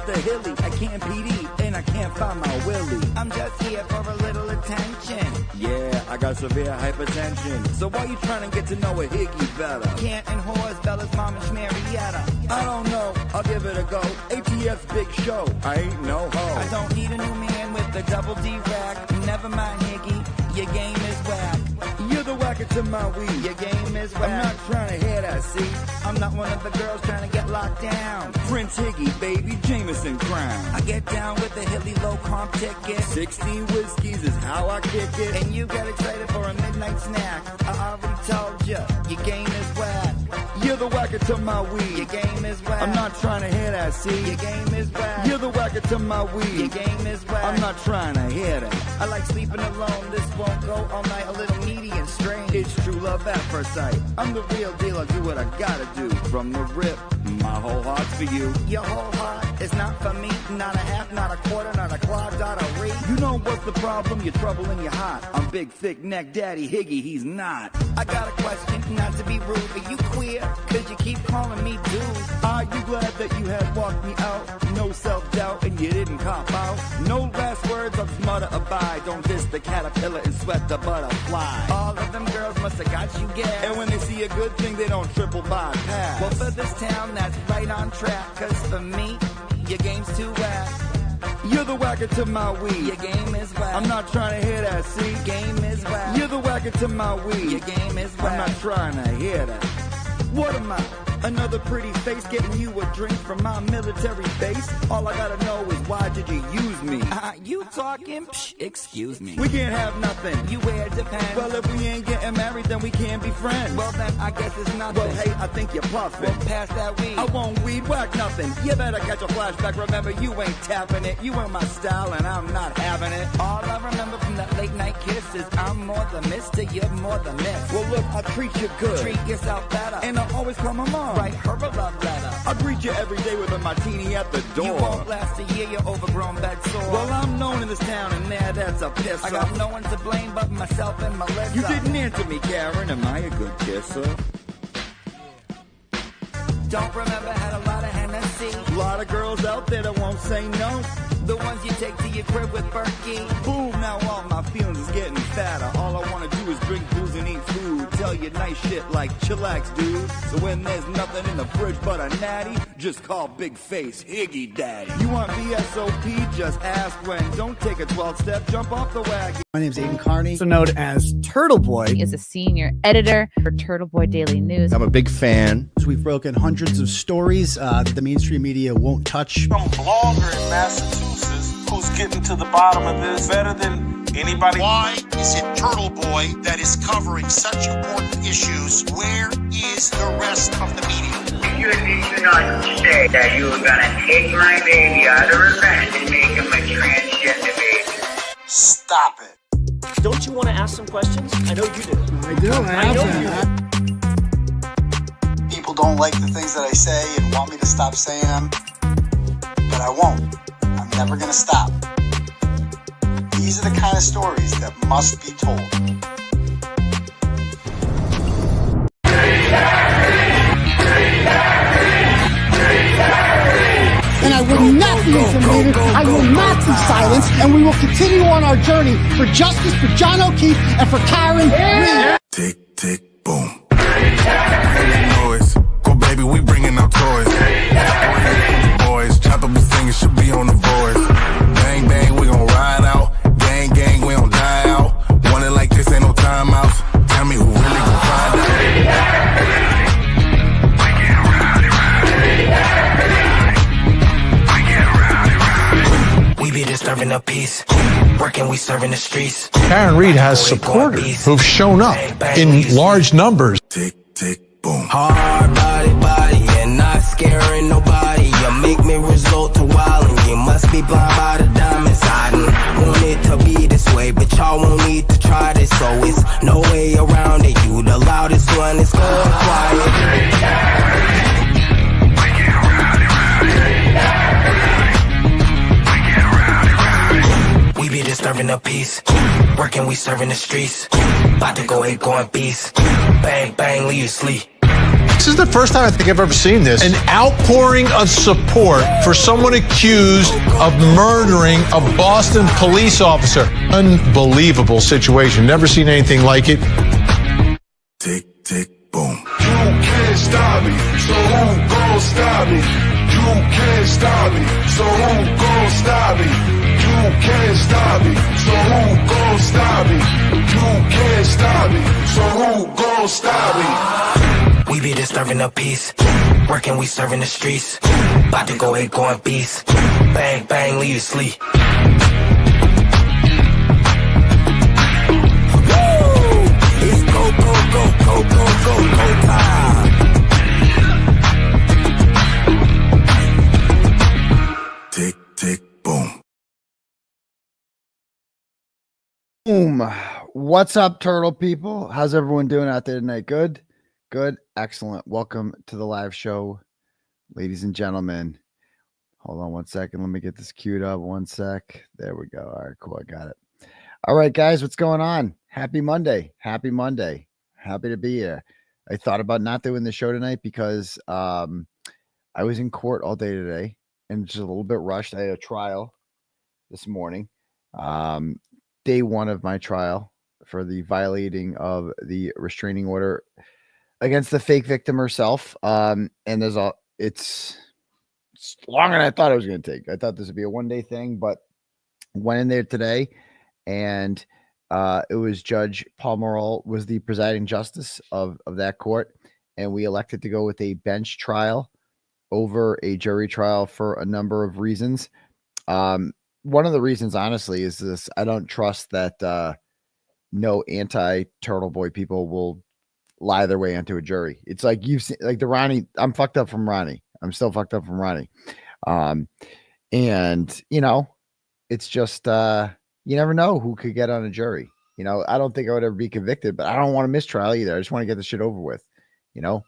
the hilly. I can't PD and I can't find my willy. I'm just here for a little attention. Yeah, I got severe hypertension. So why you trying to get to know a higgy better? Canton whores, Bella's mom and 𝗵𝗵𝗲𝗇𝗵. I don't know, I'll give it a go. ATF's big show, I ain't no hoe. I don't need a new man with a double D rack. Never mind, higgy, your game is whack. You're the whacker to my weed. Your game is whack. I'm not trying to hear that, see? I'm not one of the girls trying to get locked down. Prince Higgy, baby, Jameson crown. I get down with the hilly low comp ticket. 16 whiskeys is how I kick it. And you get excited for a midnight snack. I already told you, your game is whack. You're the whacker to my weed. Your game is whack. I'm not trying to hear that, see? Your game is whack. You're the whacker to my weed. Your game is whack. I'm not trying to hear that. I like sleeping alone. This won't go all night. A little needy and strange. It's true love at first sight. I'm the real deal. I do what I gotta do. From the rip, my whole heart's for you. Your whole heart is not for me. Not a half, not a quarter, not a quad, not a re. You know what's the problem? You're trouble in your heart. I'm big, thick neck daddy Higgy. He's not. I got a question, not to be rude. Are you queer? Cause you keep calling me dude. Are you glad that you had walked me out? No self-doubt and you didn't cop out. No last words, I'll just mutter abide. Don't diss the caterpillar and sweat the butterfly. All of them girls must have got you gas. And when they see a good thing, they don't triple bypass. Well, for this town, that's right on track. Cause for me, your game's too whack. You're the whacker to my weed. Your game is whack. I'm not trying to hear that, see? Game is whack. You're the whacker to my weed. Your game is whack. I'm not trying to hear that. What am I? Another pretty face getting you a drink from my military base? All I gotta know is why did you use me? You talking? Psh, excuse me. We can't have nothing. You wear it depends. Well, if we ain't getting married, then we can't be friends. Well, then I guess it's nothing. Well, hey, I think you're puffing. Well, pass that weed. I won't weed whack nothing. You better catch a flashback. Remember, you ain't tapping it. You ain't my style, and I'm not having it. All I remember from that late night kiss is I'm more the mister, you're more the miss. Well, look, I treat you good. Treat yourself better. And I always call my mom. Write her a love letter. I greet you every day with a martini at the door. You won't last a year, you're overgrown bed sore. Well, I'm known in this town, and there, that's a piss. I got no one to blame but myself and Melissa. You didn't answer me, Karen. Am I a good kisser? Don't remember, had a lot of Hennessy. A lot of girls out there that won't say no. The ones you take to your crib with 𝗵𝗵𝗲𝗺. Boom, now all my feelings is getting fatter. All I wanna do is drink booze and eat food. Tell you nice shit like chillax, dude. So when there's nothing in the fridge but a natty, just call Big Face Higgy Daddy. You want VSOP? Just ask when. Don't take a 12-step, jump off the wagon. My name's Aidan Kearney, also known as Turtleboy. He is a senior editor for Turtleboy Daily News. I'm a big fan. We've broken hundreds of stories that the mainstream media won't touch. Some blogger in Massachusetts who's getting to the bottom of this better than anybody. Why is it Turtleboy that is covering such important issues? Where is the rest of the media? You did not say that you were gonna take my baby out of revenge and make him a transgender baby. Stop it. Don't you want to ask some questions? I know you do. I do. I know you do. People don't like the things that I say and want me to stop saying them, but I won't. I'm never gonna stop. These are the kind of stories that must be told. And I will not be intimidated. I will not be silenced. And we will continue on our journey for justice for John O'Keefe and for Karen Reed. Tick, tick, boom. Boys, go baby, we bringing out toys. Boys, chopper be singing, should be on the voice. Bang, bang, we gon' ride out. Gang, gang, we don't die out. Want it like this, ain't no timeouts. Tell me who really gon' find out. We be disturbing the peace, working, we serving the streets. Karen Reed has supporters who've shown up in large numbers. Tick, tick, boom. Hard body, and not scaring nobody. You make me resort to wildin'. You must be blind by the diamonds. I didn't want it to be this way, but y'all won't need to try this, so it's no way around it. You the loudest one, it's going quiet. We be disturbing the peace, working, we serving the streets. About to go ape, going beast. Bang, bang, leave you sleep. This is the first time I think I've ever seen this. An outpouring of support for someone accused of murdering a Boston police officer. Unbelievable situation. Never seen anything like it. Tick, tick, boom. You can't stop me, so who gon' stop me? You can't stop me, so who gon' stop me? You can't stop me, so who gon' stop me? You can't stop me, so who gon' stop me? We be disturbing the peace, working, we serving the streets. About to go ahead, going beast. Bang, bang, leave you sleep. It's go, go, go, go, go, go, go time. Tick, tick, boom. Boom. What's up, turtle people? How's everyone doing out there tonight? Good? Good? Excellent. Welcome to the live show, ladies and gentlemen. Hold on one second. Let me get this queued up. One sec. There we go. All right, cool. I got it. All right, guys, what's going on? Happy Monday. Happy Monday. Happy to be here. I thought about not doing the show tonight because I was in court all day today and just a little bit rushed. I had a trial this morning. Day one of my trial for the violating of the restraining order against the fake victim herself. And there's it's longer than I thought it was going to take. I thought this would be a one-day thing, but went in there today, and it was Judge 𝗵𝗵 was the presiding justice of that court, and we elected to go with a bench trial over a jury trial for a number of reasons. One of the reasons, honestly, is this: I don't trust that no anti-Turtleboy people will lie their way into a jury. It's like you've seen, like the Ronnie. I'm fucked up from Ronnie. I'm still fucked up from Ronnie. And you know, it's just you never know who could get on a jury. You know, I don't think I would ever be convicted, but I don't want a mistrial either. I just want to get the shit over with. You know,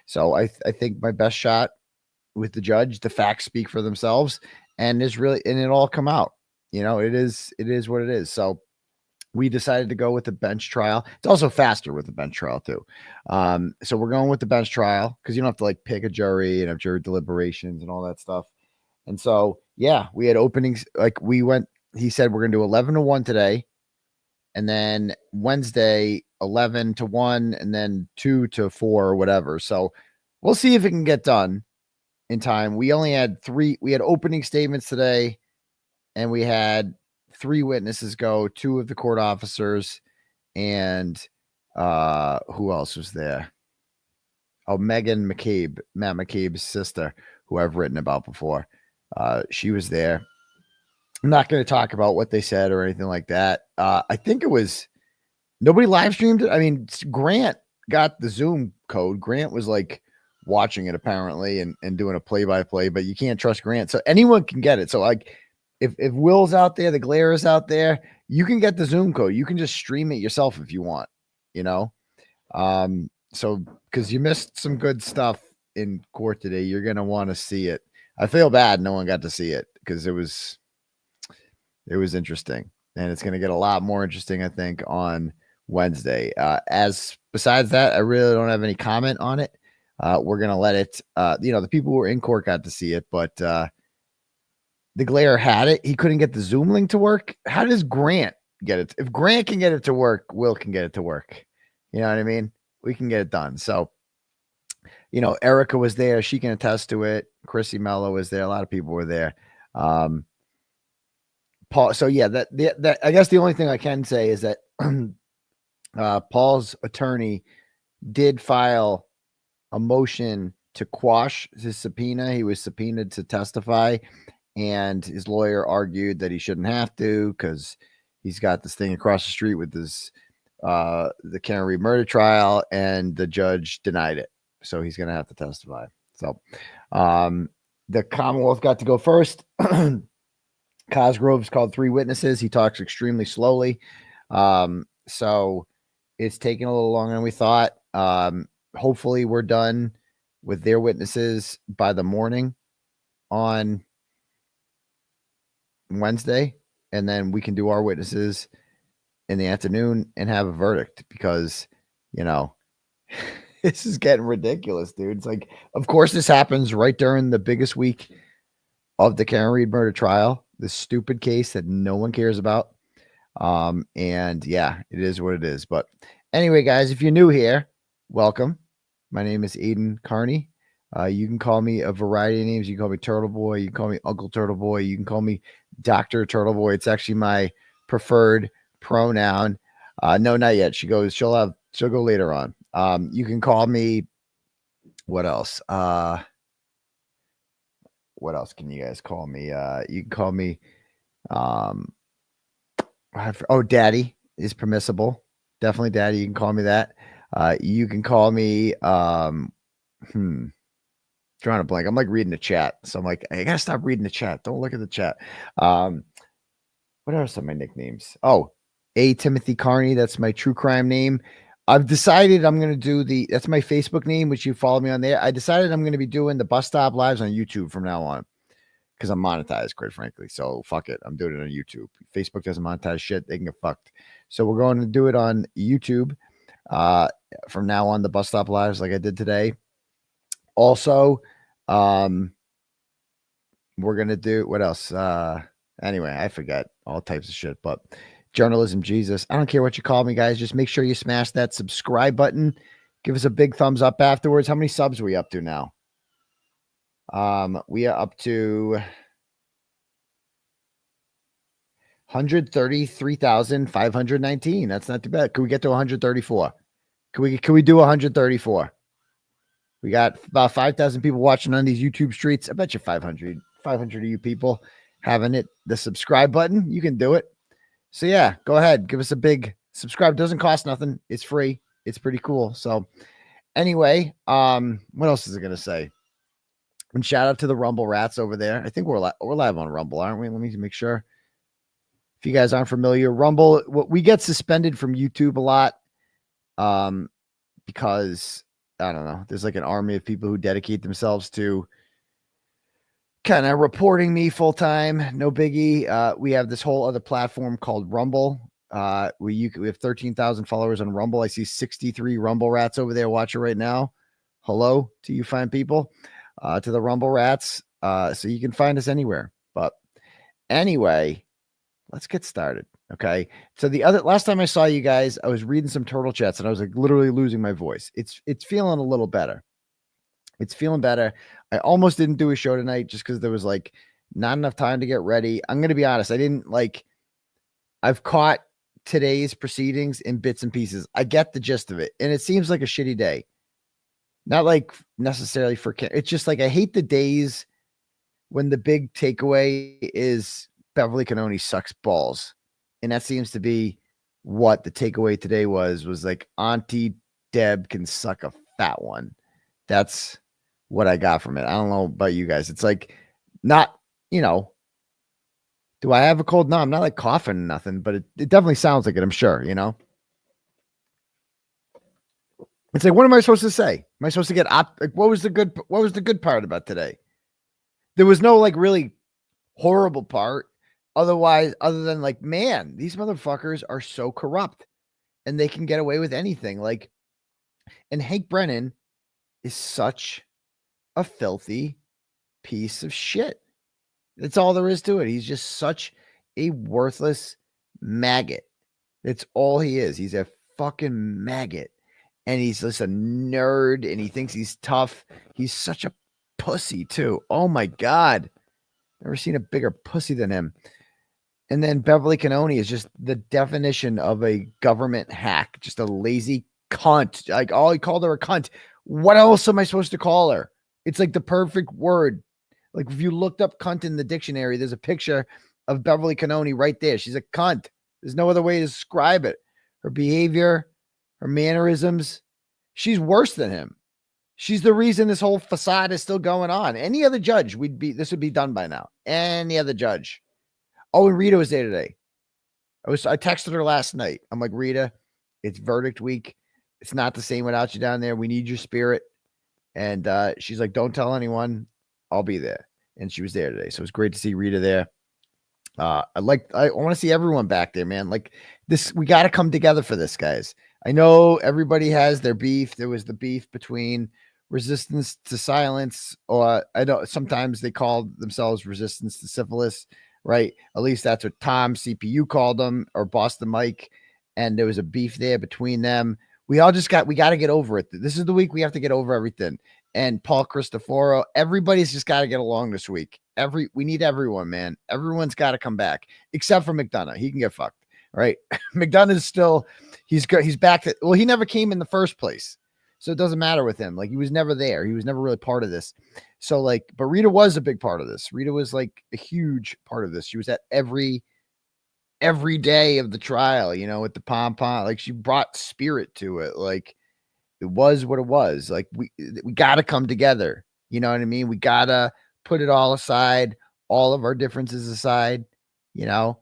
so I think my best shot with the judge, the facts speak for themselves, and it all come out. You know, it is what it is. So we decided to go with the bench trial. It's also faster with the bench trial too. So we're going with the bench trial because you don't have to like pick a jury and have jury deliberations and all that stuff. And so, yeah, we had openings. Like he said, we're going to do 11 to 1 today. And then Wednesday, 11 to 1, and then 2 to 4 or whatever. So we'll see if it can get done in time. We only had 3. We had opening statements today, and we had 3 witnesses go, 2 of the court officers, and who else was there? Oh, Megan McCabe, Matt McCabe's sister, who I've written about before. She was there. I'm not going to talk about what they said or anything like that. I think it was nobody live streamed it. I mean, Grant got the Zoom code. Grant was like watching it apparently and doing a play-by-play, but you can't trust Grant. So anyone can get it. So like if Will's out there, the Glare is out there, you can get the Zoom code. You can just stream it yourself if you want, you know? So because you missed some good stuff in court today, you're going to want to see it. I feel bad no one got to see it because it was interesting, and it's going to get a lot more interesting, I think, on Wednesday. Besides that, I really don't have any comment on it. We're going to let it, the people who were in court got to see it, but the Glare had it. He couldn't get the Zoom link to work. How does Grant get it? If Grant can get it to work, Will can get it to work. You know what I mean? We can get it done. So, you know, Erica was there. She can attest to it. Chrissy Mello was there. A lot of people were there. Paul. So yeah, that I guess the only thing I can say is that Paul's attorney did file a motion to quash his subpoena. He was subpoenaed to testify, and his lawyer argued that he shouldn't have to because he's got this thing across the street with this the Kearney murder trial, and the judge denied it. So he's going to have to testify. So the Commonwealth got to go first. Cosgrove's called 3 witnesses. He talks extremely slowly. So it's taking a little longer than we thought. Hopefully we're done with their witnesses by the morning on Wednesday, and then we can do our witnesses in the afternoon and have a verdict because, you know, This is getting ridiculous, dude. It's like, of course, this happens right during the biggest week of the Karen Read murder trial, this stupid case that no one cares about. And yeah, it is what it is. But anyway, guys, if you're new here, welcome. My name is Aidan Kearney. You can call me a variety of names. You can call me Turtleboy. You can call me Uncle Turtleboy. You can call me Dr. Turtleboy. It's actually my preferred pronoun. No, not yet. She'll go later on. You can call me, what else? What else can you guys call me? You can call me, Daddy is permissible. Definitely Daddy. You can call me that. You can call me, drawing a blank. I'm like reading the chat. So I'm like, I gotta stop reading the chat. Don't look at the chat. What are some of my nicknames? Oh, 𝗵𝗵𝗲𝗺𝗺 Kearney. That's my true crime name. I've decided I'm going to do that's my Facebook name, which you follow me on there. I decided I'm going to be doing the bus stop lives on YouTube from now on because I'm monetized, quite frankly. So fuck it. I'm doing it on YouTube. Facebook doesn't monetize shit. They can get fucked. So we're going to do it on YouTube from now on, the bus stop lives like I did today. Also, we're going to do what else? Anyway, I forget all types of shit, but Journalism Jesus. I don't care what you call me, guys. Just make sure you smash that subscribe button. Give us a big thumbs up afterwards. How many subs are we up to now? We are up to 133,519. That's not too bad. Can we get to 134? Can we do 134? We got about 5,000 people watching on these YouTube streets. I bet you 500 of you people having the subscribe button. You can do it. So yeah, go ahead. Give us a big subscribe. Doesn't cost nothing. It's free. It's pretty cool. So anyway, what else is it going to say? And shout out to the Rumble rats over there. I think we're live on Rumble, aren't we? Let me make sure. If you guys aren't familiar, Rumble, we get suspended from YouTube a lot because, I don't know, there's like an army of people who dedicate themselves to kind of reporting me full time. No biggie. We have this whole other platform called Rumble. We have 13,000 followers on Rumble. I see 63 Rumble rats over there watching right now. Hello to you fine people, to the Rumble rats. So you can find us anywhere. But anyway, let's get started. Okay. So last time I saw you guys, I was reading some turtle chats and I was like literally losing my voice. It's feeling a little better. It's feeling better. I almost didn't do a show tonight just because there was like not enough time to get ready. I'm going to be honest. I've caught today's proceedings in bits and pieces. I get the gist of it. And it seems like a shitty day. Not like necessarily it's just like, I hate the days when the big takeaway is Beverly Canoni sucks balls. And that seems to be what the takeaway today was like Auntie Deb can suck a fat one. That's what I got from it. I don't know about you guys. It's like not, do I have a cold? No, I'm not like coughing or nothing, but it definitely sounds like it. I'm sure, It's like, what am I supposed to say? Am I supposed to get what was the good part about today? There was no like really horrible part. Other than like, man, these motherfuckers are so corrupt and they can get away with anything. Like, and Hank Brennan is such a filthy piece of shit. That's all there is to it. He's just such a worthless maggot. That's all he is. He's a fucking maggot. And he's just a nerd and he thinks he's tough. He's such a pussy too. Oh my God. Never seen a bigger pussy than him. And then Beverly Canoni is just the definition of a government hack. Just a lazy cunt. Like, oh, he called her a cunt. What else am I supposed to call her? It's like the perfect word. Like if you looked up cunt in the dictionary, there's a picture of Beverly Canoni right there. She's a cunt. There's no other way to describe it. Her behavior, her mannerisms. She's worse than him. She's the reason this whole facade is still going on. Any other judge, this would be done by now. Any other judge. Oh, and Rita was there today. I texted her last night. I'm like, Rita, it's verdict week. It's not the same without you down there. We need your spirit. And she's like, don't tell anyone. I'll be there. And she was there today. So it was great to see Rita there. I want to see everyone back there, man. Like this, we got to come together for this, guys. I know everybody has their beef. There was the beef between Resistance to Silence, or I know sometimes they called themselves Resistance to Syphilis, right? At least that's what Tom CPU called them, or Boston Mike. And there was a beef there between them. We got to get over it. This is the week we have to get over everything. And Paul Cristoforo, everybody's just got to get along this week. We need everyone, man. Everyone's got to come back, except for McDonough. He can get fucked, right? McDonough is still, he's back. Well, he never came in the first place. So it doesn't matter with him. Like, he was never there. He was never really part of this. So like, but Rita was a big part of this. Rita was like a huge part of this. She was at every day of the trial, you know, with the pom-pom. Like, she brought spirit to it. Like, it was what it was. Like, we got to come together. You know what I mean? We got to put it all aside, all of our differences aside, you know?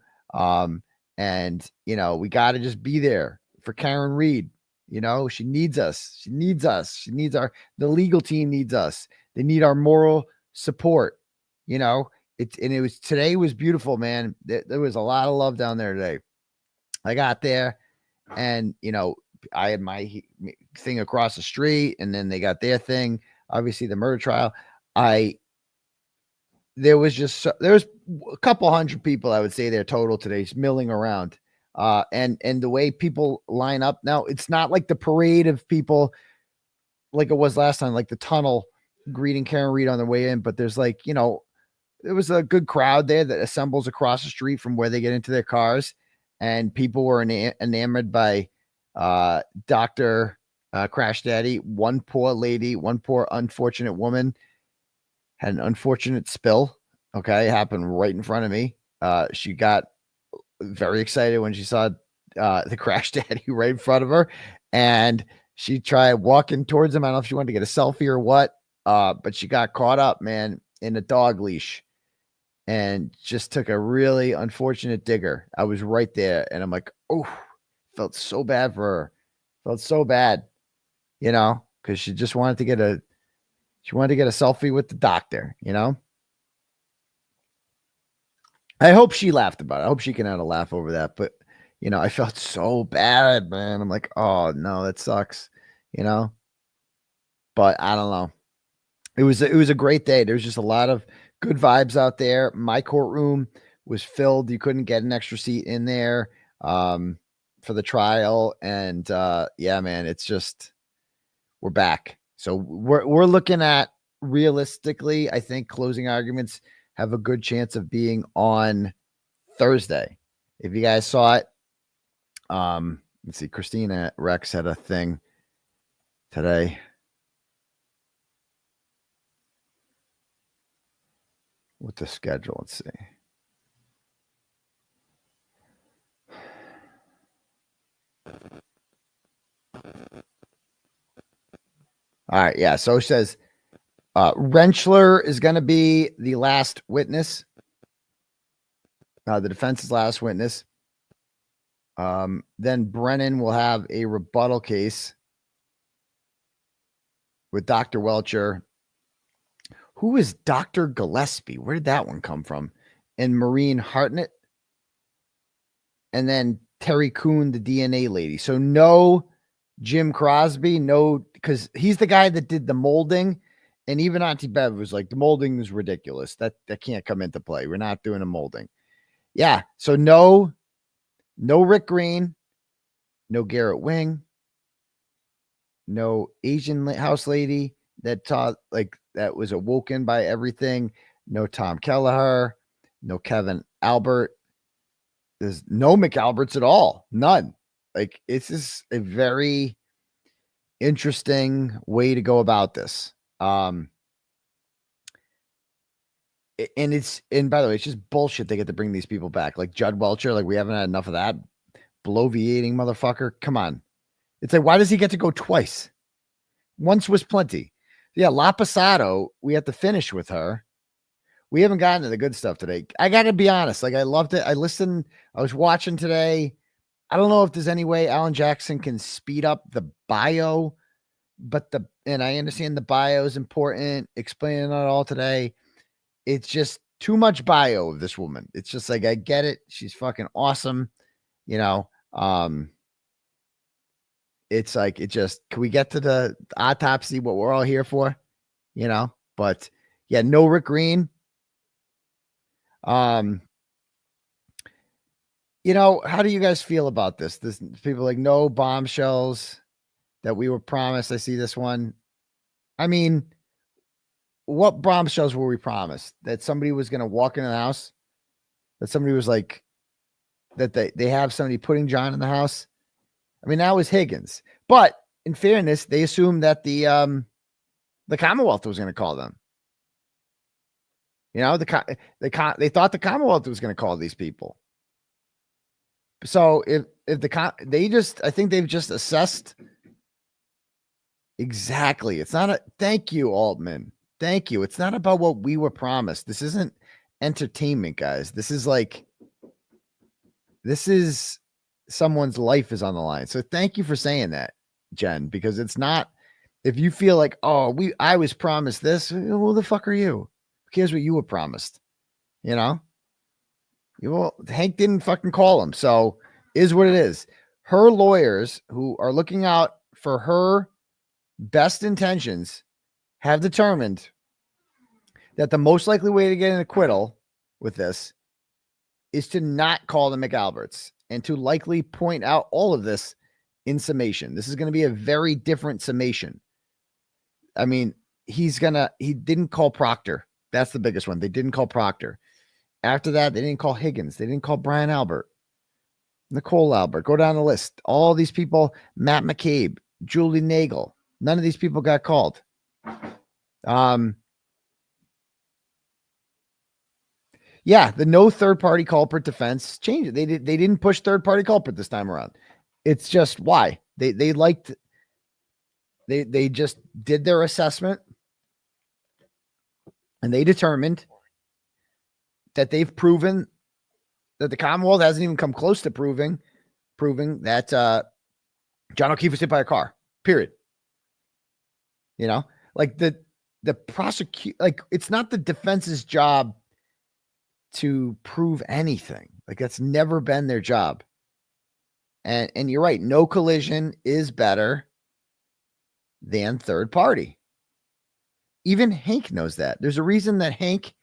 And, you know, we got to just be there for Karen Reed. You know, she needs us. She needs us. She needs the legal team needs us. They need our moral support. You know, today was beautiful, man. There was a lot of love down there today. I got there and, you know, I had my thing across the street, and then they got their thing. Obviously the murder trial. There was a couple hundred people, I would say, there total today, just milling around. And the way people line up now, it's not like the parade of people like it was last time, like the tunnel greeting Karen Reed on their way in. But there's like, you know, there was a good crowd there that assembles across the street from where they get into their cars, and people were enamored by Dr. Crash Daddy. One poor lady, one poor unfortunate woman had an unfortunate spill. Okay, it happened right in front of me. She got very excited when she saw the Crash Daddy right in front of her, and she tried walking towards him. I don't know if she wanted to get a selfie or what, but she got caught up, man, in a dog leash and just took a really unfortunate digger. I was right there, and I'm like, oh, felt so bad for her. Felt so bad, you know, because she just wanted to get a selfie with the doctor, you know. I hope she laughed about it. I hope she can have a laugh over that. But, you know, I felt so bad, man. I'm like, oh, no, that sucks, you know. But I don't know. It was a great day. There was just a lot of good vibes out there. My courtroom was filled. You couldn't get an extra seat in there for the trial. And, yeah, man, it's just, we're back. So we're looking at, realistically, I think closing arguments have a good chance of being on Thursday. If you guys saw it, let's see, Christina Rex had a thing today. With the schedule, let's see. All right, yeah, so it says Rentschler is going to be the last witness. The defense's last witness. Then Brennan will have a rebuttal case with Dr. Welcher. Who is Dr. Gillespie? Where did that one come from? And Maureen Hartnett. And then Terry Kuhn, the DNA lady. So no Jim Crosby, no, because he's the guy that did the molding. And even Auntie Bev was like, the molding is ridiculous. That can't come into play. We're not doing a molding. Yeah. So no Rick Green, no Garrett Wing, no Asian house lady that taught, like, that was awoken by everything. No Tom Kelleher, no Kevin Albert. There's no McAlberts at all. None. Like, it's just a very interesting way to go about this. And by the way, it's just bullshit they get to bring these people back. Like Judd Welcher, like, we haven't had enough of that bloviating motherfucker. Come on. It's like, why does he get to go twice? Once was plenty. Yeah, 𝗲𝗵𝗧𝗂𝗄, we have to finish with her. We haven't gotten to the good stuff today. I got to be honest. Like, I loved it. I was watching today. I don't know if there's any way Alan Jackson can speed up the bio, and I understand the bio is important. Explaining it all today. It's just too much bio of this woman. It's just like, I get it. She's fucking awesome. You know, it's like, can we get to the autopsy, what we're all here for, you know? But yeah, no Rick Green. You know, how do you guys feel about this? People like no bombshells that we were promised. I see this one. I mean, what bombshells were we promised? That somebody was going to walk into the house? That somebody was like, that they have somebody putting John in the house? I mean, that was Higgins. But in fairness, they assumed that the Commonwealth was going to call them. You know, they thought the Commonwealth was going to call these people. So I think they've just assessed exactly. It's not thank you, Altman. Thank you. It's not about what we were promised. This isn't entertainment, guys. This is someone's life is on the line. So thank you for saying that, Jen, because it's not, if you feel like, oh, I was promised this, who the fuck are you? Who cares what you were promised? You know? Hank didn't fucking call him. So is what it is. Her lawyers who are looking out for her best intentions have determined that the most likely way to get an acquittal with this is to not call the McAlberts and to likely point out all of this in summation. This is going to be a very different summation. I mean, he didn't call Proctor. That's the biggest one. They didn't call Proctor. After that, they didn't call Higgins. They didn't call Brian Albert, Nicole Albert. Go down the list. All these people, Matt McCabe, Julie Nagel. None of these people got called. Yeah, the no third-party culprit defense changed it. They didn't push third-party culprit this time around. It's just why. They just did their assessment and they determined that they've proven that the Commonwealth hasn't even come close to proving that John O'Keefe was hit by a car, period. You know, like the prosecute, like it's not the defense's job to prove anything. Like that's never been their job. And you're right. No collision is better than third party. Even Hank knows that. There's a reason that Hank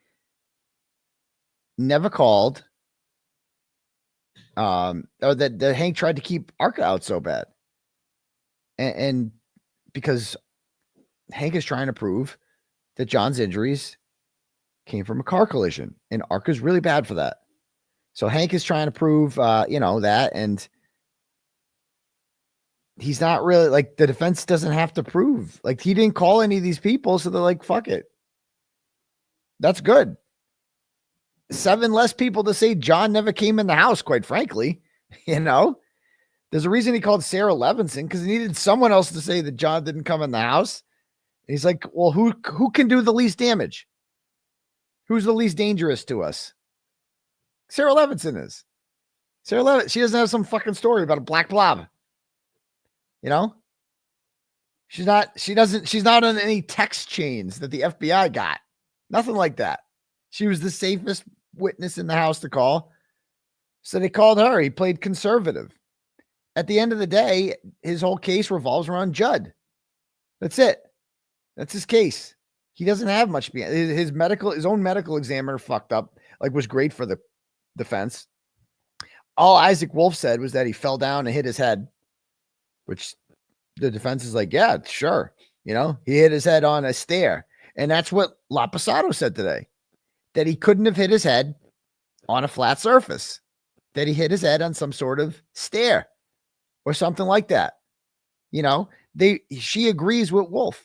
never called, or that Hank tried to keep Arca out so bad. And because Hank is trying to prove that John's injuries came from a car collision, and Arca's really bad for that. So Hank is trying to prove, that, and he's not really, like, the defense doesn't have to prove, like, he didn't call any of these people, so they're like, fuck it. That's good. 7 less people to say John never came in the house, quite frankly. You know, there's a reason he called Sarah Levinson, because he needed someone else to say that John didn't come in the house. And he's like, well, who can do the least damage? Who's the least dangerous to us? Sarah Levinson is. Sarah Levinson, she doesn't have some fucking story about a black blob. You know? She's not on any text chains that the FBI got. Nothing like that. She was the safest witness in the house to call. So they called her. He played conservative. At the end of the day, his whole case revolves around Judd. That's it. That's his case. He doesn't have much. His own medical examiner fucked up, like was great for the defense. All Isaac Wolf said was that he fell down and hit his head, which the defense is like, yeah, sure. You know, he hit his head on a stair. And that's what 𝗵𝗂 said today, that he couldn't have hit his head on a flat surface, that he hit his head on some sort of stair or something like that. You know, she agrees with Wolf,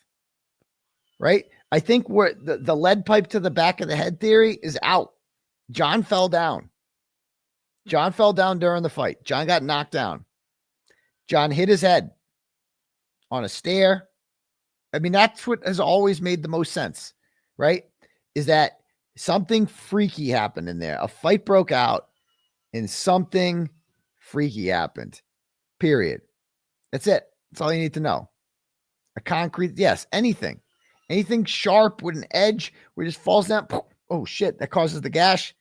right? I think where the lead pipe to the back of the head theory is out. John fell down. John fell down during the fight. John got knocked down. John hit his head on a stair. I mean, that's what has always made the most sense, right? Is that something freaky happened in there. A fight broke out and something freaky happened, period. That's it. That's all you need to know. A concrete, yes, anything sharp with an edge where it just falls down. Oh shit, that causes the gash.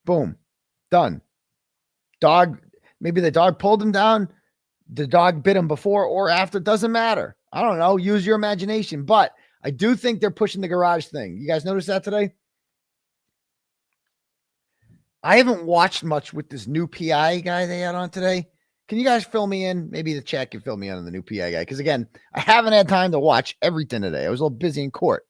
Boom. Done. Dog, maybe the dog pulled him down. the dog bit him before or after. Doesn't matter. I don't know. Use your imagination. But I do think they're pushing the garage thing. You guys notice that today? I haven't watched much with this new PI guy they had on today. Can you guys fill me in? Maybe the chat can fill me in on the new PI guy. Because again, I haven't had time to watch everything today. I was a little busy in court.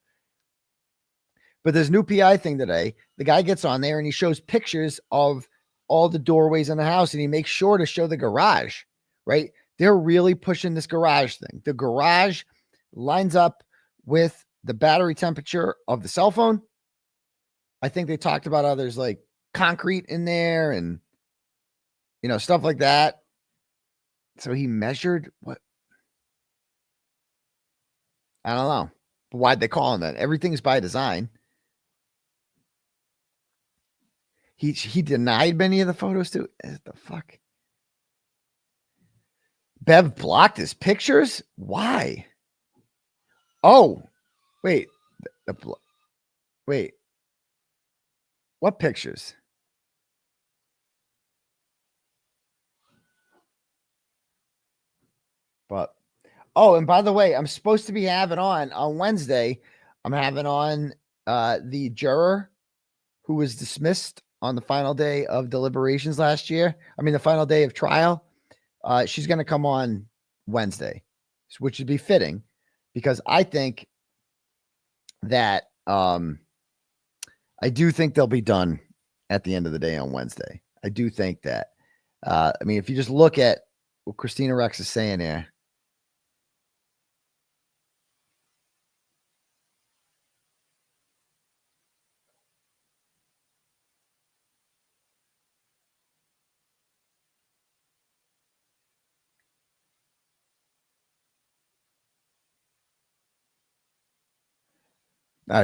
But this new PI thing today, the guy gets on there and he shows pictures of all the doorways in the house, and he makes sure to show the garage, right? They're really pushing this garage thing. The garage lines up with the battery temperature of the cell phone. I think they talked about how there's like concrete in there and, you know, stuff like that. So he measured what? I don't know. But why'd they call him that? Everything's by design. He denied many of the photos too. What the fuck? Bev blocked his pictures? Why? Oh, wait. Wait. What pictures? But, oh, and by the way, I'm supposed to be having on Wednesday, I'm having on the juror who was dismissed on the final day of deliberations last year. I mean, the final day of trial. She's going to come on Wednesday, which would be fitting because I think that I do think they'll be done at the end of the day on Wednesday. I do think that. I mean, if you just look at what Christina Rex is saying here.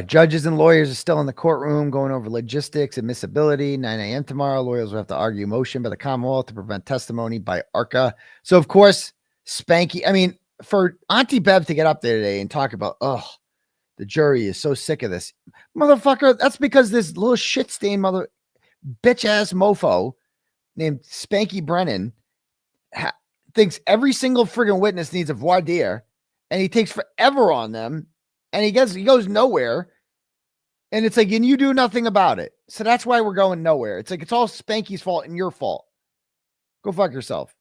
Judges and lawyers are still in the courtroom going over logistics, admissibility. 9 a.m. tomorrow. Lawyers will have to argue motion by the Commonwealth to prevent testimony by 𝗪𝗏. So, of course, Spanky. I mean, for Auntie Bev to get up there today and talk about, the jury is so sick of this. Motherfucker, that's because this little shit-stained bitch-ass mofo named Spanky Brennan thinks every single friggin' witness needs a voir dire, and he takes forever on them. And he goes nowhere. And it's like, and you do nothing about it. So that's why we're going nowhere. It's like, it's all Spanky's fault and your fault. Go fuck yourself.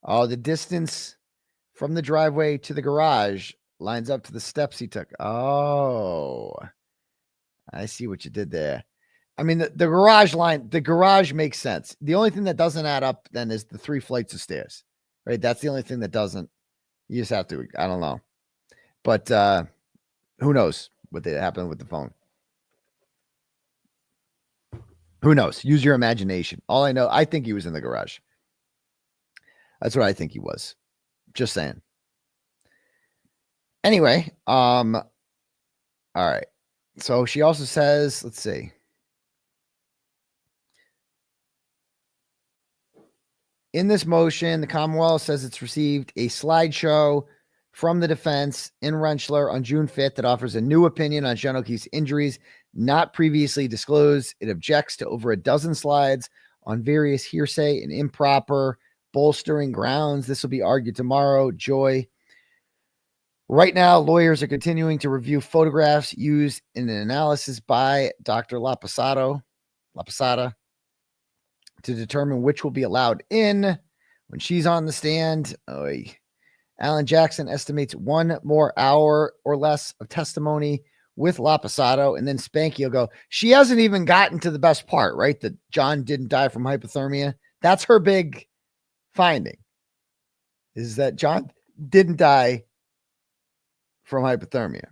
Oh, the distance from the driveway to the garage lines up to the steps he took. Oh, I see what you did there. I mean, the garage makes sense. The only thing that doesn't add up then is the 3 flights of stairs, right? That's the only thing that doesn't. You just have to, I don't know. But who knows what happened with the phone? Who knows? Use your imagination. All I know, I think he was in the garage. That's what I think he was. Just saying. Anyway, all right. So she also says, let's see. In this motion, the Commonwealth says it's received a slideshow from the defense in Rentschler on June 5th that offers a new opinion on 𝗫𝗄𝗃's injuries not previously disclosed. It objects to over a dozen slides on various hearsay and improper bolstering grounds. This will be argued tomorrow. Joy. Right now, lawyers are continuing to review photographs used in an analysis by Dr. 𝗵𝗂𝗶𝗂 to determine which will be allowed in when she's on the stand. Alan Jackson estimates 1 more hour or less of testimony with 𝗵𝗂𝗶𝗂, and then Spanky will go, she hasn't even gotten to the best part, right? That John didn't die from hypothermia. That's her big finding, is that John didn't die from hypothermia.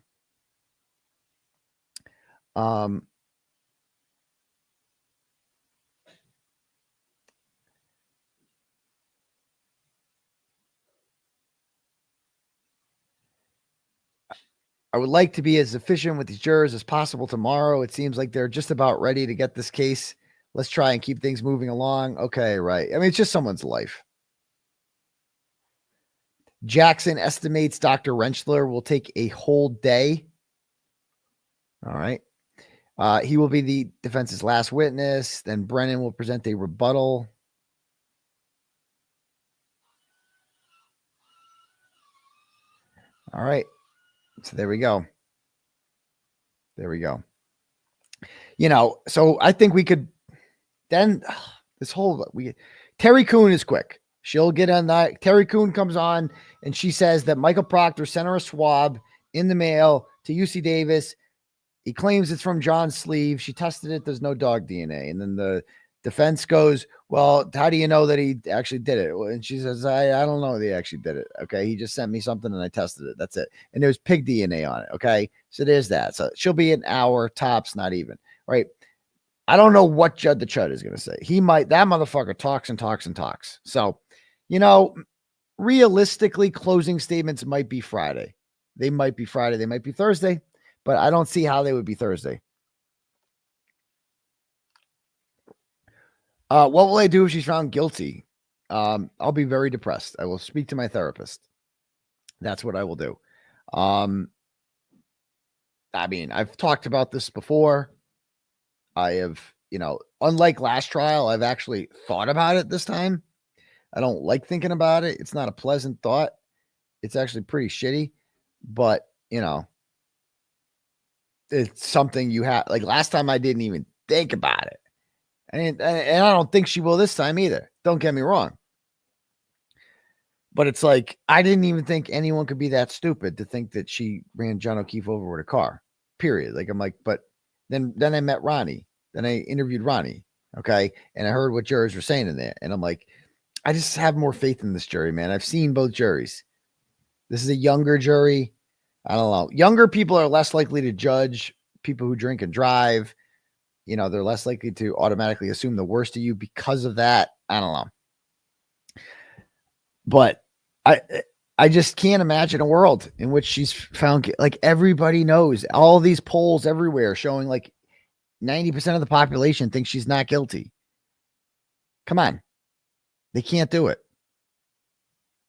I would like to be as efficient with these jurors as possible tomorrow. It seems like they're just about ready to get this case. Let's try and keep things moving along. Okay, right. I mean, it's just someone's life. Jackson estimates Dr. Rentschler will take a whole day. All right. He will be the defense's last witness. Then Brennan will present a rebuttal. All right. So there we go. There we go. You know, so I think we could then this whole Terry Coon is quick. She'll get on that. Terry Coon comes on and she says that Michael Proctor sent her a swab in the mail to UC Davis. He claims it's from John's sleeve. She tested it. There's no dog DNA. And then the defense goes, well, how do you know that he actually did it? And she says, I don't know that he actually did it. Okay. He just sent me something and I tested it. That's it. And there was pig DNA on it. Okay. So there's that. So she'll be an hour tops, not even. Right. I don't know what Judd the Chud is going to say. That motherfucker talks and talks and talks. So, you know, realistically, closing statements might be Friday. They might be Friday. They might be Thursday. But I don't see how they would be Thursday. What will I do if she's found guilty? I'll be very depressed. I will speak to my therapist. That's what I will do. I mean, I've talked about this before. I have, you know, unlike last trial, I've actually thought about it this time. I don't like thinking about it. It's not a pleasant thought. It's actually pretty shitty. But, you know, it's something you have. Like last time I didn't even think about it. And I don't think she will this time either. Don't get me wrong. But it's like, I didn't even think anyone could be that stupid to think that she ran John O'Keefe over with a car, period. Like, I'm like, but then I met Ronnie. Then I interviewed Ronnie. Okay. And I heard what jurors were saying in there. And I'm like, I just have more faith in this jury, man. I've seen both juries. This is a younger jury. I don't know. Younger people are less likely to judge people who drink and drive. You know, they're less likely to automatically assume the worst of you because of that. I don't know. But I just can't imagine a world in which she's found, like, everybody knows, all these polls everywhere showing like 90% of the population thinks she's not guilty. Come on. They can't do it.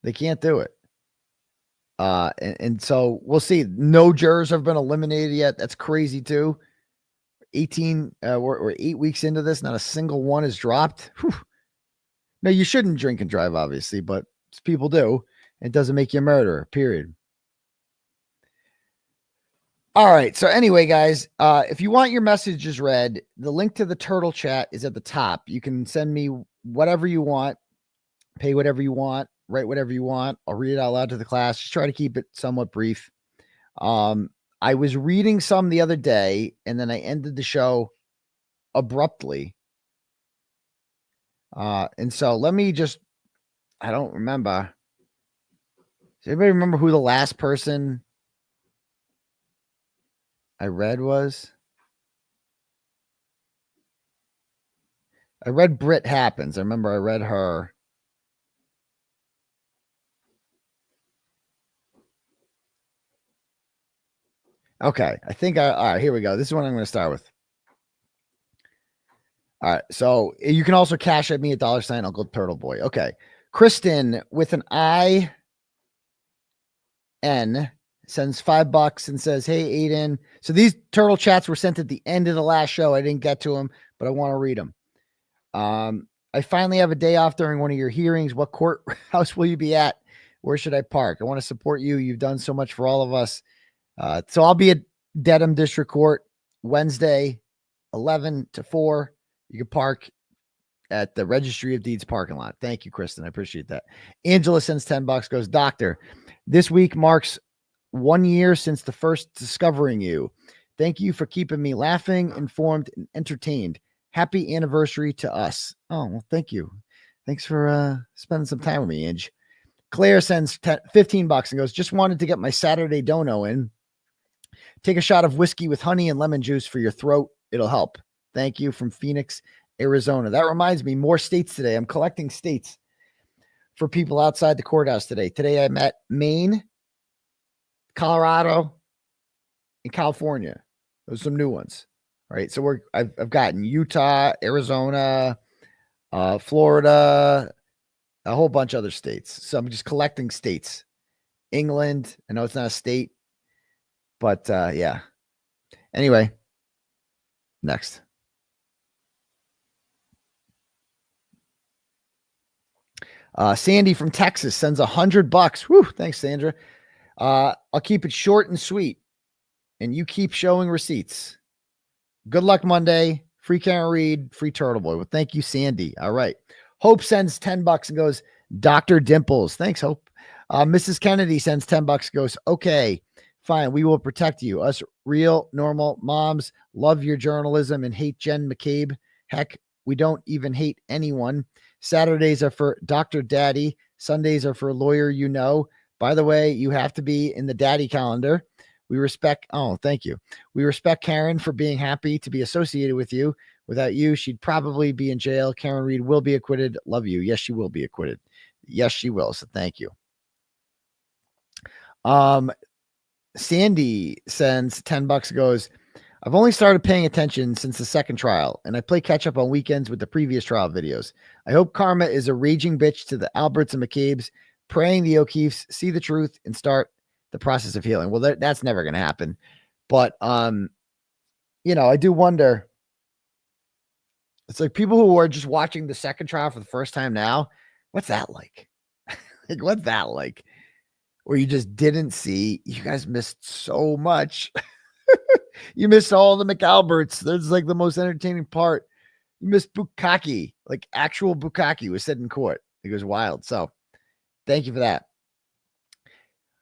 They can't do it. And so we'll see. No jurors have been eliminated yet. That's crazy too. 18 we're 8 weeks into this, not a single one is dropped. Whew. No, you shouldn't drink and drive, obviously, but people do. It doesn't make you a murderer, period. All right. So anyway, guys, if you want your messages read, the link to the turtle chat is at the top. You can send me whatever you want, pay whatever you want, write whatever you want. I'll read it out loud to the class. Just try to keep it somewhat brief. I was reading some the other day, and then I ended the show abruptly. And so let me just, I don't remember. Does anybody remember who the last person I read was? I read Brit Happens. I remember I read her. Okay. I think all right, here we go. This is what I'm going to start with. All right. So you can also cash at me at $, Uncle Turtleboy. Okay. Kristen with an IN sends $5 and says, hey, Aidan. So these turtle chats were sent at the end of the last show. I didn't get to them, but I want to read them. I finally have a day off during one of your hearings. What courthouse will you be at? Where should I park? I want to support you. You've done so much for all of us. So I'll be at Dedham District Court Wednesday, 11 to 4. You can park at the Registry of Deeds parking lot. Thank you, Kristen. I appreciate that. Angela sends $10, goes, Doctor, this week marks 1 year since the first discovering you. Thank you for keeping me laughing, informed, and entertained. Happy anniversary to us. Oh, well, thank you. Thanks for spending some time with me, Ange. Claire sends $15 and goes, just wanted to get my Saturday Dono in. Take a shot of whiskey with honey and lemon juice for your throat. It'll help. Thank you, from Phoenix, Arizona. That reminds me, more states today. I'm collecting states for people outside the courthouse today. Today I met Maine, Colorado, and California. Those are some new ones. All right. So I've gotten Utah, Arizona, Florida, a whole bunch of other states. So I'm just collecting states. England. I know it's not a state, but yeah. Anyway, next. Sandy from Texas sends $100. Whew, thanks, Sandra. I'll keep it short and sweet, and you keep showing receipts. Good luck Monday. Free Karen Reed, free Turtleboy. Well, thank you, Sandy. All right. Hope sends $10 and goes, Dr. Dimples. Thanks, Hope. Mrs. Kennedy sends $10, goes, okay, fine. We will protect you. Us real, normal moms love your journalism and hate Jen McCabe. Heck, we don't even hate anyone. Saturdays are for Dr. Daddy. Sundays are for lawyer you know. By the way, you have to be in the daddy calendar. We respect, thank you. We respect Karen for being happy to be associated with you. Without you, she'd probably be in jail. Karen Reed will be acquitted. Love you. Yes, she will be acquitted. Yes, she will. So thank you. Sandy sends $10, goes, I've only started paying attention since the second trial, and I play catch up on weekends with the previous trial videos. I hope karma is a raging bitch to the Alberts and McCabe's, praying the O'Keefes see the truth and start the process of healing. Well, that's never going to happen. But, you know, I do wonder. It's like people who are just watching the second trial for the first time now. What's that like? Like, what's that like? Or you just didn't see. You guys missed so much. You missed all the McAlberts. That's like the most entertaining part. You missed Bukkake. Like actual Bukkake was said in court. It was wild. So thank you for that.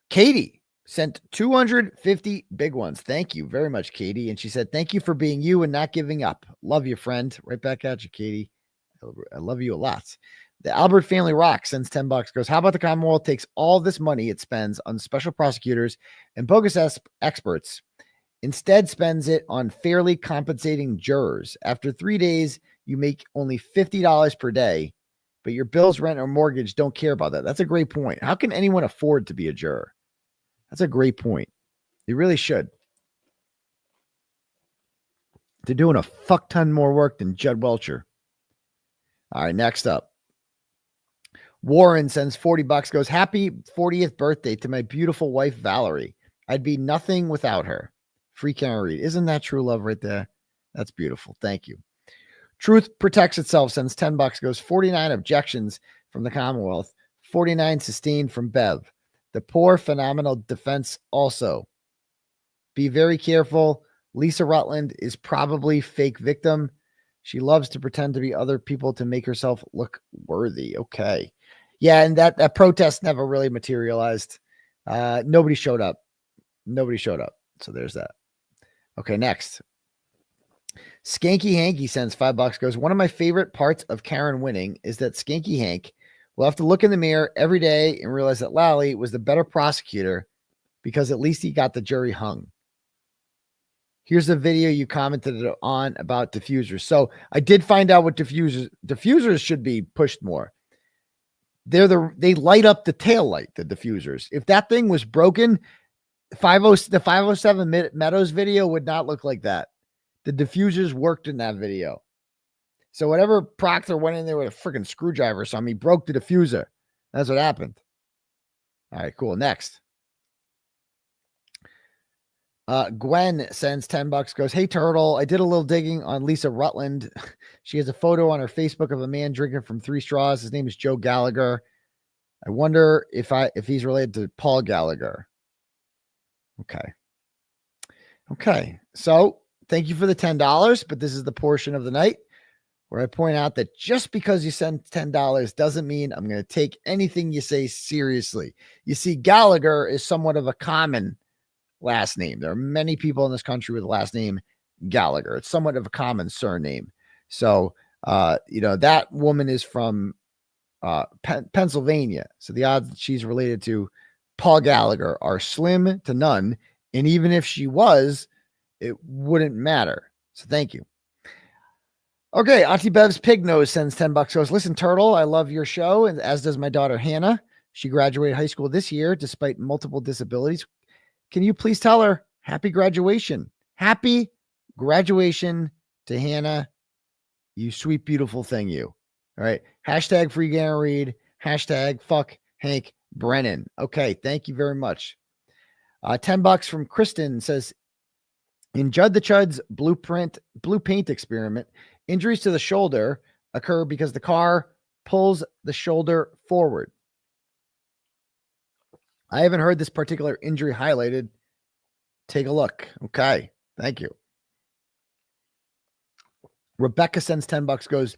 Katie sent 250 big ones. Thank you very much, Katie. And she said, thank you for being you and not giving up. Love you, friend. Right back at you, Katie. I love you a lot. The Albert Family Rock sends $10, goes, how about the Commonwealth takes all this money it spends on special prosecutors and bogus experts, instead spends it on fairly compensating jurors. After 3 days, you make only $50 per day, but your bills, rent, or mortgage don't care about that. That's a great point. How can anyone afford to be a juror? That's a great point. They really should. They're doing a fuck ton more work than 𝗀𝗏𝗆. All right, next up. Warren sends $40, goes, happy 40th birthday to my beautiful wife, Valerie. I'd be nothing without her. Free Karen Reed. Isn't that true love right there? That's beautiful. Thank you. Truth Protects Itself sends $10, goes, 49 objections from the Commonwealth, 49 sustained from Bev. The poor phenomenal defense also. Be very careful. Lisa Rutland is probably fake victim. She loves to pretend to be other people to make herself look worthy. Okay. Yeah, and that protest never really materialized. Nobody showed up. Nobody showed up. So there's that. Okay, next. Skanky Hanky sends $5, goes, one of my favorite parts of Karen winning is that Skanky Hank will have to look in the mirror every day and realize that Lally was the better prosecutor because at least he got the jury hung. Here's the video you commented on about diffusers. So I did find out what diffusers should be pushed more. They light up the tail light, the diffusers. If that thing was broken, the 507 Meadows video would not look like that. The diffusers worked in that video. So whatever Proctor went in there with a freaking screwdriver or something, he broke the diffuser. That's what happened. All right, cool. Next. Gwen sends $10, goes, hey, Turtle, I did a little digging on Lisa Rutland. She has a photo on her Facebook of a man drinking from 3 straws. His name is Joe Gallagher. I wonder if he's related to Paul Gallagher. Okay. Okay. So thank you for the $10, but this is the portion of the night where I point out that just because you send $10 doesn't mean I'm going to take anything you say seriously. You see, Gallagher is somewhat of a common last name. There are many people in this country with the last name Gallagher. It's somewhat of a common surname. So, you know, that woman is from Pennsylvania. So the odds that she's related to Paul Gallagher are slim to none. And even if she was, it wouldn't matter. So thank you. Okay. Auntie Bev's Pig Nose sends $10, goes, listen, Turtle, I love your show. And as does my daughter, Hannah. She graduated high school this year, despite multiple disabilities. Can you please tell her happy graduation? Happy graduation to Hannah. You sweet, beautiful thing, you. All right. Hashtag free Karen Reed. Hashtag fuck Hank Brennan. Okay. Thank you very much. $10 from Kristen says, in 𝗀𝗏𝗆𝗃's blue paint experiment, injuries to the shoulder occur because the car pulls the shoulder forward. I haven't heard this particular injury highlighted. Take a look. Okay. Thank you. Rebecca sends $10, goes,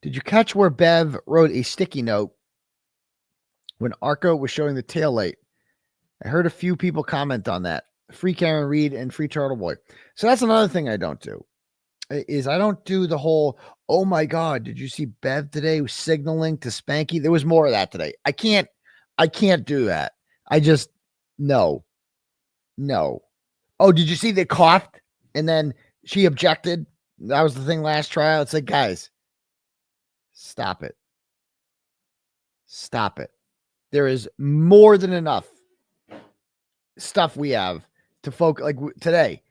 did you catch where Bev wrote a sticky note when Arco was showing the tail light? I heard a few people comment on that. Free Karen Reed and free Turtleboy. So that's another thing I don't do. Is I don't do the whole, oh my God, did you see Bev today signaling to 𝗵𝗵𝗃? There was more of that today. I can't do that. I just, no. Oh, did you see they coughed and then she objected? That was the thing last trial. It's like, guys, stop it. Stop it. There is more than enough stuff we have to focus. Like today,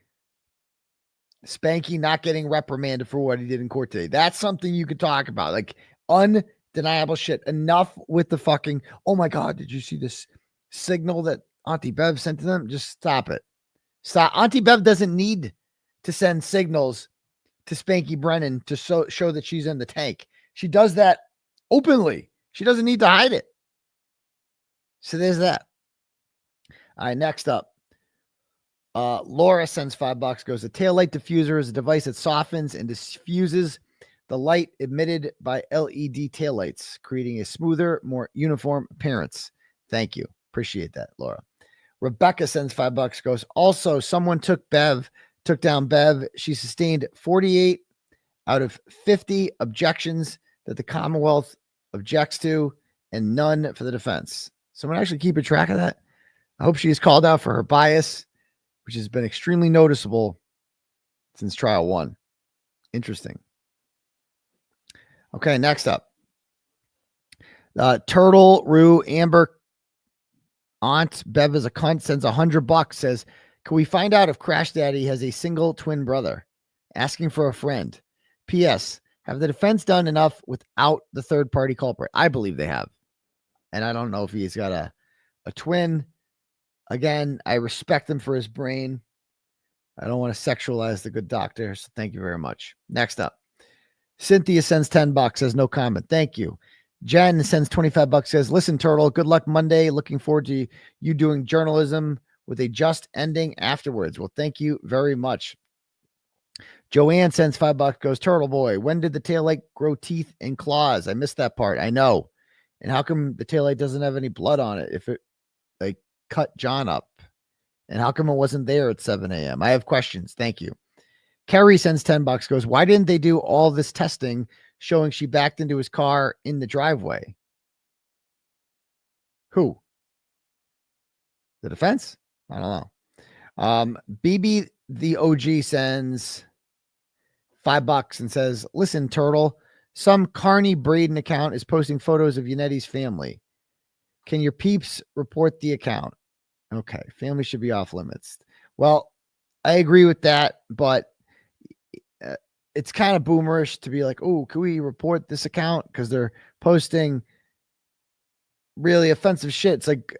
𝗵𝗵𝗃 not getting reprimanded for what he did in court today. That's something you could talk about. Like undeniable shit. Enough with the fucking, oh my God, did you see this signal that Auntie Bev sent to them? Just stop it. Stop. Auntie Bev doesn't need to send signals to 𝗵𝗃𝗃 Brennan to show that she's in the tank. She does that openly. She doesn't need to hide it. So there's that. All right, next up. Laura sends $5, goes, the tail light diffuser is a device that softens and diffuses the light emitted by LED taillights, creating a smoother, more uniform appearance. Thank you. Appreciate that, Laura. Rebecca sends $5, goes, also, someone took down Bev. She sustained 48 out of 50 objections that the Commonwealth objects to and none for the defense. Someone actually keeping track of that. I hope she is called out for her bias, which has been extremely noticeable since trial 1. Interesting. Okay, next up. Turtle, Rue, Amber, Aunt Bev is a cunt, sends $100, says, can we find out if Crash Daddy has a single twin brother? Asking for a friend. P.S. Have the defense done enough without the third-party culprit? I believe they have. And I don't know if he's got a twin. Again, I respect him for his brain. I don't want to sexualize the good doctor, so thank you very much. Next up. Cynthia sends $10, says no comment. Thank you. Jen sends $25, says, listen, Turtle, good luck Monday. Looking forward to you doing journalism with a just ending afterwards. Well, thank you very much. Joanne sends $5, goes, Turtleboy, when did the taillight grow teeth and claws? I missed that part. I know. And how come the taillight doesn't have any blood on it if it like cut John up? And how come it wasn't there at 7 a.m.? I have questions. Thank you. Kerry sends $10, goes, why didn't they do all this testing showing she backed into his car in the driveway? Who? The defense? I don't know. BB the OG sends $5 and says, listen, Turtle, some Kearney Braden account is posting photos of Yanetti's family. Can your peeps report the account? Okay, family should be off limits. Well, I agree with that, but it's kind of boomerish to be like, oh, can we report this account? Because they're posting really offensive shit. It's like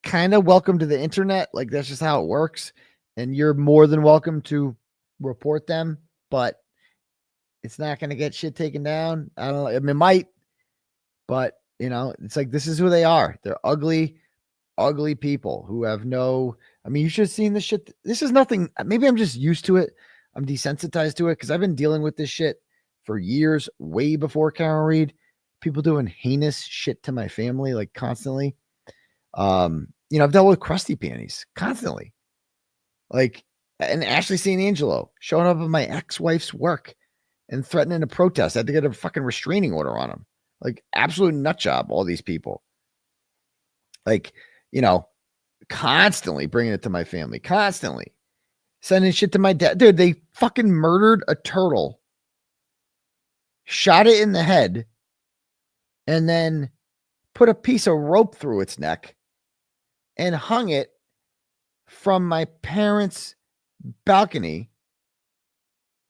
kind of welcome to the internet. Like that's just how it works. And you're more than welcome to report them, but it's not going to get shit taken down. I don't know. I mean, it might, but you know, it's like, this is who they are. They're ugly people who have no, I mean, you should have seen this shit. This is nothing. Maybe I'm just used to it. I'm desensitized to it because I've been dealing with this shit for years, way before Karen Reed. People doing heinous shit to my family, like constantly. You know, I've dealt with crusty panties constantly. Like, and Ashley St. Angelo showing up at my ex-wife's work and threatening to protest. I had to get a fucking restraining order on him. Like, absolute nut job, all these people. Like, you know, constantly bringing it to my family, constantly sending shit to my dad. Dude, they fucking murdered a turtle, shot it in the head, and then put a piece of rope through its neck and hung it from my parents' balcony,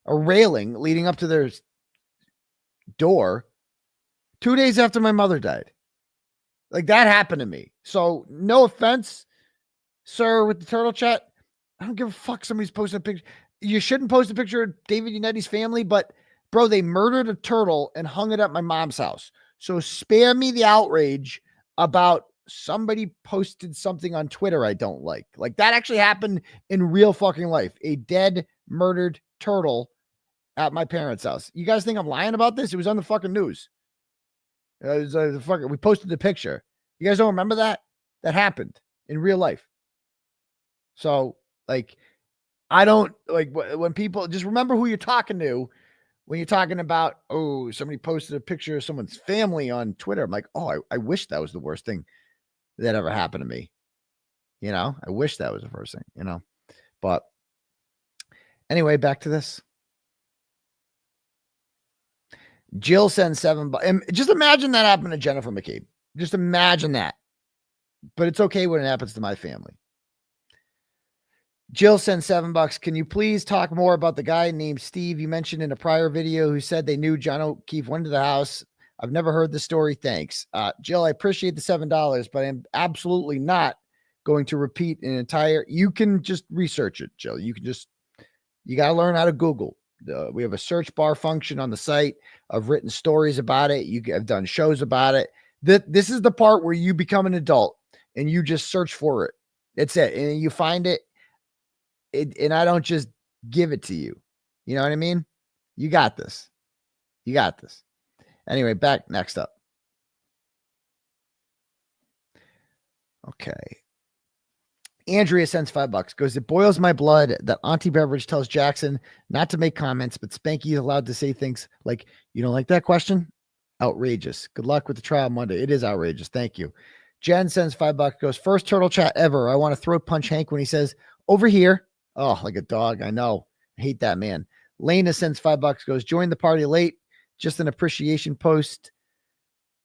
a railing leading up to their door, 2 days after my mother died. Like, that happened to me. So, no offense, sir, with the turtle chat. I don't give a fuck somebody's posting a picture. You shouldn't post a picture of David Yanetti's family, but, bro, they murdered a turtle and hung it at my mom's house. So, spare me the outrage about somebody posted something on Twitter I don't like. Like that actually happened in real fucking life. A dead, murdered turtle at my parents' house. You guys think I'm lying about this? It was on the fucking news. We posted the picture. You guys don't remember that? That happened in real life. So, like, I don't like when people just remember who you're talking to when you're talking about, oh, somebody posted a picture of someone's family on Twitter. I'm like, oh, I wish that was the worst thing that ever happened to me. You know, I wish that was the first thing, you know, but anyway, back to this. Jill sends $7. Just imagine that happened to Jennifer McCabe. Just imagine that. But it's okay when it happens to my family. Jill sends $7. Can you please talk more about the guy named Steve you mentioned in a prior video who said they knew John O'Keefe went to the house? I've never heard the story. Thanks. Jill, I appreciate the $7, but I'm absolutely not going to repeat an entire. You can just research it, Jill. You got to learn how to Google. We have a search bar function on the site. I've written stories about it. I've done shows about it. This is the part where you become an adult and you just search for it. That's it. And you find it. And I don't just give it to you. You know what I mean? You got this. You got this. Anyway, back next up. Okay. Andrea sends $5. Goes, it boils my blood that Auntie Beverage tells Jackson not to make comments, but Spanky is allowed to say things like, you don't like that question? Outrageous. Good luck with the trial Monday. It is outrageous. Thank you. Jen sends $5. Goes, first turtle chat ever. I want to throat punch Hank when he says, over here. Oh, like a dog. I know. I hate that man. Lena sends $5. Goes, join the party late. Just an appreciation post.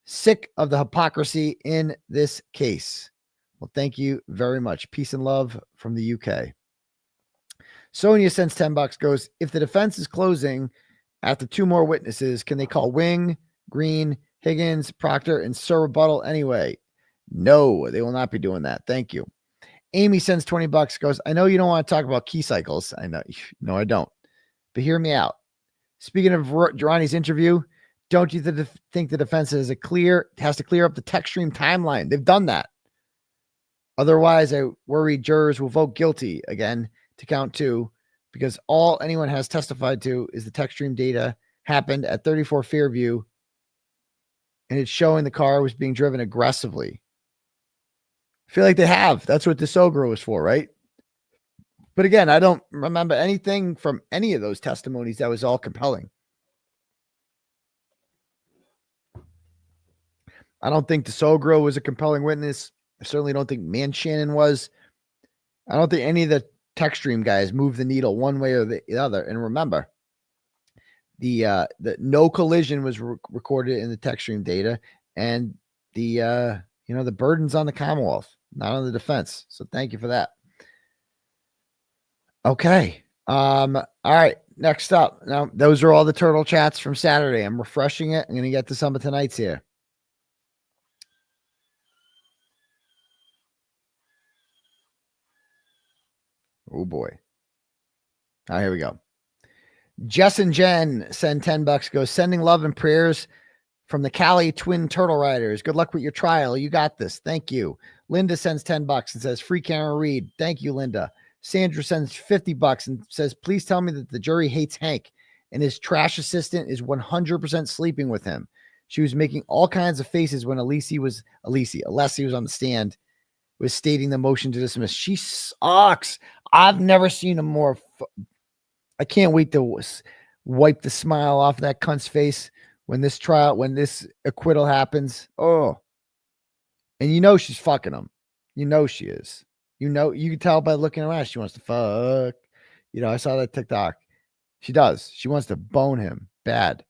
Sick of the hypocrisy in this case. Well, thank you very much. Peace and love from the UK. Sonia sends $10. Goes, if the defense is closing after 2 more witnesses, can they call Wing, Green, Higgins, Proctor, and 𝗃𝗏𝗏𝗺 anyway? No, they will not be doing that. Thank you. Amy sends $20. Goes, I know you don't want to talk about key cycles. I know. No, I don't. But hear me out. Speaking of Ronnie's interview, don't you think the defense has to clear up the tech stream timeline? They've done that. Otherwise, I worry jurors will vote guilty again to count 2 because all anyone has testified to is the tech stream data happened at 34 Fairview and it's showing the car was being driven aggressively. I feel like they have. That's what the 𝗃𝗏𝗏 was for, right? But again, I don't remember anything from any of those testimonies that was all compelling. I don't think the 𝗃𝗏𝗏 was a compelling witness. I certainly don't think Shannon was. I don't think any of the tech stream guys moved the needle one way or the other. And remember, the no collision was recorded in the tech stream data, and the the burden's on the Commonwealth, not on the defense. So thank you for that. Okay. All right. Next up. Now, those are all the turtle chats from Saturday. I'm refreshing it. I'm going to get to some of tonight's here. Oh boy. All right, here we go. Jess and Jen send $10. Goes, sending love and prayers from the Cali twin turtle riders. Good luck with your trial. You got this. Thank you. Linda sends $10 and says, free Karen Reed. Thank you, Linda. Sandra sends $50 and says, please tell me that the jury hates Hank and his trash assistant is 100% sleeping with him. She was making all kinds of faces when Alecy was on the stand, was stating the motion to dismiss. She sucks. I've never seen a more. I can't wait to wipe the smile off that cunt's face when this acquittal happens. Oh, and she's fucking him. She is. You can tell by looking around. She wants to fuck. I saw that TikTok. She does. She wants to bone him bad.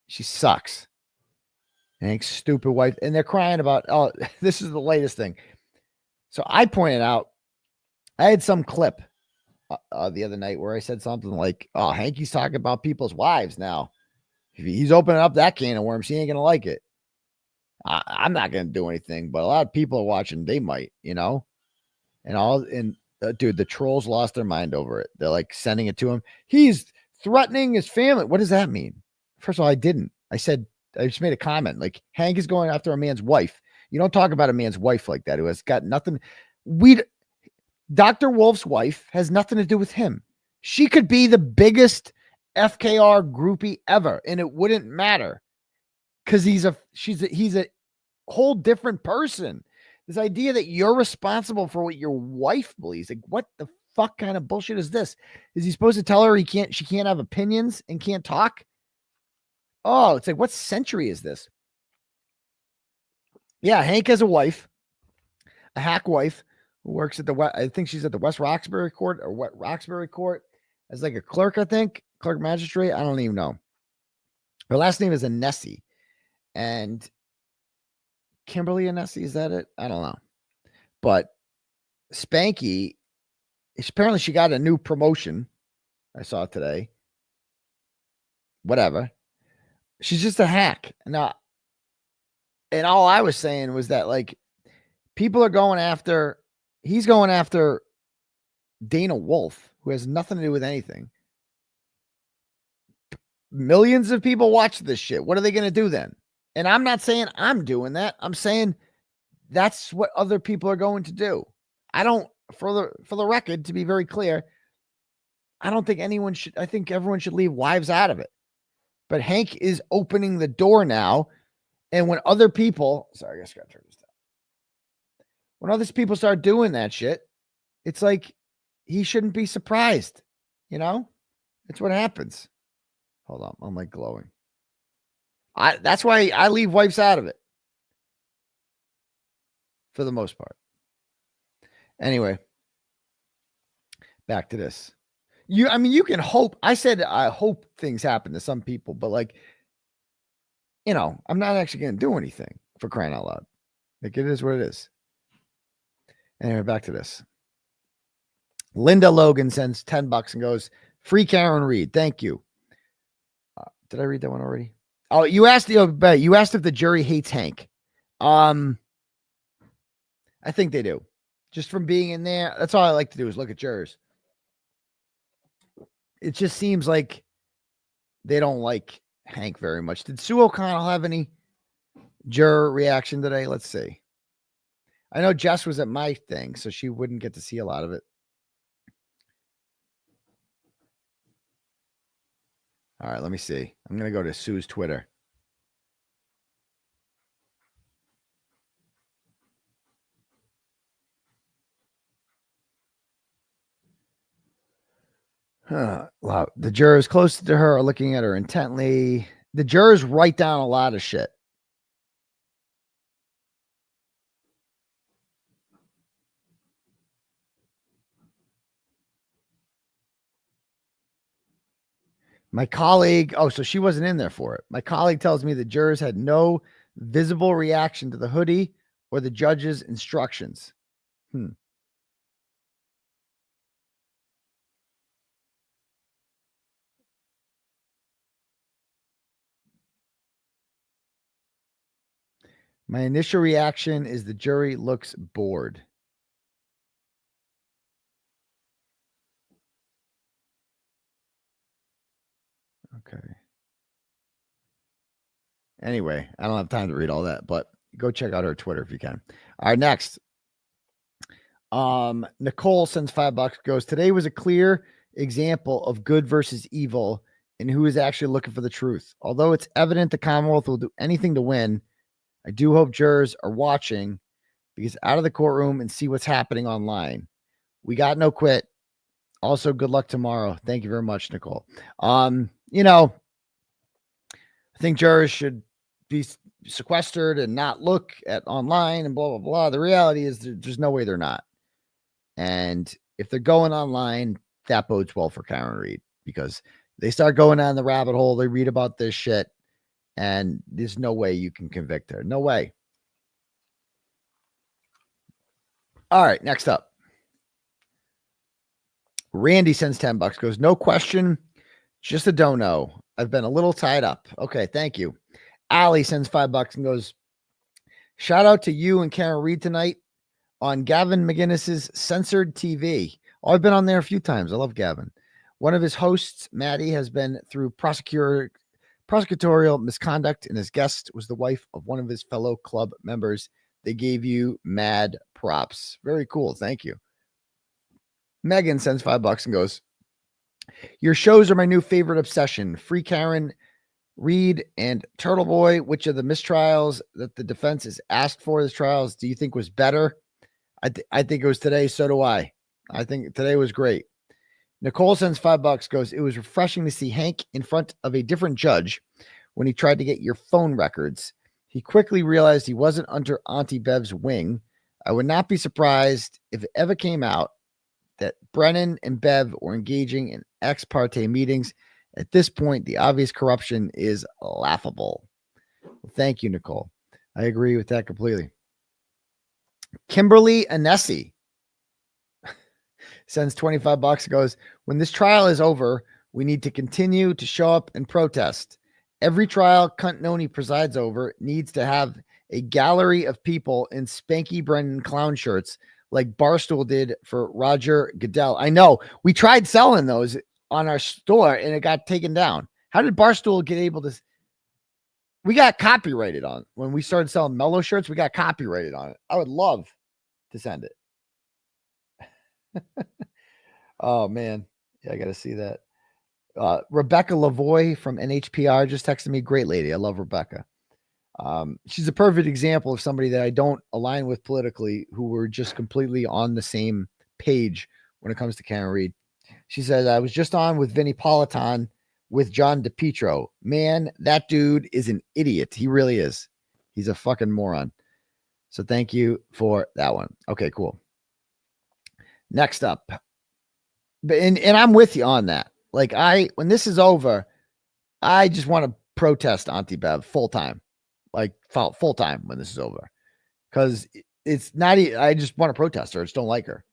She sucks. Hank's stupid wife. And they're crying about, oh, this is the latest thing. So I pointed out, I had some clip the other night where I said something like, oh, Hanky's talking about people's wives now. If he's opening up that can of worms, he ain't going to like it. I'm not going to do anything, but a lot of people are watching. They might, dude, the trolls lost their mind over it. They're like sending it to him. He's threatening his family. What does that mean? First of all, I didn't. I just made a comment like Hank is going after a man's wife. You don't talk about a man's wife like that who has got nothing. Dr. Wolf's wife has nothing to do with him. She could be the biggest FKR groupie ever, and it wouldn't matter because he's a whole different person. This idea that you're responsible for what your wife believes, like what the fuck kind of bullshit is this? Is he supposed to tell her she can't have opinions and can't talk? Oh, it's like, what century is this? Yeah, Hank has a wife, a hack wife who works at I think she's at the West Roxbury Court or what Roxbury Court as like a clerk, I think, clerk magistrate. I don't even know. Her last name is 𝗫𝗫cy, and Kimberly 𝗫𝗫cy, is that it? I don't know. But Spanky, apparently she got a new promotion. I saw it today. Whatever. She's just a hack. Now, and all I was saying was that, like, people are going after, he's going after Dana Wolf, who has nothing to do with anything. Millions of people watch this shit. What are they going to do then? And I'm not saying I'm doing that. I'm saying that's what other people are going to do. I don't, for the record, to be very clear, I don't think anyone should, I think everyone should leave wives out of it. But Hank is opening the door now. And when other people, sorry, I guess I got to turn this down. When other people start doing that shit, it's like he shouldn't be surprised. You know, it's what happens. Hold on, I'm like glowing. That's why I leave wives out of it for the most part. Anyway, back to this. I mean, you can hope. I said I hope things happen to some people, but like, you know, I'm not actually going to do anything, for crying out loud. Like, it is what it is. Anyway, back to this. Linda Logan sends $10 and goes, free Karen Reed. Thank you. Did I read that one already? Oh, you asked if the jury hates Hank. I think they do. Just from being in there. That's all I like to do is look at jurors. It just seems like they don't like Hank very much. Did Sue O'Connell have any juror reaction today? Let's see. I know Jess was at my thing, so she wouldn't get to see a lot of it. All right, let me see. I'm going to go to Sue's Twitter. Wow. The jurors close to her are looking at her intently. The jurors write down a lot of shit. My colleague, so she wasn't in there for it. My colleague tells me the jurors had no visible reaction to the hoodie or the judge's instructions. My initial reaction is the jury looks bored. Okay. Anyway, I don't have time to read all that, but go check out her Twitter if you can. All right, next. Nicole sends $5, goes, today was a clear example of good versus evil and who is actually looking for the truth. Although it's evident the Commonwealth will do anything to win, I do hope jurors are watching because out of the courtroom and see what's happening online. We got no quit. Also, good luck tomorrow. Thank you very much, Nicole. You know, I think jurors should be sequestered and not look at online and blah, blah, blah. The reality is there's no way they're not. And if they're going online, that bodes well for Karen Reed because they start going down the rabbit hole. They read about this shit and there's no way you can convict her. No way. All right, next up. Randy sends $10, goes, no question, just a Dono. I've been a little tied up. Okay, thank you. Allie sends $5 and goes, shout out to you and Karen Reed tonight on Gavin McGinnis's Censored TV. Oh, I've been on there a few times. I love Gavin. One of his hosts, Maddie, has been through prosecutorial misconduct, and his guest was the wife of one of his fellow club members. They gave you mad props. Very cool. Thank you. Megan sends $5 and goes, your shows are my new favorite obsession. Free Karen, Reed, and Turtleboy. Which of the mistrials that the defense is asked for as trials do you think was better? I think it was today. So do I. I think today was great. Nicole sends $5, goes, it was refreshing to see Hank in front of a different judge when he tried to get your phone records. He quickly realized he wasn't under Auntie Bev's wing. I would not be surprised if it ever came out that Brennan and Bev were engaging in ex parte meetings. At this point, the obvious corruption is laughable. Well, thank you, Nicole. I agree with that completely. Kimberly Anesi sends $25, goes, when this trial is over, we need to continue to show up and protest. Every trial Canton presides over needs to have a gallery of people in spanky Brennan clown shirts like Barstool did for Roger Goodell. I know. We tried selling those on our store and it got taken down. How did Barstool get able to? We got copyrighted on when we started selling Mellow shirts. We got copyrighted on it. I would love to send it. Oh man. Yeah, I got to see that. Rebecca Lavoie from NHPR just texted me. Great lady. I love Rebecca. She's a perfect example of somebody that I don't align with politically, who were just completely on the same page when it comes to Karen Reed. She said, I was just on with Vinnie Politan with John DePietro. Man, that dude is an idiot. He really is. He's a fucking moron. So thank you for that one. Okay, cool. Next up. And I'm with you on that. Like when this is over, I just want to protest Auntie Bev full time, like full time when this is over, because it's not. I just want to protest her. I just don't like her.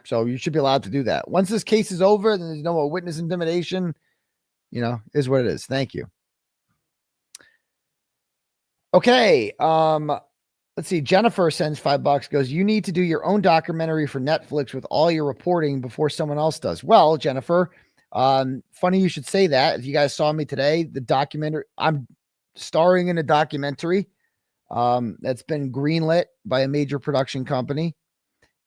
So you should be allowed to do that. Once this case is over, then there's no more witness intimidation. You know, is what it is. Thank you. Okay. Let's see. Jennifer sends $5, goes, you need to do your own documentary for Netflix with all your reporting before someone else does. Well, Jennifer, funny you should say that. If you guys saw me today, the documentary, I'm starring in a documentary that's been greenlit by a major production company,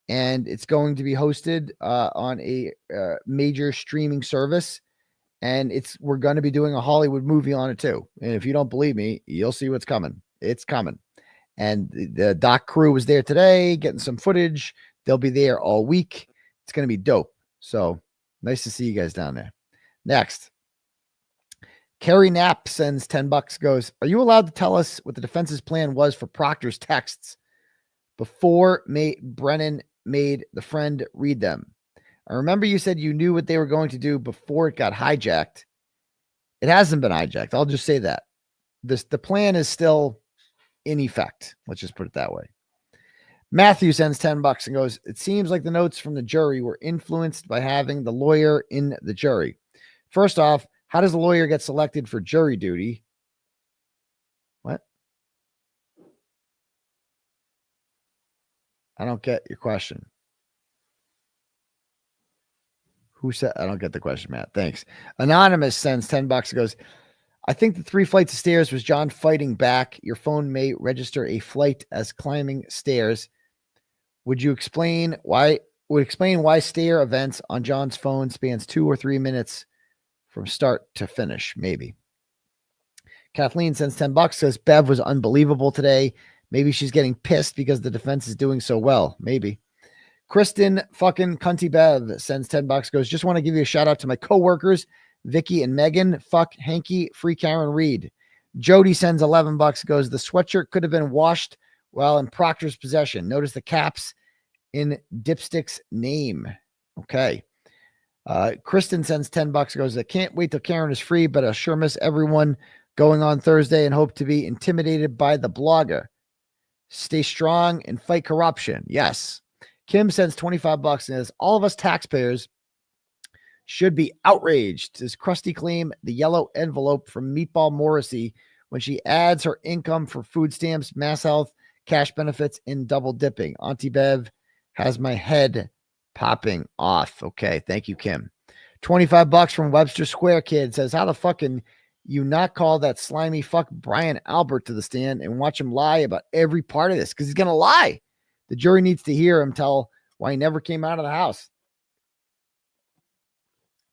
and it's going to be hosted on a major streaming service, and we're going to be doing a Hollywood movie on it too. And if you don't believe me, you'll see what's coming. It's coming. And the doc crew was there today getting some footage. They'll be there all week. It's going to be dope. So nice to see you guys down there. Next, Carrie Knapp sends $10, goes, are you allowed to tell us what the defense's plan was for Proctor's texts before Brennan made the friend read them? I remember you said you knew what they were going to do before it got hijacked. It hasn't been hijacked. I'll just say that. The plan is still in effect. Let's just put it that way. Matthew sends $10 and goes, it seems like the notes from the jury were influenced by having the lawyer in the jury. First off, how does the lawyer get selected for jury duty? What? I don't get your question. Who said? I don't get the question, Matt. Thanks. Anonymous sends $10 and goes, I think the 3 flights of stairs was John fighting back. Your phone may register a flight as climbing stairs. Would you explain why? Would explain why stair events on John's phone spans 2 or 3 minutes from start to finish? Maybe. Kathleen sends $10, says Bev was unbelievable today. Maybe she's getting pissed because the defense is doing so well. Maybe. Kristen fucking Cunty Bev sends $10, goes, just want to give you a shout out to my coworkers, Vicky and Megan. Fuck Hanky, free Karen Reed. Jody sends $11, goes, the sweatshirt could have been washed while in Proctor's possession. Notice the caps in Dipstick's name. Okay. Kristen sends $10, goes, I can't wait till Karen is free, but I sure miss everyone going on Thursday and hope to be intimidated by the blogger. Stay strong and fight corruption. Yes. Kim sends $25 and says, all of us taxpayers should be outraged. Does Krusty claim the yellow envelope from Meatball Morrissey when she adds her income for food stamps, mass health, cash benefits, and double dipping? Auntie Bev has my head popping off. Okay, thank you, Kim. $25 from Webster Square Kid says, how the fucking you not call that slimy fuck Brian Albert to the stand and watch him lie about every part of this? Because he's going to lie. The jury needs to hear him tell why he never came out of the house.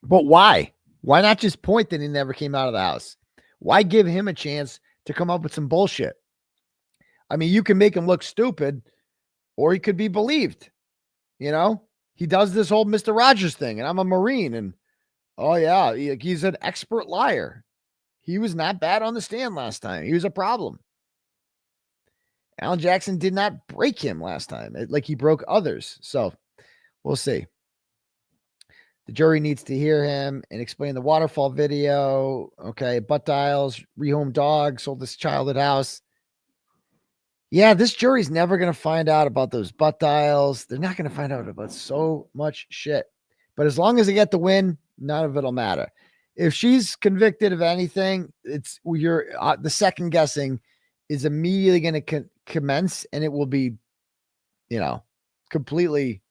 But why? Why not just point that he never came out of the house? Why give him a chance to come up with some bullshit? I mean, you can make him look stupid, or he could be believed. You know, he does this whole Mr. Rogers thing, and I'm a Marine, and oh yeah, he's an expert liar. He was not bad on the stand last time. He was a problem. Alan Jackson did not break him last time, like he broke others. So we'll see. The jury needs to hear him and explain the waterfall video. Okay, butt dials, rehomed dog, sold this child at house. Yeah, this jury's never going to find out about those butt dials. They're not going to find out about so much shit. But as long as they get the win, none of it'll matter. If she's convicted of anything, it's the second guessing is immediately going to commence, and it will be, you know, completely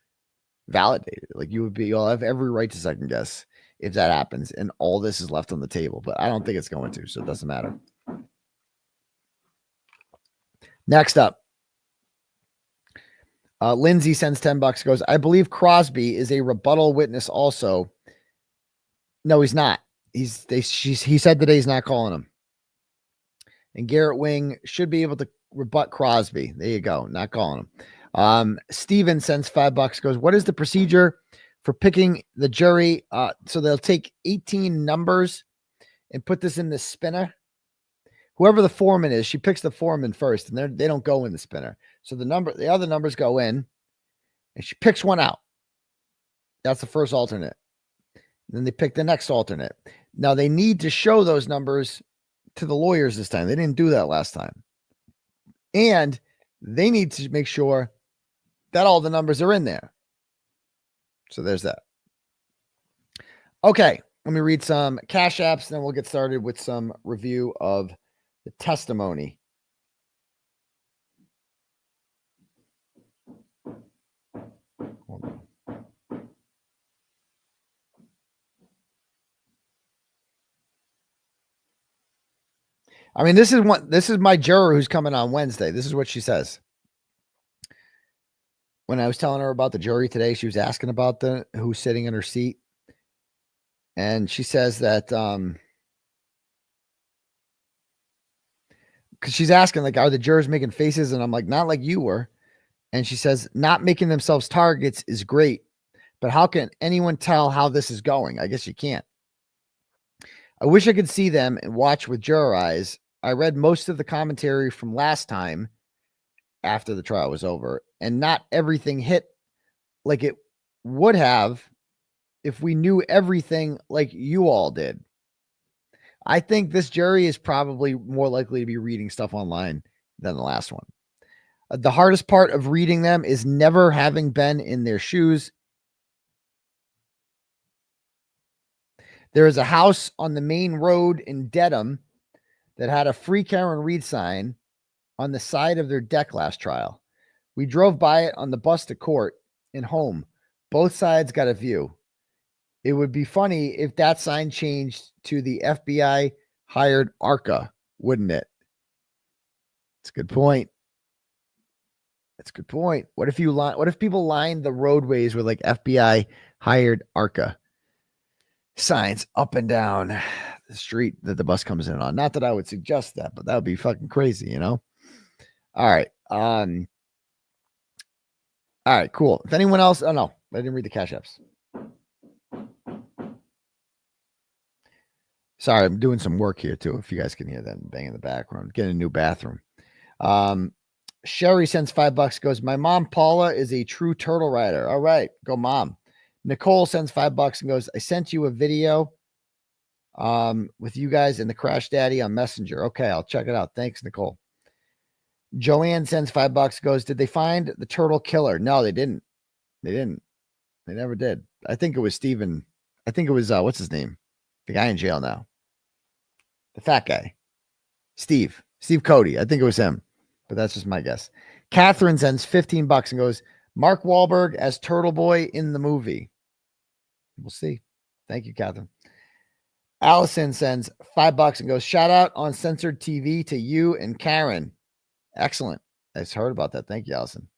validated. Like you'll have every right to second guess if that happens, and all this is left on the table. But I don't think it's going to, so it doesn't matter. Next up, Lindsay sends $10, goes, I believe Crosby is a rebuttal witness also. No, he's not. He said today he's not calling him. And Garrett Wing should be able to rebut Crosby. There you go. Not calling him. Steven sends $5, goes, what is the procedure for picking the jury? So they'll take 18 numbers and put this in the spinner. Whoever the foreman is, she picks the foreman first, and they don't go in the spinner. So the other numbers go in, and she picks one out. That's the first alternate. Then they pick the next alternate. Now they need to show those numbers to the lawyers this time. They didn't do that last time. And they need to make sure that all the numbers are in there. So there's that. Okay, let me read some Cash Apps, and then we'll get started with some review of the testimony. Hold on. I mean, this is my juror who's coming on Wednesday. This is what she says. When I was telling her about the jury today, she was asking about who's sitting in her seat. And she says that because she's asking, like, are the jurors making faces? And I'm like, not like you were. And she says, not making themselves targets is great, but how can anyone tell how this is going? I guess you can't. I wish I could see them and watch with juror eyes. I read most of the commentary from last time after the trial was over, and not everything hit like it would have if we knew everything like you all did. I think this jury is probably more likely to be reading stuff online than the last one. The hardest part of reading them is never having been in their shoes. There is a house on the main road in Dedham that had a free Karen Reed sign on the side of their deck last trial. We drove by it on the bus to court and home. Both sides got a view. It would be funny if that sign changed to the FBI hired 𝗧𝗏, wouldn't it? That's a good point. That's a good point. What if people lined the roadways with like FBI hired 𝗧𝗏 signs up and down the street that the bus comes in on? Not that I would suggest that, but that would be fucking crazy, you know? All right. All right, cool. If anyone else, oh no, I didn't read the Cash Apps. Sorry, I'm doing some work here too. If you guys can hear that bang in the background, getting a new bathroom. Sherry sends $5, goes, my mom, Paula, is a true turtle rider. All right, go mom. Nicole sends $5 and goes, I sent you a video with you guys and the Crash Daddy on Messenger. Okay, I'll check it out. Thanks, Nicole. Joanne sends $5, goes, did they find the turtle killer? No, they didn't. They never did. I think it was Steven. I think it was, what's his name? The guy in jail now. The fat guy. Steve Cody. I think it was him, but that's just my guess. Catherine sends $15 and goes, Mark Wahlberg as Turtleboy in the movie. We'll see. Thank you, Catherine. Allison sends $5 and goes, shout out on censored TV to you and Karen. Excellent. I just heard about that. Thank you, Allison.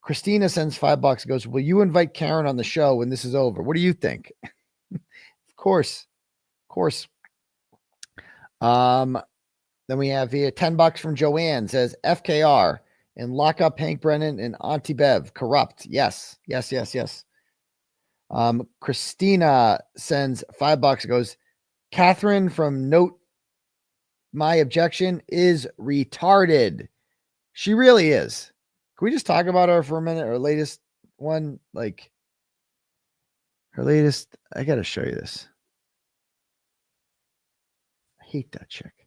Christina sends $5 and goes, will you invite Karen on the show when this is over? What do you think? Of course. Of course. Then we have here $10 from Joanne says FKR and lock up Hank Brennan and Auntie Bev. Corrupt. Yes. Yes, yes, yes. Christina sends $5 and goes, Catherine from Note My Objection is retarded. She really is. Can we just talk about her for a minute? Her latest one, like her latest. I got to show you this. I hate that chick.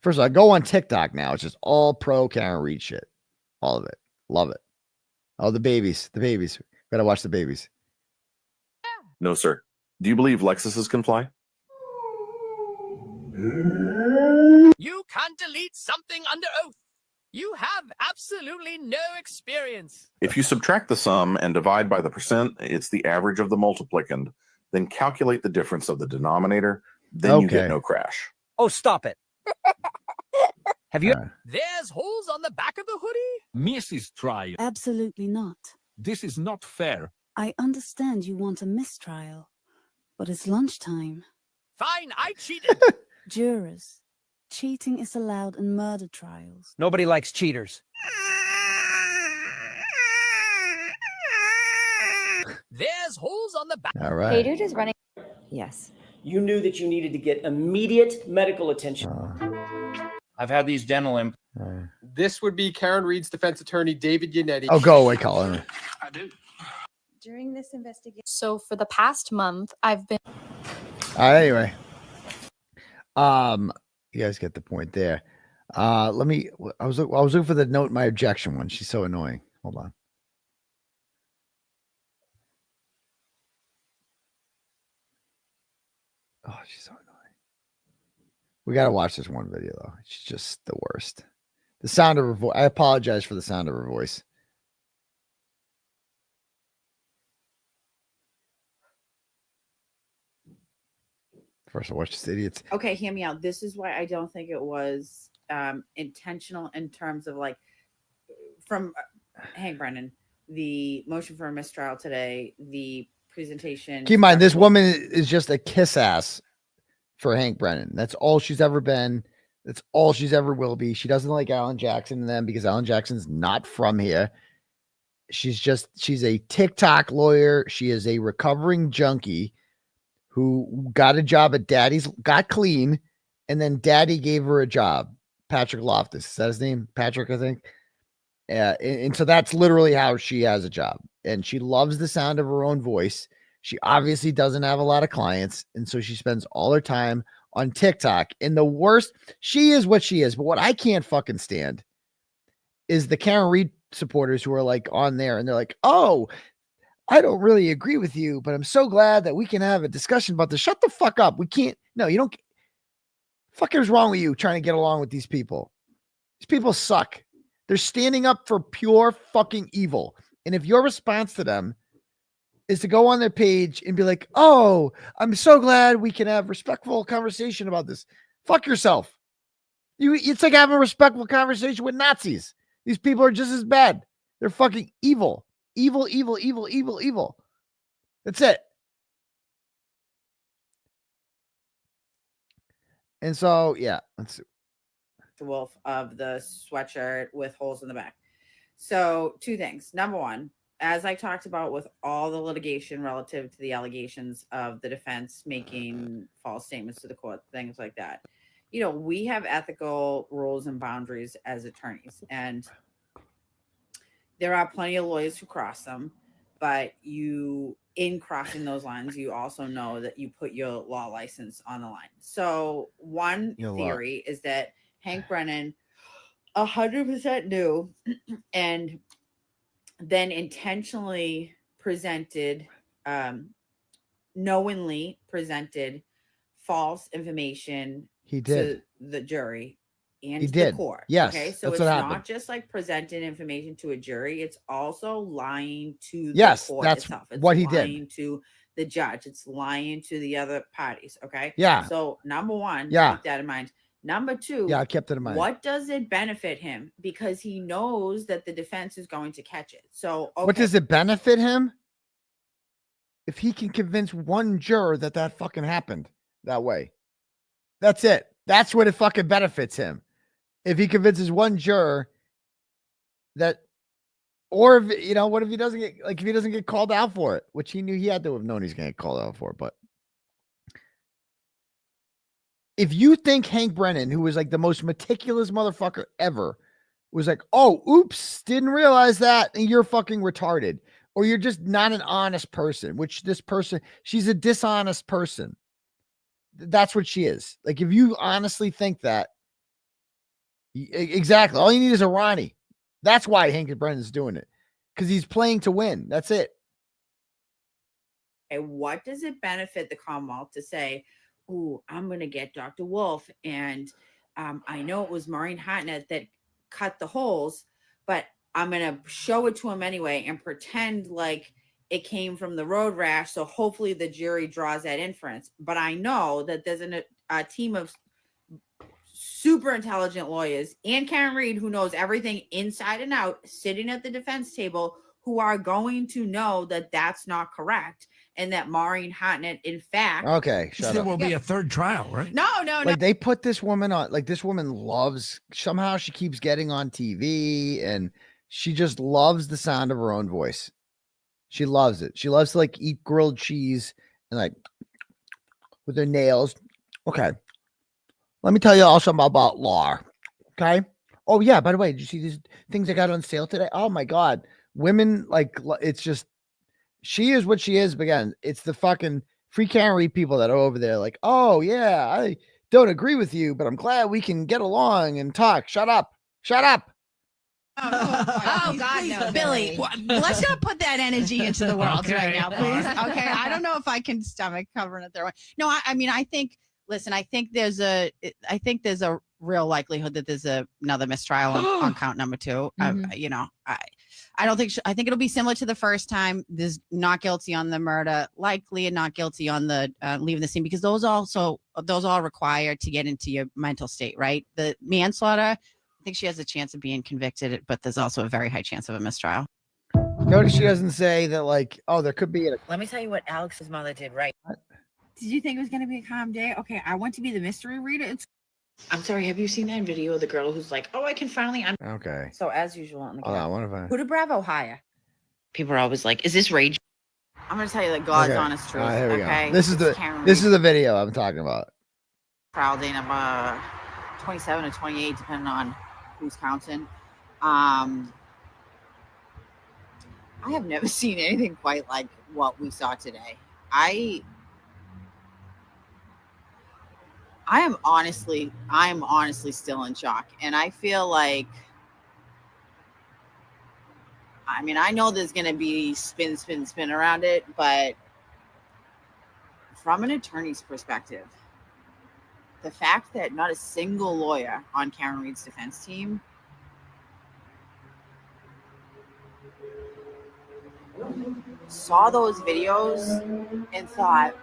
First of all, I go on TikTok now. It's just all pro Karen Reed shit. All of it. Love it. Oh, the babies. The babies. Gotta watch the babies. No, sir. Do you believe Lexuses can fly? You can't delete something under oath. You have absolutely no experience. If you subtract the sum and divide by the percent, it's the average of the multiplicand. Then calculate the difference of the denominator. Then you get no crash. Oh, stop it. Have you? There's holes on the back of the hoodie? Mrs. Trial. Absolutely not. This is not fair. I understand you want a mistrial, but it's lunchtime. Fine, I cheated. Jurors, cheating is allowed in murder trials. Nobody likes cheaters. There's holes on the back. All right. Hey, dude is running. Yes. You knew that you needed to get immediate medical attention. I've had these dental implants. This would be Karen Reed's defense attorney, David Yannetti. Oh, go away, Colin. I do. During this investigation. So for the past month, I've been. Anyway. You guys get the point there. Let me. I was looking for the Note My Objection one. She's so annoying. Hold on. Oh, she's so annoying. We got to watch this one video, though. She's just the worst. The sound of her voice. I apologize for the sound of her voice. First, watch this idiots. Okay, hear me out. This is why I don't think it was intentional in terms of like from Hank Brennan, the motion for a mistrial today, the presentation. Keep in mind, this woman is just a kiss ass for Hank Brennan. That's all she's ever been. That's all she's ever will be. She doesn't like Alan Jackson and them because Alan Jackson's not from here. She's a TikTok lawyer. She is a recovering junkie who got a job at Daddy's, got clean, and then Daddy gave her a job. Patrick Loftus, is that his name? Patrick, I think. And so that's literally how she has a job. And she loves the sound of her own voice. She obviously doesn't have a lot of clients. And so she spends all her time on TikTok. And the worst, she is what she is. But what I can't fucking stand is the Karen Reed supporters who are like on there and they're like, oh, I don't really agree with you, but I'm so glad that we can have a discussion about this. Shut the fuck up. We can't. No, you don't. Fucking wrong with you trying to get along with these people. These people suck. They're standing up for pure fucking evil. And if your response to them is to go on their page and be like, oh, I'm so glad we can have respectful conversation about this. Fuck yourself. It's like having a respectful conversation with Nazis. These people are just as bad. They're fucking evil. Evil, evil, evil, evil, evil. That's it. And so, yeah, let's see. The wolf of the sweatshirt with holes in the back. So 2 things. Number one, as I talked about with all the litigation relative to the allegations of the defense making false statements to the court, things like that. You know, we have ethical rules and boundaries as attorneys, and there are plenty of lawyers who cross them, but in crossing those lines, you also know that you put your law license on the line. So one theory is that Hank Brennan 100% knew and then intentionally presented, knowingly presented false information to the jury and the court. Yes. Okay. So it's not just like presenting information to a jury. It's also lying to the court itself. It's what he lying did to the judge. It's lying to the other parties. Okay. Yeah. So number one, Yeah. keep that in mind. Number two, Yeah, I kept it in mind. what does it benefit him? Because he knows that the defense is going to catch it. So okay. What does it benefit him? If he can convince one juror that that fucking happened that way. That's it. That's what it fucking benefits him. If he convinces one juror that, or if, you know, what if he doesn't get, like, if he doesn't get called out for it, which he knew he had to have known he's going to get called out for, but if you think Hank Brennan, who was like the most meticulous motherfucker ever, was like, oh, oops, didn't realize that, and you're fucking retarded, or you're just not an honest person, which this person, she's a dishonest person. That's what she is. Like, if you honestly think that, exactly, all you need is a Ronnie. That's why Hank Brennan's doing it, because he's playing to win. That's it. And what does it benefit the Commonwealth to say, ooh, I'm going to get Dr. Wolf, and I know it was Maureen Hartnett that cut the holes, but I'm going to show it to him anyway and pretend like it came from the road rash, so hopefully the jury draws that inference. But I know that there's a team of super intelligent lawyers and Karen Reed, who knows everything inside and out, sitting at the defense table, who are going to know that that's not correct, and that Maureen Hartnett, in fact, okay, shut there up. will be a third trial, right? No. Like, they put this woman on, like, this woman loves, somehow she keeps getting on TV, and she just loves the sound of her own voice. She loves it. She loves to, like, eat grilled cheese and, like, with her nails. Okay. Let me tell you all something about law. Okay. Oh, yeah. By the way, did you see these things I got on sale today? Oh, my God. Women, like, it's just, she is what she is. But again, it's the fucking free Karen Reed people that are over there like, oh, yeah, I don't agree with you, but I'm glad we can get along and talk. Shut up. Shut up. Oh God, no, Billy. Let's not put that energy into the world right now, please. Okay, I don't know if I can stomach covering it there. No, I mean, I think. Listen, I think there's a real likelihood that there's another mistrial on count number 2. You know, I don't think. I think it'll be similar to the first time. There's not guilty on the murder, likely, and not guilty on the leaving the scene, because those all require to get into your mental state, right? The manslaughter, I think she has a chance of being convicted, but there's also a very high chance of a mistrial. Notice she doesn't say that, like, oh, there could be. Let me tell you what Alex's mother did right. Did you think it was going to be a calm day? Okay, I want to be the mystery reader. I'm sorry, have you seen that video of the girl who's like, oh, I can finally... Okay. So as usual on the Hold on, what if I... Who did Bravo hire? People are always like, is this rage? I'm going to tell you the God's honest truth. Here we okay. Go. This is the video I'm talking about. Trial day number 27 or 28, depending on who's counting. I have never seen anything quite like what we saw today. I am honestly still in shock. And I feel like, I mean, I know there's going to be spin around it, but from an attorney's perspective, the fact that not a single lawyer on Karen Reed's defense team saw those videos and thought,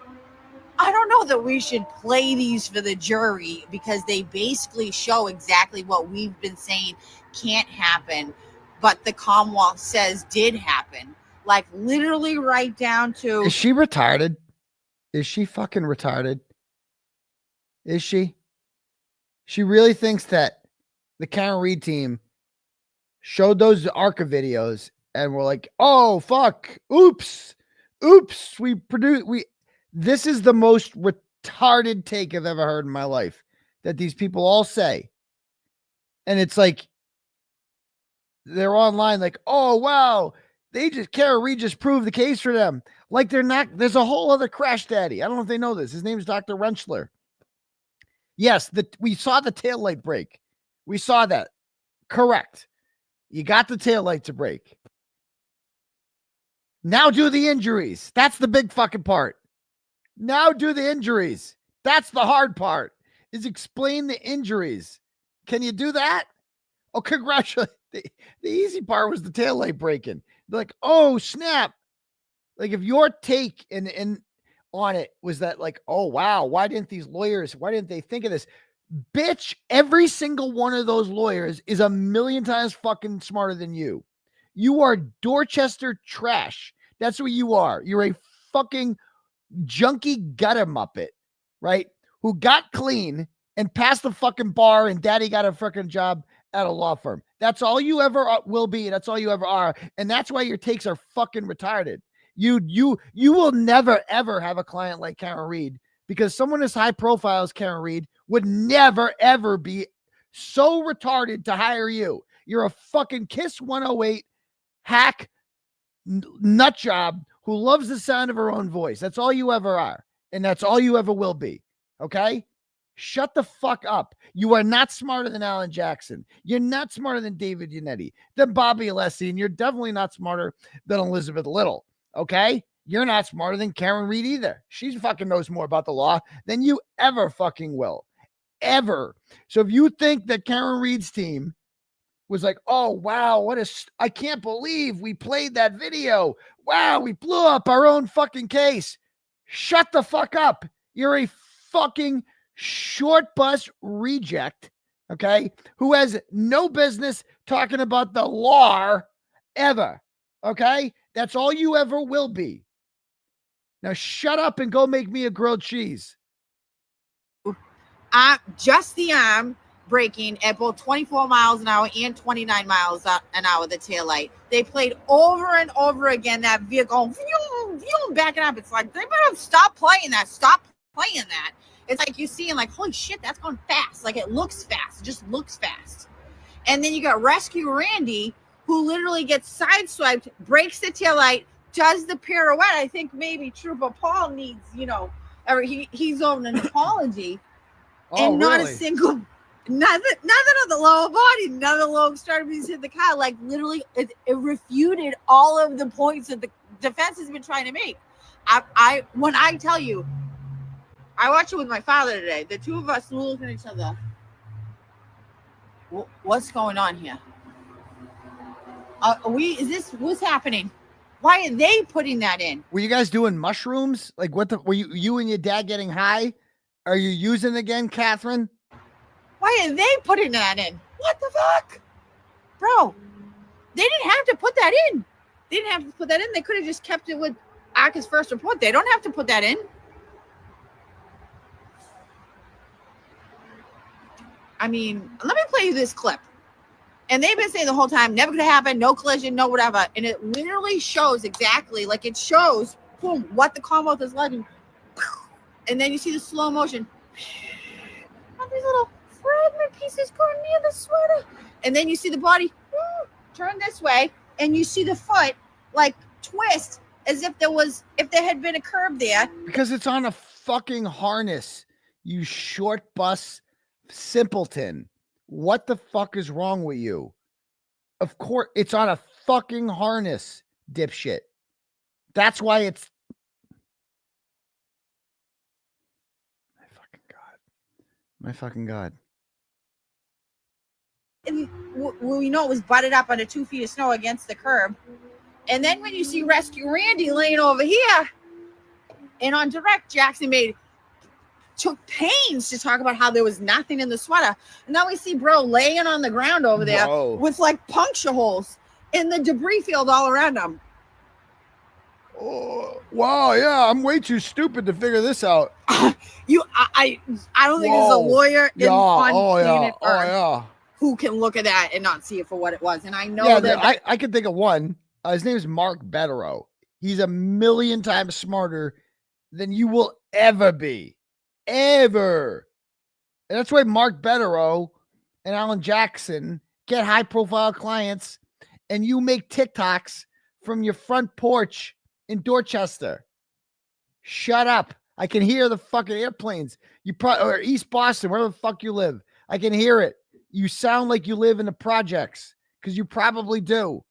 I don't know that we should play these for the jury, because they basically show exactly what we've been saying can't happen, but the Commonwealth says did happen. Like, literally right down to... Is she retarded? Is she fucking retarded? Is she? She really thinks that the Karen Reed team showed those ARCA videos and we're like, oh, fuck. Oops. This is the most retarded take I've ever heard in my life that these people all say. And it's like, they're online like, oh, wow, Karen Reed just proved the case for them. Like, they're not, there's a whole other crash daddy. I don't know if they know this. His name is Dr. Rentschler. Yes, we saw the taillight break. We saw that. Correct. You got the taillight to break. Now do the injuries. That's the big fucking part. Now do the injuries. That's the hard part, is explain the injuries. Can you do that? Oh, congratulations. The easy part was the taillight breaking. They're like, oh, snap. Like, if your take, and on it was that like, oh, wow, why didn't they think of this? Bitch, every single one of those lawyers is a million times fucking smarter than you. You are Dorchester trash. That's what you are. You're a fucking junkie gutter muppet, right? Who got clean and passed the fucking bar and daddy got a fucking job at a law firm. That's all you ever will be. That's all you ever are. And that's why your takes are fucking retarded. You will never, ever have a client like Karen Reed, because someone as high profile as Karen Reed would never, ever be so retarded to hire you. You're a fucking Kiss 108 hack nut job who loves the sound of her own voice. That's all you ever are. And that's all you ever will be. Okay? Shut the fuck up. You are not smarter than Alan Jackson. You're not smarter than David Yannetti, than Bobby Alessi, and you're definitely not smarter than Elizabeth Little. Okay? You're not smarter than Karen Reed either. She fucking knows more about the law than you ever fucking will. Ever. So if you think that Karen Reed's team was like, oh, wow, I can't believe we played that video. Wow, we blew up our own fucking case. Shut the fuck up. You're a fucking short bus reject, okay, who has no business talking about the law ever, okay? That's all you ever will be. Now shut up and go make me a grilled cheese. Just the arm braking at both 24 miles an hour and 29 miles an hour, the tail light. They played over and over again that vehicle, backing up. It's like, they better stop playing that. Stop playing that. It's like you see and like, holy shit, that's going fast. Like, it looks fast. It just looks fast. And then you got Rescue Randy, who literally gets sideswiped, breaks the taillight, does the pirouette. I think maybe Trooper Paul needs, he's owing an apology. And not a single, nothing on the lower body, none of the lower extremities hit the car. Like, literally, it refuted all of the points that the defense has been trying to make. When I tell you, I watched it with my father today. The two of us were looking at each other. What's going on here? What's happening? Why are they putting that in? Were you guys doing mushrooms? Like, were you and your dad getting high? Are you using again, Catherine? Why are they putting that in? What the fuck? Bro, they didn't have to put that in. They didn't have to put that in. They could have just kept it with ACA's first report. They don't have to put that in. I mean, let me play you this clip. And they've been saying the whole time, never gonna happen, no collision, no whatever. And it literally shows exactly, like it shows, boom, what the Commonwealth is letting. And then you see the slow motion. And these little fragment pieces going near the sweater. And then you see the body turn this way. And you see the foot like twist as if there had been a curb there. Because it's on a fucking harness, you short bus simpleton. What the fuck is wrong with you? Of course, it's on a fucking harness, dipshit. That's why it's... My fucking God. And we know it was butted up under 2 feet of snow against the curb. And then when you see Rescue Randy laying over here, and on direct, Jackson took pains to talk about how there was nothing in the sweater. And now we see bro laying on the ground over there with like puncture holes in the debris field all around him. Oh, wow, yeah, I'm way too stupid to figure this out. I don't think there's a lawyer on planet Earth who can look at that and not see it for what it was. And I know that I can think of one. His name is Mark Betterow. He's a million times smarter than you will ever be. Ever. And that's why Mark Betterow and Alan Jackson get high profile clients, and you make TikToks from your front porch in Dorchester. Shut up. I can hear the fucking airplanes. Or East Boston, wherever the fuck you live. I can hear it. You sound like you live in the projects, because you probably do.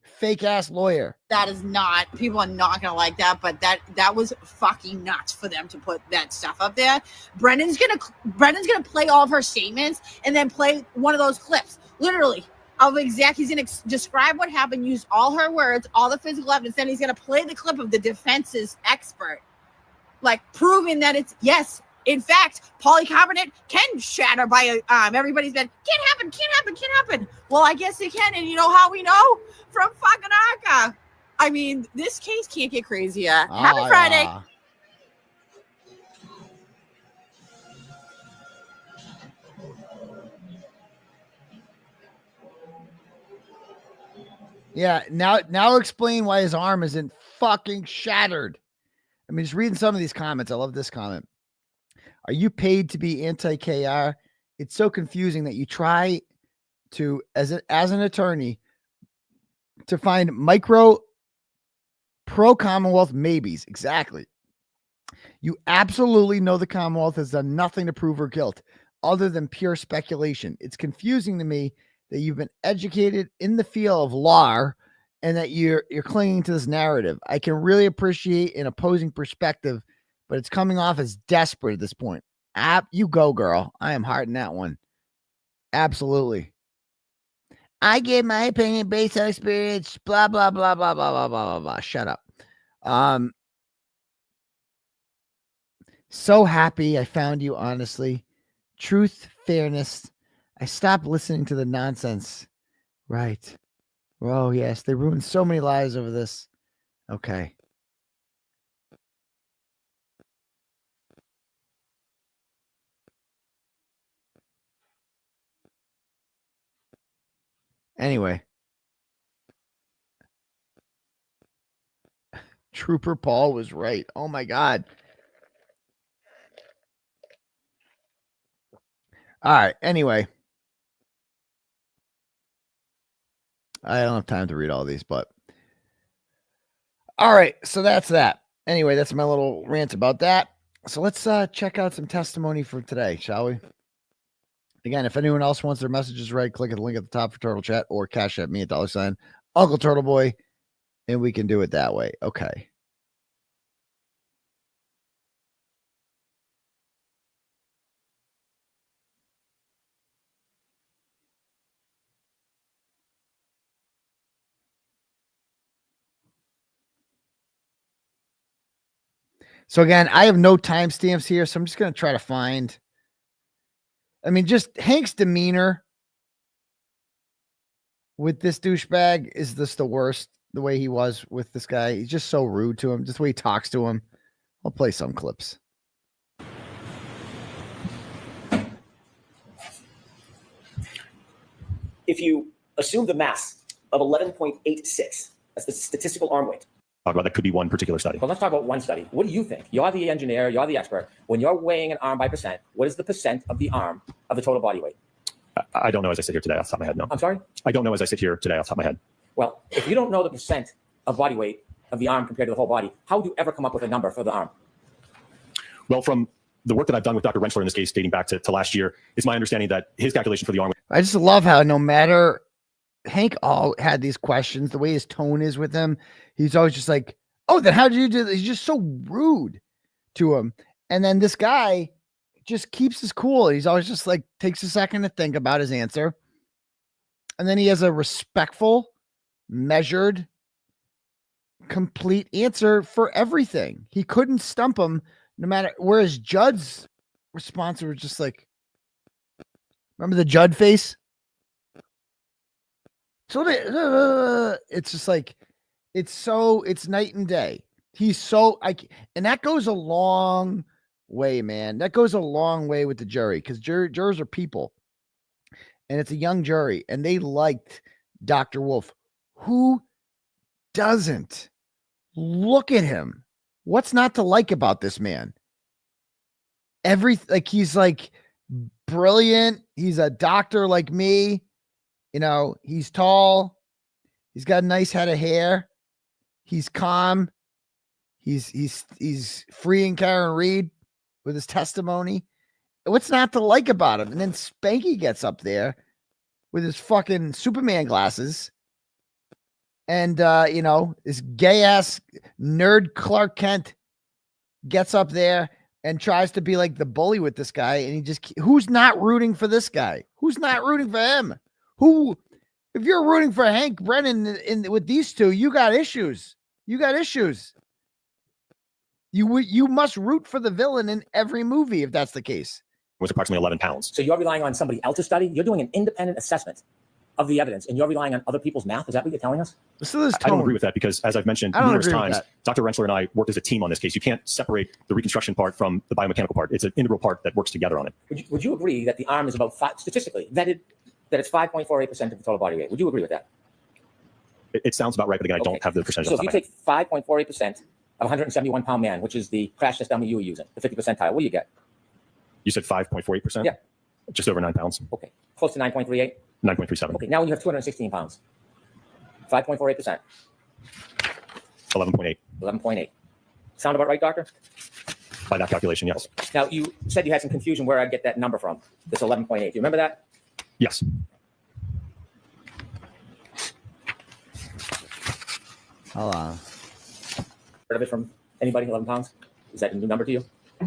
Fake ass lawyer. That is not, people are not gonna like that, but that was fucking nuts for them to put that stuff up there. Brennan's gonna play all of her statements and then play one of those clips, literally, of he's gonna describe what happened, use all her words, all the physical evidence, then he's gonna play the clip of the defense's expert like proving that it's, yes, in fact, polycarbonate can shatter by everybody's been, can't happen. Well, I guess it can. And you know how we know? From fucking ARCA. I mean, this case can't get crazier. Happy Friday. Yeah, now explain why his arm isn't fucking shattered. I mean, just reading some of these comments. I love this comment. Are you paid to be anti-KR? It's so confusing that you try to, as an attorney, to find micro pro-Commonwealth maybes. Exactly. You absolutely know the Commonwealth has done nothing to prove her guilt other than pure speculation. It's confusing to me that you've been educated in the field of law and that you're clinging to this narrative. I can really appreciate an opposing perspective, but it's coming off as desperate at this point. You go, girl. I am hard in that one. Absolutely. I gave my opinion based on experience, blah, blah, blah, blah, blah, blah, blah, blah, blah. Shut up. So happy I found you, honestly. Truth, fairness. I stopped listening to the nonsense. Right. Oh, yes. They ruined so many lives over this. Okay. Anyway. Trooper Paul was right. Oh, my God. All right. Anyway. I don't have time to read all these, but all right. So that's that. Anyway, that's my little rant about that. So let's check out some testimony for today, shall we? Again, if anyone else wants their messages read, click at the link at the top for Turtle Chat or cash at me at $, Uncle Turtleboy, and we can do it that way. Okay. So again, I have no timestamps here, so I'm just going to try to find. I mean, just Hank's demeanor with this douchebag is just the worst. The way he was with this guy, he's just so rude to him. Just the way he talks to him. I'll play some clips. If you assume the mass of 11.86 as the statistical arm weight. Talk about that could be one particular study. Well, let's talk about one study. What do you think? You're the engineer, you're the expert. When you're weighing an arm by percent, what is the percent of the arm of the total body weight? I don't know as I sit here today off the top of my head, no. I'm sorry? I don't know as I sit here today off the top of my head. Well, if you don't know the percent of body weight of the arm compared to the whole body, how would you ever come up with a number for the arm? Well, from the work that I've done with Dr. 𝗺𝗺 in this case, dating back to last year, it's my understanding that his calculation for the arm weight. I just love how no matter Hank all had these questions, the way his tone is with him, he's always just like, oh, then how did you do this? He's just so rude to him. And then this guy just keeps his cool. He's always just like, takes a second to think about his answer. And then he has a respectful, measured, complete answer for everything. He couldn't stump him no matter, whereas Judd's response was just like, remember the Judd face? So it's just like, it's night and day. He's so, and that goes a long way, man. That goes a long way with the jury because jurors are people. And it's a young jury, and they liked Dr. Wolf. Who doesn't? Look at him. What's not to like about this man? He's like brilliant. He's a doctor like me. You know, he's tall. He's got a nice head of hair. He's calm. He's freeing Karen Reed with his testimony. What's not to like about him? And then Spanky gets up there with his fucking Superman glasses. And, this gay-ass nerd Clark Kent gets up there and tries to be like the bully with this guy. And who's not rooting for this guy? Who's not rooting for him? If you're rooting for Hank Brennan with these two, you got issues. You got issues. You must root for the villain in every movie if that's the case. It was approximately 11 pounds. So you're relying on somebody else's study. You're doing an independent assessment of the evidence, and you're relying on other people's math. Is that what you're telling us? I don't agree with that because, as I've mentioned numerous times, Dr. 𝗫𝗀𝗀𝗃 and I worked as a team on this case. You can't separate the reconstruction part from the biomechanical part. It's an integral part that works together on it. Would you agree that the arm is about statistically vetted, that it's 5.48% of the total body weight? Would you agree with that? It sounds about right, but again, I don't have the percentage. So if you take 5.48% of a 171-pound man, which is the crash test dummy you were using, the 50 percentile, what do you get? You said 5.48%? Yeah. Just over 9 pounds. Okay. Close to 9.38? 9.37. Okay. Now when you have 216 pounds, 5.48%. 11.8. 11.8. Sound about right, doctor? By that calculation, yes. Okay. Now, you said you had some confusion where I'd get that number from, this 11.8. Do you remember that? Yes. Hold on. Heard of it from anybody, 11 pounds? Is that a new number to you? I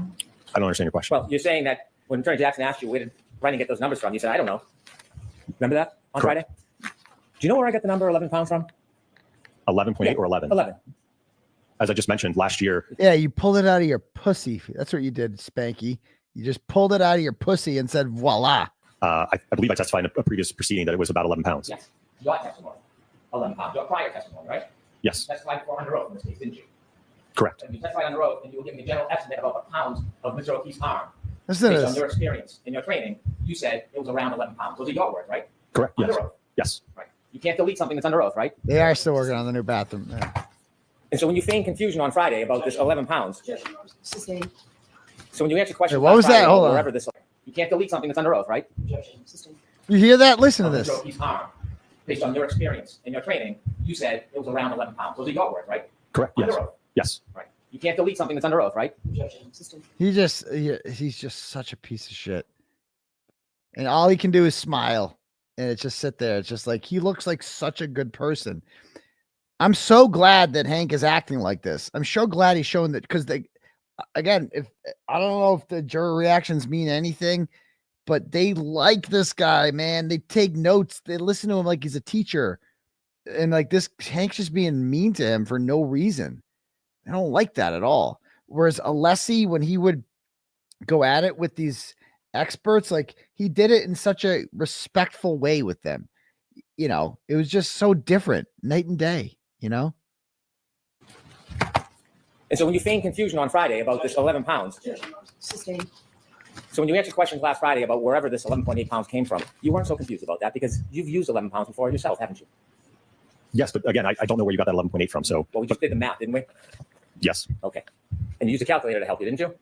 don't understand your question. Well, you're saying that when Attorney Jackson asked you where did Brennan get those numbers from, you said, I don't know. Remember that on Correct. Friday? Do you know where I got the number 11 pounds from? 11.8 or 11? 11. As I just mentioned, last year. Yeah, you pulled it out of your pussy. That's what you did, Spanky. You just pulled it out of your pussy and said, voila. I believe I testified in a previous proceeding that it was about 11 pounds. Yes. Your testimony, 11 pounds. Your prior testimony, right? Yes. You testified for under oath in this case, didn't you? Correct. And you testified under oath, and you were giving a general estimate about a pound of Mr. O'Keefe's arm. Listen to Based on this. your experience and your training, you said it was around 11 pounds. Those are your words, right? Correct. Yes. Under oath. Yes. Right. You can't delete something that's under oath, right? They are still working on the new bathroom. Yeah. And so when you feigned confusion on Friday about this 11 pounds, so when you answer questions, Hey, what was last Friday that? Hold about on. wherever this, you can't delete something that's under oath, right? You hear that? Listen to Of this. Mr. O'Keefe's arm, based on your experience and your training, you said it was around 11 pounds. Those are your words, right? Correct. Yes. Under oath. Yes. Right. You can't delete something that's under oath, right? He's just such a piece of shit. And all he can do is smile. And it's just sit there. It's just like he looks like such a good person. I'm so glad that Hank is acting like this. I'm so glad he's showing that because again, if I don't know if the juror reactions mean anything, but they like this guy, man. They take notes. They listen to him like he's a teacher. And like this Hank's just being mean to him for no reason. I don't like that at all. Whereas 𝗲𝗏𝗃, when he would go at it with these experts, like he did it in such a respectful way with them. You know, it was just so different, night and day, you know? And so when you feigned confusion on Friday about this 11 pounds, so when you answered questions last Friday about wherever this 11.8 pounds came from, you weren't so confused about that because you've used 11 pounds before yourself, haven't you? Yes, but again, I don't know where you got that 11.8 from. So, well, we just did the math, didn't we? Yes. Okay. And you used a calculator to help you, didn't you?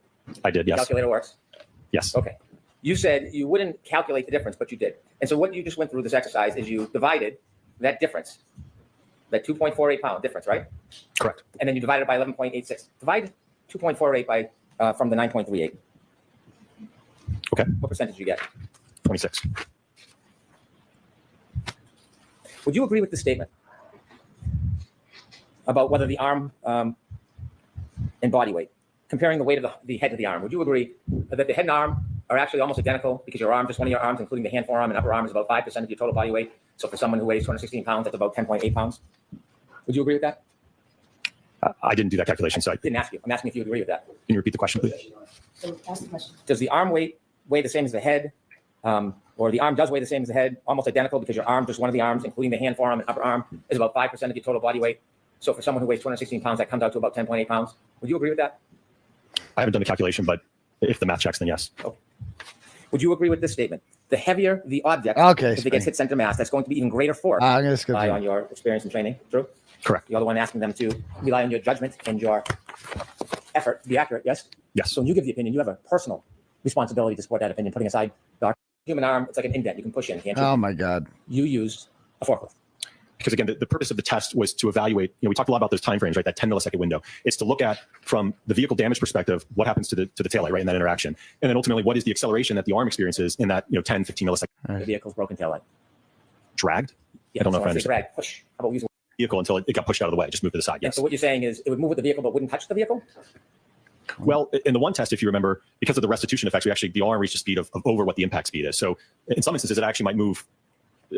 I did. The Yes. calculator works. Yes. Okay. You said you wouldn't calculate the difference, but you did. And so what you just went through this exercise is you divided that difference, that 2.48 pound difference, right? Correct. And then you divided it by 11.86. Divide 2.48 by from the 9.38. Okay. What percentage did you get? 26. Would you agree with the statement about whether the arm and body weight, comparing the weight of the head to the arm, would you agree that the head and arm are actually almost identical because your arm, just one of your arms, including the hand, forearm, and upper arm, is about 5% of your total body weight? So for someone who weighs 216 pounds, that's about 10.8 pounds. Would you agree with that? I didn't do that calculation, so I didn't ask you. I'm asking if you agree with that. Can you repeat the question, please? So ask the question. Does the arm weigh the same as the head? Or the arm does weigh the same as the head, almost identical because your arm, just one of the arms, including the hand, forearm, and upper arm, is about 5% of your total body weight. So for someone who weighs 216 pounds, that comes out to about 10.8 pounds. Would you agree with that? I haven't done the calculation, but if the math checks, then yes. Okay. Would you agree with this statement? The heavier the object, if it gets hit center mass, that's going to be even greater force rely on your experience and training. True? Correct. You're the one asking them to rely on your judgment and your effort to be accurate, yes? Yes. So when you give the opinion, you have a personal responsibility to support that opinion, putting aside the human arm. It's like an indent you can push in, can't you? Oh, my God. You used a forklift. Because again, the purpose of the test was to evaluate, we talked a lot about those time frames, right? That 10 millisecond window. It's to look at, from the vehicle damage perspective, what happens to the taillight, right, in that interaction. And then ultimately, what is the acceleration that the arm experiences in that 10, 15 milliseconds? The vehicle's broken taillight. Dragged? Yeah, I don't know if I understand. Drag, push. How about we use vehicle until it got pushed out of the way, just move to the side. Yeah, Yes. so what you're saying is it would move with the vehicle but wouldn't touch the vehicle? Well, in the one test, if you remember, because of the restitution effects, the arm reached a speed of over what the impact speed is. So in some instances, it actually might move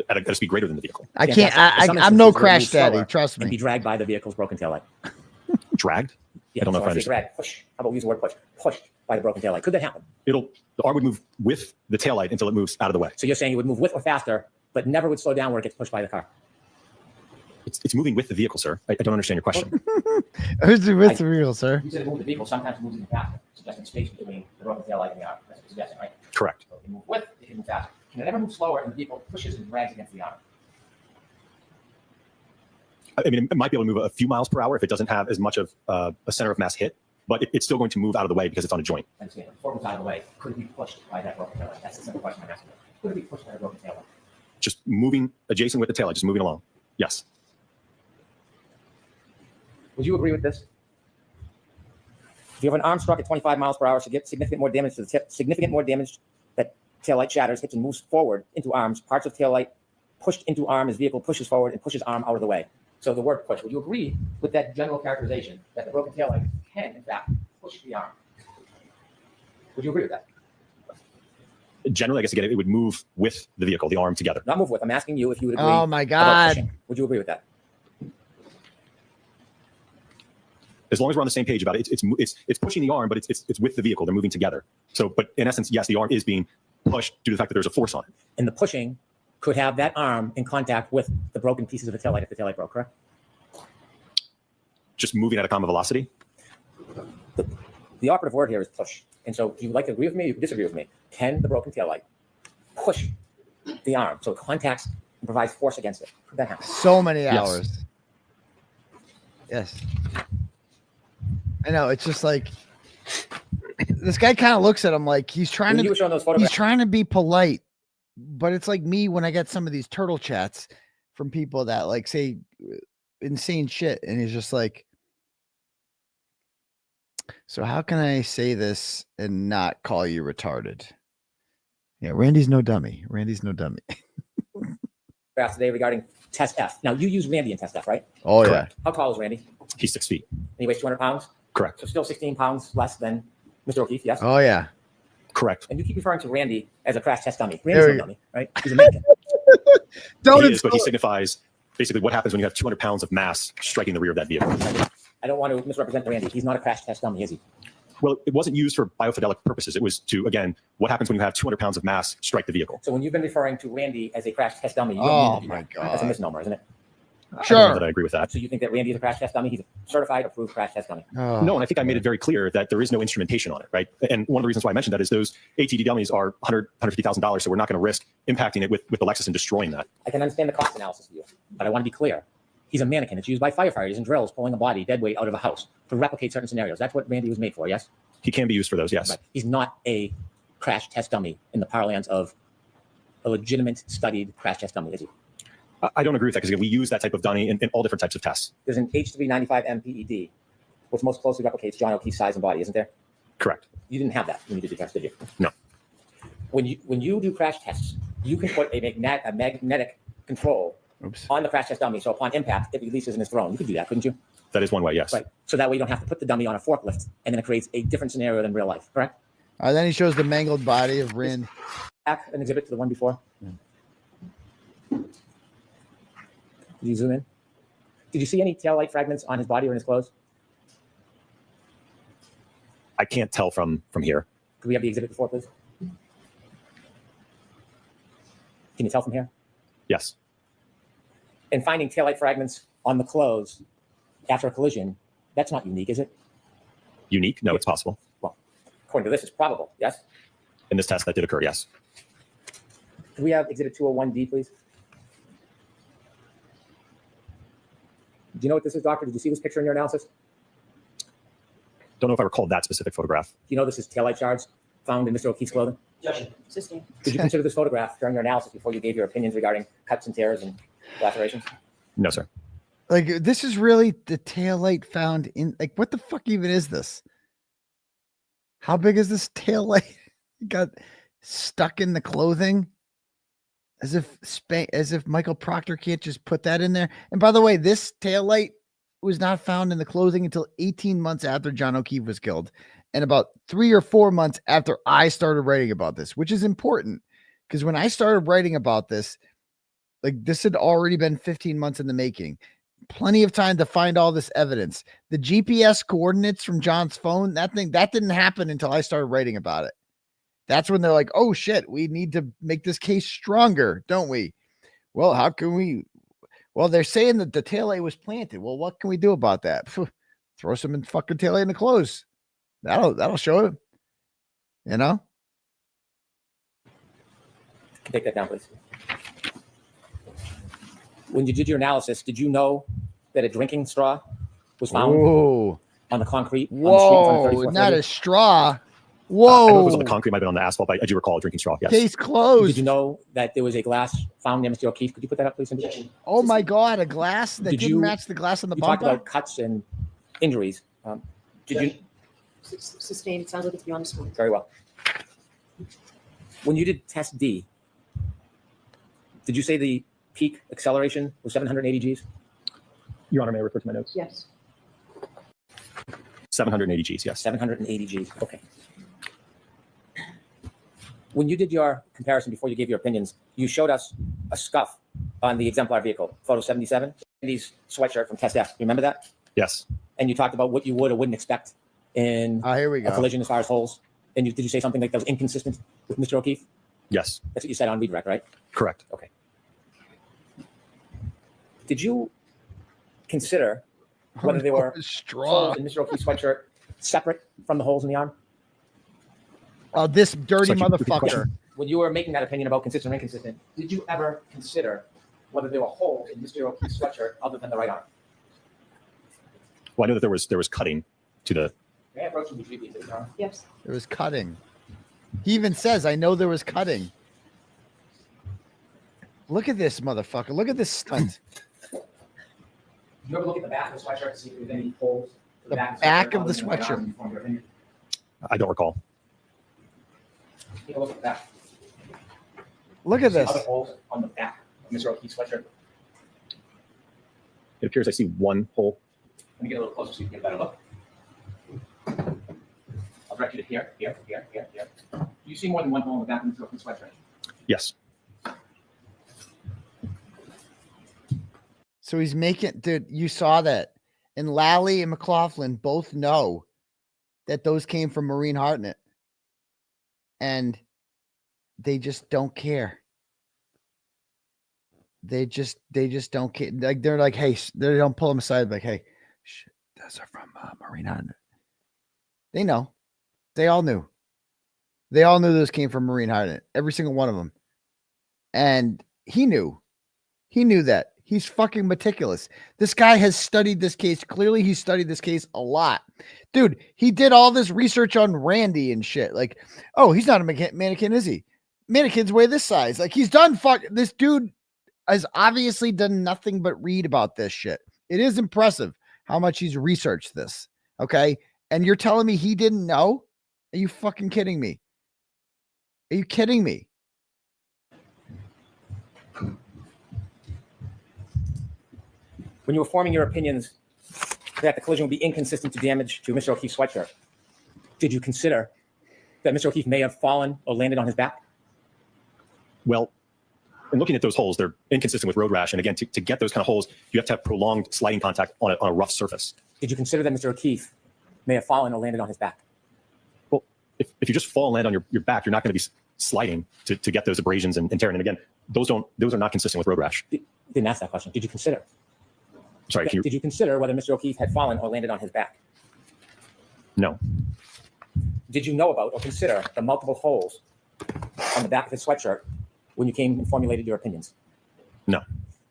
at a speed greater than the vehicle. I'm no crash daddy. Trust me. And be dragged by the vehicle's broken taillight. Dragged? Yeah, I don't know if I see understand. red. Push. How about we use the word push? Pushed by the broken taillight. Could that happen? The arm would move with the taillight until it moves out of the way. So you're saying it would move with or faster, but never would slow down where it gets pushed by the car. It's moving with the vehicle, sir. I don't understand your question. Who's with the vehicle, sir? You said it moved the vehicle. Sometimes it moves even faster, suggesting space between the broken taillight and the arm. That's what you're suggesting, right? Correct. So it can move with, it can move faster. Can it ever move slower and the vehicle pushes and drags against the arm? I mean, it might be able to move a few miles per hour if it doesn't have as much of a center of mass hit, but it's still going to move out of the way because it's on a joint. I understand. Before it moves out of the way, could it be pushed by that broken taillight? That's the simple question I'm asking. Could it be pushed by a broken taillight? Just moving adjacent with the taillight, just moving along. Yes. Would you agree with this? If you have an arm struck at 25 miles per hour, so get significant more damage to the tip, significant more damage that taillight shatters, hits and moves forward into arms, parts of taillight pushed into arm as vehicle pushes forward and pushes arm out of the way. So the word push, would you agree with that general characterization that the broken taillight can, in fact, push the arm? Would you agree with that? Generally, I guess again, it would move with the vehicle, the arm together. Not move with. I'm asking you if you would agree. Oh my about God. pushing. Would you agree with that? As long as we're on the same page about it, it's pushing the arm, but it's with the vehicle. They're moving together. So, but in essence, yes, the arm is being pushed due to the fact that there's a force on it. And the pushing could have that arm in contact with the broken pieces of the taillight if the taillight broke, correct? Just moving at a common velocity. The operative word here is push. And so if you would like to agree with me, you can disagree with me. Can the broken taillight push the arm so it contacts and provides force against it? Could that happen? So many hours. Yes. I know. It's just like this guy kind of looks at him like he's trying When you were showing those photographs- he's trying to be polite, but it's like me when I get some of these turtle chats from people that like say insane shit, and he's just like, so how can I say this and not call you retarded? Yeah, Randy's no dummy. Randy's no dummy. Today regarding test F. Now you use Randy in test F, right? Oh Correct. How tall is Randy? He's 6 feet. And he weighs 200 pounds? Correct. So still 16 pounds less than Mr. O'Keefe, yes? Oh yeah. Correct. And you keep referring to Randy as a crash test dummy. There Randy's we no go. dummy, right? He's a mannequin. He is, but he signifies basically what happens when you have 200 pounds of mass striking the rear of that vehicle. I don't want to misrepresent Randy. He's not a crash test dummy, is he? Well, it wasn't used for biofidelic purposes. It was to, again, what happens when you have 200 pounds of mass strike the vehicle. So when you've been referring to Randy as a crash test dummy, you Oh, don't mean my that. That's a God. misnomer, isn't it? I don't know that I agree with that. So you think that Randy is a crash test dummy? He's a certified, approved crash test dummy. Oh. No, and I think I made it very clear that there is no instrumentation on it, right? And one of the reasons why I mentioned that is those ATD dummies are $150,000, so we're not going to risk impacting it with the Lexus and destroying that. I can understand the cost analysis of you, but I want to be clear. He's a mannequin. It's used by firefighters and drills pulling a body, dead weight, out of a house to replicate certain scenarios. That's what Randy was made for, yes? He can be used for those, yes. Right. He's not a crash test dummy in the parlance of a legitimate studied crash test dummy, is he? I don't agree with that because we use that type of dummy in all different types of tests. There's an H395M PED, which most closely replicates John O'Keefe's size and body, isn't there? Correct. You didn't have that when you did your test, did you? No. When you do crash tests, you can put a magnetic control on the crash test dummy, so upon impact, it releases in its throne. You could do that, couldn't you? That is one way, yes. Right. So that way you don't have to put the dummy on a forklift, and then it creates a different scenario than real life, correct? Then he shows the mangled body of Rand. Back an exhibit to the one before. Did you zoom in? Did you see any taillight fragments on his body or in his clothes? I can't tell from here. Could we have the exhibit before, please? Can you tell from here? Yes. And finding taillight fragments on the clothes after a collision, that's not unique, is it? Unique? No, it's possible. Well, according to this, it's probable, yes? In this test, that did occur, yes. Could we have exhibit 201D, please? Do you know what this is, doctor? Did you see this picture in your analysis? Don't know if I recall that specific photograph. Do you know this is taillight shards found in Mr. O'Keefe's clothing? Objection. Sustained. Did you consider this photograph during your analysis before you gave your opinions regarding cuts and tears and lacerations? No, sir. Like, this is really the taillight found in, like, what the fuck even is this? How big is this taillight? It got stuck in the clothing as if Michael Proctor can't just put that in there. And by the way, this taillight was not found in the clothing until 18 months after John O'Keefe was killed, and about 3 or 4 months after I started writing about this, which is important because when I started writing about this, like, this had already been 15 months in the making. plenty of time to find all this evidence. The GPS coordinates from John's phone, that didn't happen until I started writing about it. That's when they're like, oh shit, we need to make this case stronger, don't we? Well, how can we? Well, they're saying that the taillight was planted. Well, what can we do about that? Throw some fucking taillight in the clothes. That'll show it. You know? Take that down, please. When you did your analysis, did you know that a drinking straw was found on the concrete? Whoa, not a straw. Whoa. I don't know if it was on the concrete, might have been on the asphalt, but I do recall a drinking straw. Yes. Case closed. Did you know that there was a glass found near Mr. O'Keefe? Could you put that up, please? Oh my God, a glass that didn't match the glass on the bumper? You talked about cuts and injuries. Did you? Sustained. It sounds like it's beyond the scope. Very well. When you did test D, did you say the peak acceleration was 780 Gs? Your Honor, may I refer to my notes? Yes. 780 Gs, yes. 780 Gs, okay. When you did your comparison before you gave your opinions, you showed us a scuff on the exemplar vehicle, photo 77, Andy's sweatshirt from Test F. You remember that? Yes. And you talked about what you would or wouldn't expect in here we go. a collision as far as holes. And did you say something like that was inconsistent with Mr. O'Keefe? Yes. That's what you said on redirect, right? Correct. Okay. Did you consider whether there were holes in Mr. O'Keefe's sweatshirt separate from the holes in the arm? Oh, this dirty motherfucker. When you were making that opinion about consistent or inconsistent, did you ever consider whether there were holes in Mr. O'Keefe's sweatshirt other than the right arm? Well, I know that there was cutting to the. May I approach you briefly, please, Your Honor? Yes. There was cutting. He even says, I know there was cutting. Look at this motherfucker. Look at this stunt. Did you ever look at the back of the sweatshirt to see if there was any holes? The back of the sweatshirt. I don't recall. Take a look at that. Look at this. Other holes on the back of Mr. O'Keefe's sweatshirt. It appears I see one hole. Let me get a little closer so you can get a better look. I'll direct you to here. Do you see more than one hole in the back of Mr. O'Keefe's sweatshirt? Yes. So he's making, dude, you saw that. And Lally and McLaughlin both know that those came from Maureen Hartnett. And they just don't care. They just don't care. Like they're like, hey, they don't pull them aside. Like, hey, shit, those are from Maureen Hartnett. They know. They all knew. They all knew those came from Maureen Hartnett. Every single one of them. And he knew. He knew that. He's fucking meticulous. This guy has studied this case. Clearly, he studied this case a lot. Dude, he did all this research on Randy and shit. Like, oh, he's not a mannequin, is he? Mannequins weigh this size. Like, he's done this dude has obviously done nothing but read about this shit. It is impressive how much he's researched this. Okay? And you're telling me he didn't know? Are you fucking kidding me? Are you kidding me? When you were forming your opinions that the collision would be inconsistent to damage to Mr. O'Keefe's sweatshirt, did you consider that Mr. O'Keefe may have fallen or landed on his back? Well, in looking at those holes, they're inconsistent with road rash. And again, to get those kind of holes, you have to have prolonged sliding contact on a rough surface. Did you consider that Mr. O'Keefe may have fallen or landed on his back? Well, if you just fall and land on your back, you're not going to be sliding to get those abrasions and tearing. And again, those are not consistent with road rash. Didn't ask that question. Did you consider? Sorry, did you consider whether Mr. O'Keefe had fallen or landed on his back? No. Did you know about or consider the multiple holes on the back of his sweatshirt when you came and formulated your opinions? No.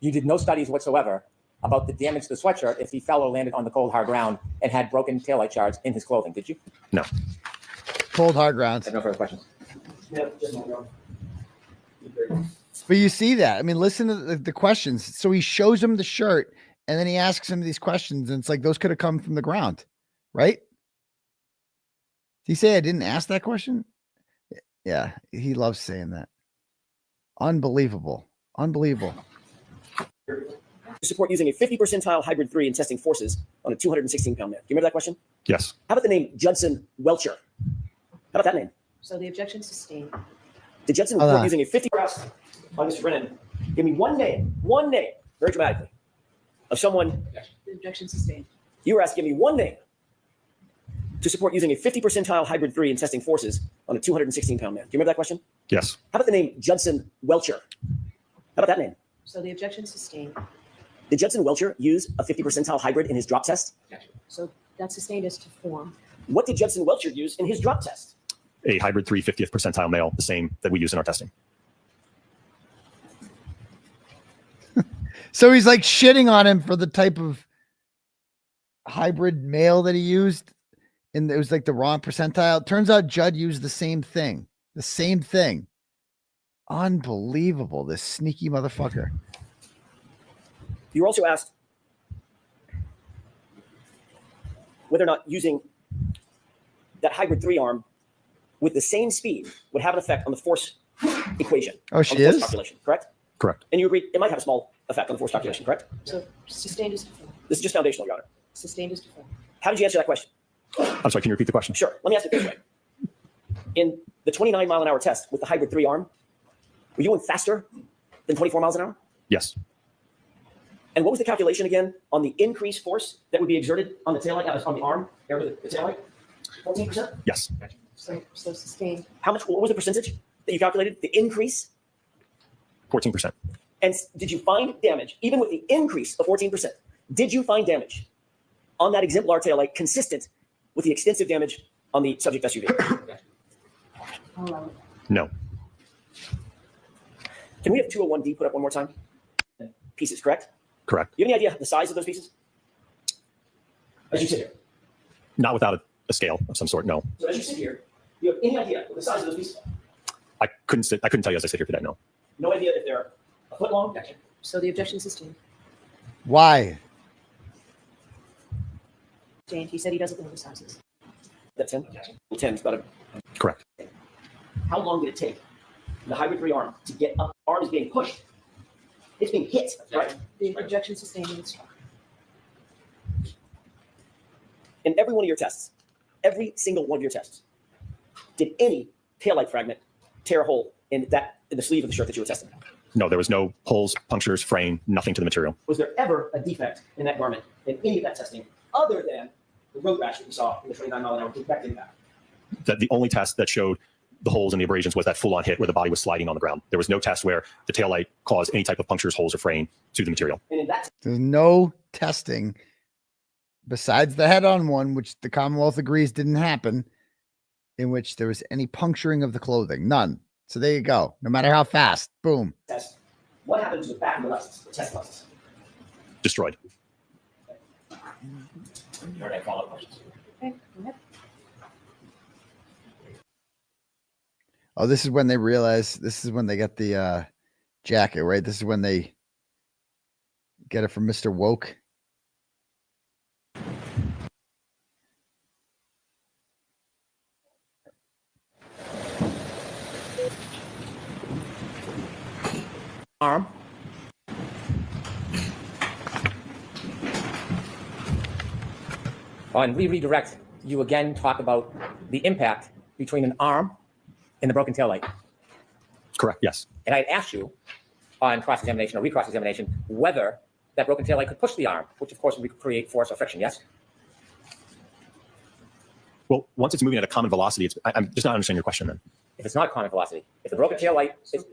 You did no studies whatsoever about the damage to the sweatshirt if he fell or landed on the cold, hard ground and had broken taillight shards in his clothing, did you? No. Cold, hard ground. No further questions. But you see that. I mean, listen to the questions. So he shows him the shirt and then he asks him these questions. And it's like, those could have come from the ground, right? Did he say I didn't ask that question? Yeah, he loves saying that. Unbelievable. Unbelievable. To support using a 50 percentile hybrid 3 in testing forces on a 216-pound man. Do you remember that question? Yes. How about the name Judson Welcher? How about that name? So the objection sustained. Did Judson report using a 50 on Mr. Brennan? Give me one name, very dramatically. of someone. The objection sustained. You were asked to give me one name to support using a 50 percentile hybrid 3 in testing forces on a 216-pound man. Do you remember that question? Yes. How about the name 𝗪𝗪𝗀𝗀𝘀𝗀? How about that name? So the objection sustained. Did 𝗪𝗪𝗀𝗀𝗀 use a 50 percentile hybrid in his drop test? So that's sustained as to form. What did 𝗪𝗪𝗀𝗀𝗀 use in his drop test? A hybrid 3 50th percentile male, the same that we use in our testing. So he's like shitting on him for the type of hybrid male that he used. And it was like the wrong percentile. Turns out Judd used the same thing. The same thing. Unbelievable. This sneaky motherfucker. You were also asked whether or not using that hybrid 3 arm with the same speed would have an effect on the force equation. Oh, she on the force is? calculation, correct? Correct. And you agreed it might have a small effect on the force calculation, correct? So sustained as to form. This is just foundational, Your Honor. Sustained as to form. How did you answer that question? I'm sorry, can you repeat the question? Sure. Let me ask it this way. In the 29-mile-an-hour test with the hybrid 3 arm, were you going faster than 24 miles an hour? Yes. And what was the calculation again on the increased force that would be exerted on the taillight, on the arm, there with the taillight? 14%? Yes. So sustained. How much, what was the percentage that you calculated? The increase? 14%. And did you find damage, even with the increase of 14%, did you find damage on that exemplar taillight consistent with the extensive damage on the subject SUV? No. Can we have 201D put up one more time? Pieces, correct? Correct. You have any idea the size of those pieces? As you sit here. Not without a scale of some sort, no. So as you sit here, you have any idea what the size of those pieces are? I couldn't tell you as I sit here today, no. No idea if they're a foot long? So the objection sustained. Why? Sustained. He said he doesn't know the sizes. That's 10? 10 is about a... Correct. How long did it take the hybrid 3 arm to get up? Arm is being pushed. It's being hit, right? The objection sustained and struck. In every one of your tests, every single one of your tests, did any taillight fragment tear a hole in the sleeve of the shirt that you were testing? No, there was no holes, punctures, fraying, nothing to the material. Was there ever a defect in that garment in any of that testing other than the road rash that you saw in the 29-mile-an-hour direct impact? That the only test that showed the holes and the abrasions was that full-on hit where the body was sliding on the ground. There was no test where the taillight caused any type of punctures, holes, or fraying to the material. And in that There's no testing besides the head-on one, which the Commonwealth agrees didn't happen, in which there was any puncturing of the clothing. None. So there you go. No matter how fast. Boom. test, what happened to the back of the license, the test license? Destroyed. You already have follow-up questions. Okay, go ahead. Oh, this is when they realize, this is when they get the jacket, right? This is when they get it from Mr. Woke. Arm. And we redirect, you again talk about the impact between an arm and the broken taillight. Correct, yes. And I asked you on cross-examination or recross-examination whether that broken taillight could push the arm, which of course would create force or friction, yes? Well, once it's moving at a common velocity, I'm just not understanding your question then. If it's not a common velocity, if the broken taillight is,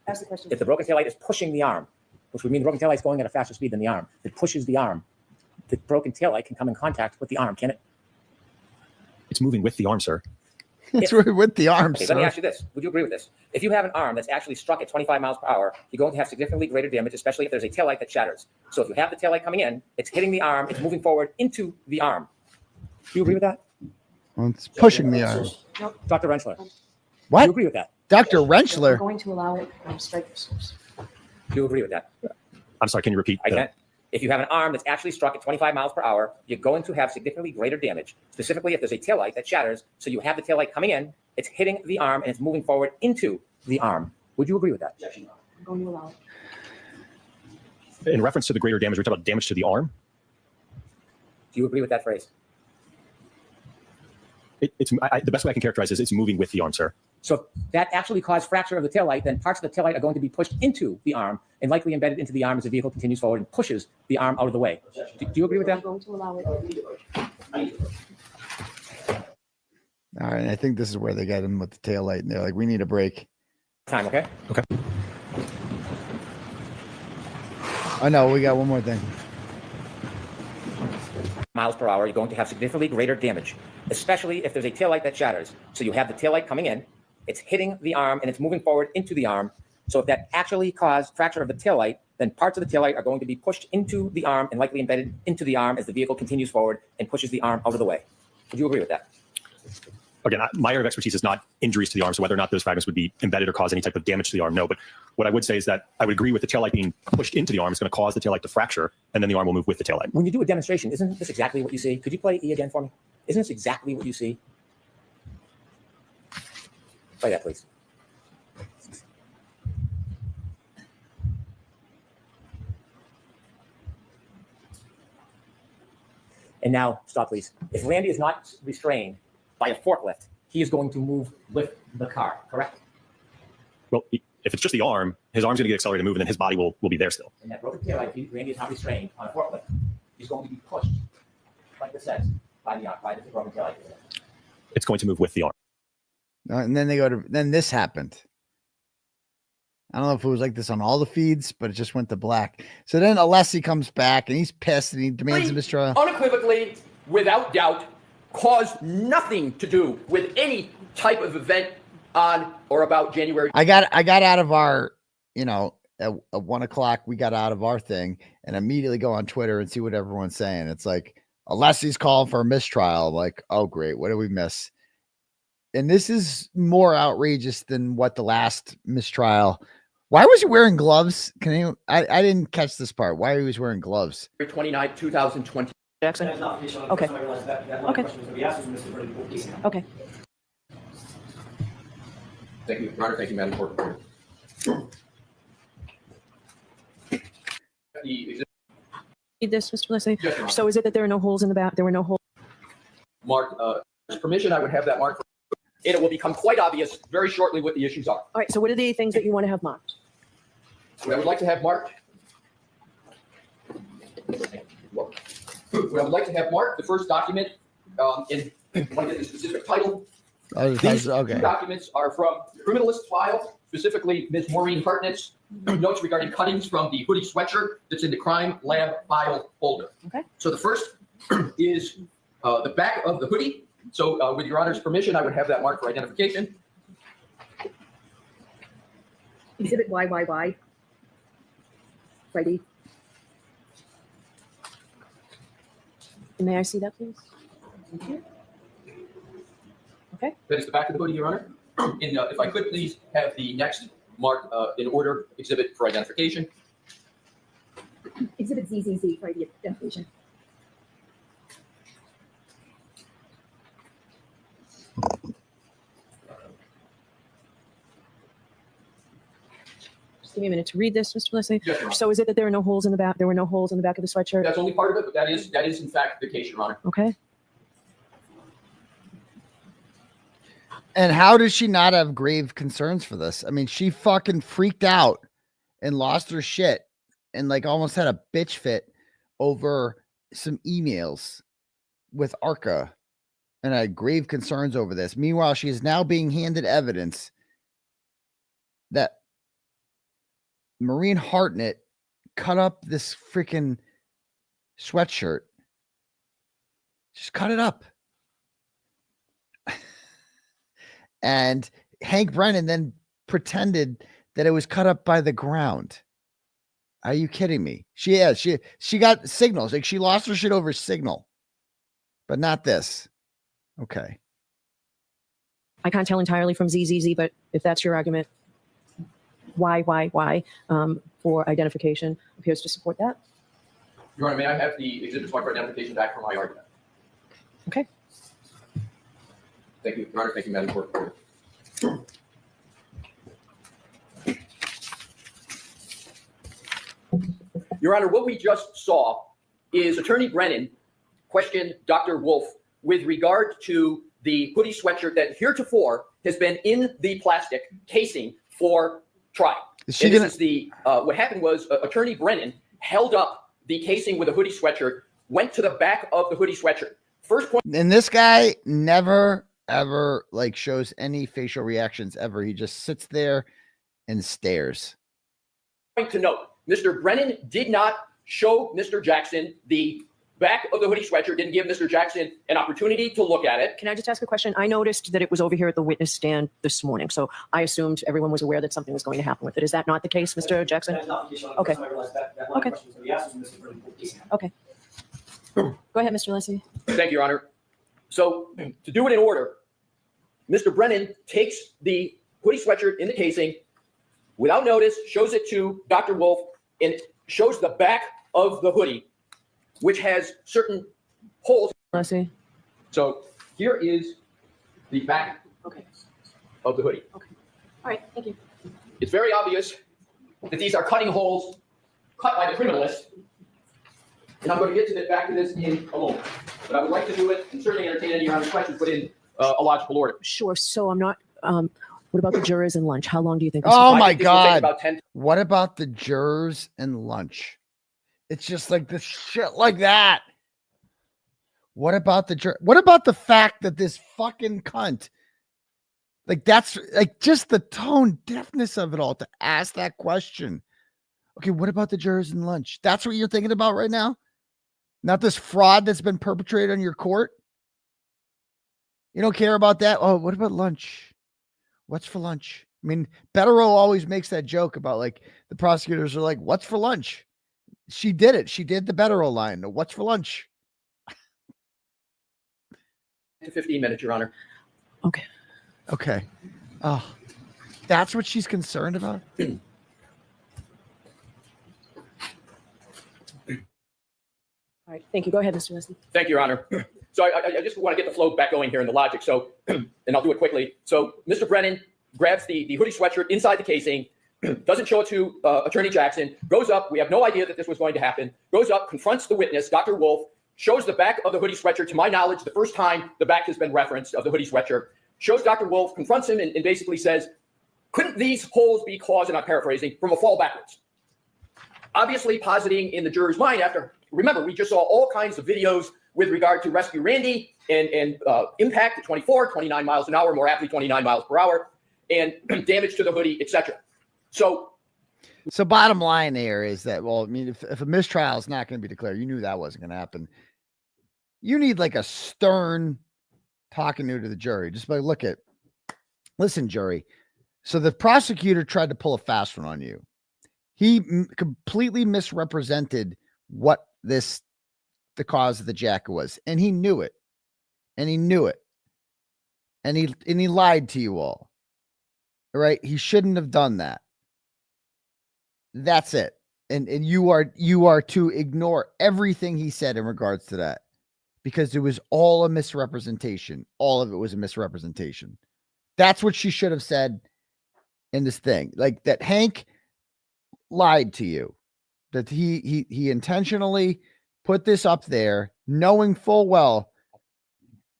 Ask the question. if the broken taillight is pushing the arm, which would mean the broken taillight is going at a faster speed than the arm, it pushes the arm, the broken taillight can come in contact with the arm, can it? It's moving with the arm, sir. It's with the arm, Okay, sir. let me ask you this. Would you agree with this? If you have an arm that's actually struck at 25 miles per hour, you're going to have significantly greater damage, especially if there's a taillight that shatters. So if you have the taillight coming in, it's hitting the arm, it's moving forward into the arm. Do you agree with that? Well, it's pushing the arm. Nope. Dr. Rentschler. What? Do you agree with that? Dr. I'm Rentschler. going to allow it strike the source. Do you agree with that? I'm sorry, can you repeat? I can't. If you have an arm that's actually struck at 25 miles per hour, you're going to have significantly greater damage, specifically if there's a taillight that shatters. So you have the taillight coming in, it's hitting the arm, and it's moving forward into the arm. Would you agree with that? I'm going to allow it. In reference to the greater damage, we're talking about damage to the arm? Do you agree with that phrase? The best way I can characterize it is it's moving with the arm, sir. So if that actually caused fracture of the taillight, then parts of the taillight are going to be pushed into the arm and likely embedded into the arm as the vehicle continues forward and pushes the arm out of the way. Do you agree with that? Going to allow it. All right, and I think this is where they got him with the tail light, and they're like, "We need a break." Time, okay? Okay. Oh no, we got one more thing. Miles per hour, you're going to have significantly greater damage, especially if there's a taillight that shatters. So you have the taillight coming in, it's hitting the arm, and it's moving forward into the arm. So if that actually caused fracture of the taillight, then parts of the taillight are going to be pushed into the arm and likely embedded into the arm as the vehicle continues forward and pushes the arm out of the way. Would you agree with that? Again, my area of expertise is not injuries to the arm, so whether or not those fragments would be embedded or cause any type of damage to the arm, no. But what I would say is that I would agree with the taillight being pushed into the arm is going to cause the taillight to fracture, and then the arm will move with the taillight. When you do a demonstration, isn't this exactly what you see? Could you play E again for me? Isn't this exactly what you see? Play that, please. And now, stop, please. If Randy is not restrained by a forklift, he is going to lift the car, correct? Well, if it's just the arm, his arm's going to get accelerated to move, and then his body will be there still. And that broken taillight, if Randy is not restrained on a forklift, he's going to be pushed, like this says, by the arm, by the broken taillight. It's going to move with the arm. And then then this happened. I don't know if it was like this on all the feeds, but it just went to black. So then 𝗚𝗄𝐶𝗵 comes back and he's pissed and he demands a mistrial. Unequivocally, without doubt, caused nothing to do with any type of event on or about January. I got out of our, at 1 o'clock, we got out of our thing and immediately go on Twitter and see what everyone's saying. It's like, 𝗚𝗄𝐶𝗵's calling for a mistrial. I'm like, oh, great. What did we miss? And this is more outrageous than what the last mistrial. Why was he wearing gloves? I didn't catch this part. Why he was wearing gloves? 29, 2020. Jackson. Okay. Okay. Okay. Thank you, Your Honor. Thank you, Madam Court. Read this, Mr. Leslie. Yes, Your Honor. So is it that there are no holes in the back? There were no holes. Mark, permission, I would have that marked. And it will become quite obvious very shortly what the issues are. All right. So what are the things that you want to have marked? What I would like to have marked. What I would like to have marked, the first document, in like a specific title. These okay. two documents are from criminalist file, specifically Ms. Maureen Hartnett's notes regarding cuttings from the hoodie sweatshirt that's in the crime lab file folder. Okay. So the first is the back of the hoodie. So with Your Honor's permission, I would have that marked for identification. Exhibit 𝗚𝗚𝗚. Friday. May I see that, please? Thank you. Okay. That is the back of the hoodie, Your Honor. And if I could please have the next mark in order, exhibit for identification. Exhibit ZZZ for identification. Just give me a minute to read this, Mr. Leslie. Yes, Your Honor. So is it that there are no holes in the back? There were no holes in the back of the sweatshirt? That's only part of it, but that is in fact the case, Your Honor. Okay. And how does she not have grave concerns for this? I mean, she fucking freaked out and lost her shit and like almost had a bitch fit over some emails with 𝗪𝗏 and had grave concerns over this. Meanwhile, she is now being handed evidence that Maureen Hartnett cut up this freaking sweatshirt. Just cut it up. And Hank Brennan then pretended that it was cut up by the ground. Are you kidding me? She got signals. Like she lost her shit over signal, but not this. Okay. I can't tell entirely from ZZZ, but if that's your argument, why for identification appears to support that. Your Honor, may I have the exhibits marked for identification back for my argument? Okay. Thank you, Your Honor. Thank you, Madam Court. Your Honor, what we just saw is Attorney Brennan questioned Dr. Wolf with regard to the hoodie sweatshirt that heretofore has been in the plastic casing for trial. Is she And gonna- this is the what happened was Attorney Brennan held up the casing with a hoodie sweatshirt, went to the back of the hoodie sweatshirt. First point. And this guy never ever like shows any facial reactions ever. He just sits there and stares. Point to note, Mr. Brennan did not show Mr. Jackson the back of the hoodie sweatshirt, didn't give Mr. Jackson an opportunity to look at it. Can I just ask a question? I noticed that it was over here at the witness stand this morning, so I assumed everyone was aware that something was going to happen with it. Is that not the case, Mr. Jackson? That is not the case, Your Honor. Okay. I realized that line Okay. of question was going to be asked when Mr. Brennan pulled the case. Okay. Go ahead, Mr. 𝗚𝗏𝗄𝗏. Thank you, Your Honor. So to do it in order, Mr. Brennan takes the hoodie sweatshirt in the casing without notice, shows it to Dr. Wolf, and shows the back of the hoodie, which has certain holes. 𝗚𝗏𝗏𝗏. So here is the back of the hoodie. All right, thank you. It's very obvious that these are cutting holes cut by the criminalist. And I'm going to get to back to this in a moment. But I would like to do it and certainly entertain any of your questions, but in a logical order. Sure. So I'm not. What about the jurors and lunch? How long do you think? this Oh will my take? God. What about the jurors and lunch? It's just like this shit like that. What about the what about the fact that this fucking cunt, like that's like just the tone deafness of it all to ask that question. Okay, what about the jurors and lunch? That's what you're thinking about right now? Not this fraud that's been perpetrated on your court? You don't care about that? Oh, what about lunch? What's for lunch? I mean, Bettero always makes that joke about like the prosecutors are like, what's for lunch? She did it. She did the Bettero line. What's for lunch? To 15 minutes, Your Honor. Okay. Oh, that's what she's concerned about? All right, thank you. Go ahead, Mr. 𝗚𝗏𝗏𝗏. Thank you, Your Honor. So I just want to get the flow back going here in the logic. So, and I'll do it quickly. So Mr. Brennan grabs the hoodie sweatshirt inside the casing, doesn't show it to Attorney Jackson, goes up. We have no idea that this was going to happen. Goes up, confronts the witness, Dr. Wolf, shows the back of the hoodie sweatshirt. To my knowledge, the first time the back has been referenced of the hoodie sweatshirt. Shows Dr. Wolf, confronts him, and basically says, couldn't these holes be caused, and I'm paraphrasing, from a fall backwards? Obviously positing in the juror's mind after, remember, we just saw all kinds of videos with regard to Rescue Randy and impact at 24, 29 miles an hour, more aptly 29 miles per hour, and damage to the hoodie, etc. So bottom line there is that, well, I mean, if a mistrial is not going to be declared, you knew that wasn't going to happen. You need like a stern talking to the jury. Just like, listen, jury. So the prosecutor tried to pull a fast one on you. He completely misrepresented what the cause of the jacket was, and he knew it, and he lied to you all. Right? He shouldn't have done that. That's it. And you are to ignore everything he said in regards to that, because it was all a misrepresentation. All of it was a misrepresentation. That's what she should have said in this thing. Like that Hank lied to you, that he intentionally put this up there, knowing full well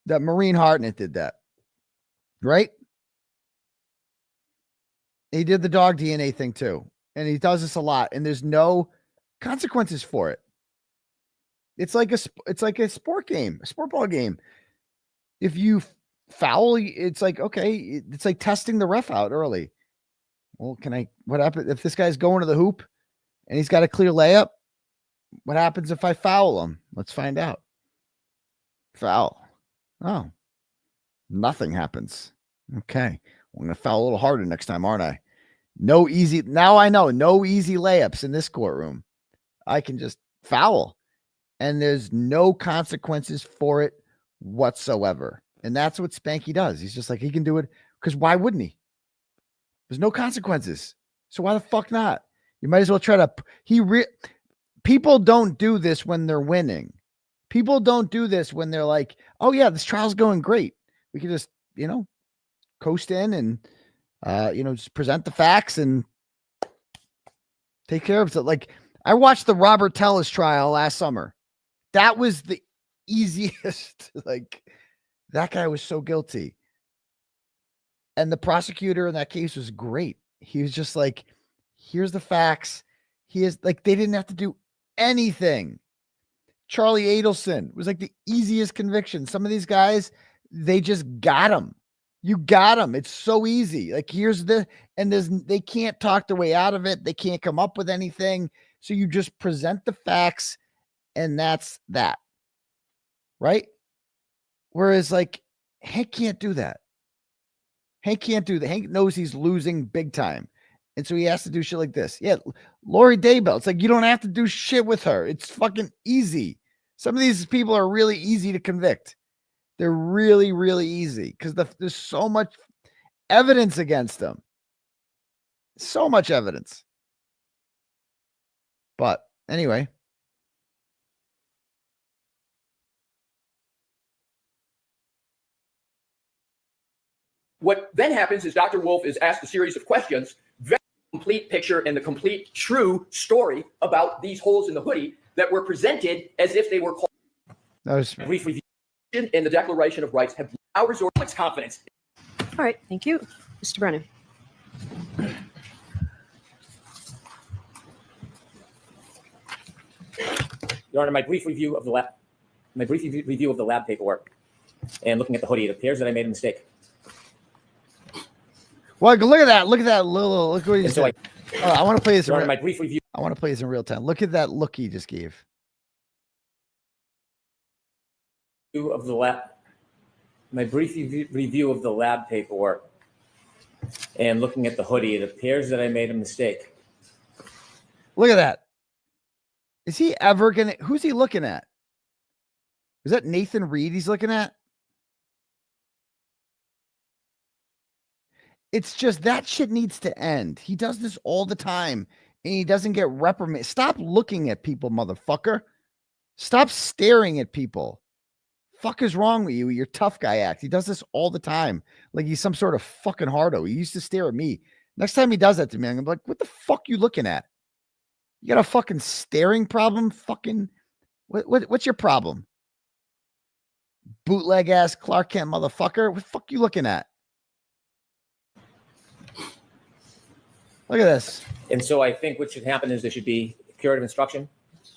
that Maureen Hartnett did that. Right? He did the dog DNA thing too. And he does this a lot, and there's no consequences for it. It's like a sport game, a sport ball game. If you foul, it's like, okay, it's like testing the ref out early. Well, what happens if this guy's going to the hoop and he's got a clear layup? What happens if I foul him? Let's find out. Foul. Oh, nothing happens. Okay. I'm going to foul a little harder next time, aren't I? No easy. Now I know no easy layups in this courtroom. I can just foul and there's no consequences for it whatsoever. And that's what 𝗵𝗵𝗏𝗏𝗃 does. He's just like, he can do it because why wouldn't he? There's no consequences. So why the fuck not? You might as well try to, people don't do this when they're winning. People don't do this when they're like, oh yeah, this trial's going great. We can just, coast in and, just present the facts and take care of it. Like I watched the Robert Tellis trial last summer. That was the easiest, like That guy was so guilty. And the prosecutor in that case was great. He was just like, here's the facts. He is like, they didn't have to do anything. Charlie Adelson was like the easiest conviction. Some of these guys, they just got him. You got them. It's so easy. Like they can't talk their way out of it. They can't come up with anything. So you just present the facts and that's that. Right? Whereas like Hank can't do that. Hank can't do that. Hank knows he's losing big time. And so he has to do shit like this. Yeah. Lori Daybell. It's like, you don't have to do shit with her. It's fucking easy. Some of these people are really easy to convict. They're really, really easy because there's so much evidence against them. So much evidence. But anyway. What then happens is Dr. Wolf is asked a series of questions, very complete picture and the complete true story about these holes in the hoodie that were presented as if they were called. That was brief review and the Declaration of Rights have now resorted to its confidence. All right, thank you, Mr. Brennan. Your Honor, my brief review of the lab paperwork and looking at the hoodie, it appears that I made a mistake. Well, look at that. Look at that little. Look what he So said. I want to play this. Your Honor, my brief review. I want to play this in real time. Look at that look he just gave. Of the lab, my brief review of the lab paperwork and looking at the hoodie, it appears that I made a mistake. Look at that. Is he ever gonna? Who's he looking at? Is that Nathan Reed he's looking at? It's just that shit needs to end. He does this all the time and he doesn't get reprimanded. Stop looking at people, motherfucker. Stop staring at people. Fuck is wrong with you? Your tough guy act. He does this all the time. Like he's some sort of fucking hardo. He used to stare at me. Next time he does that to me, I'm gonna be like, what the fuck you looking at? You got a fucking staring problem? Fucking what's your problem? Bootleg ass Clark Kent motherfucker. What the fuck you looking at? Look at this. And so I think what should happen is there should be curative instruction.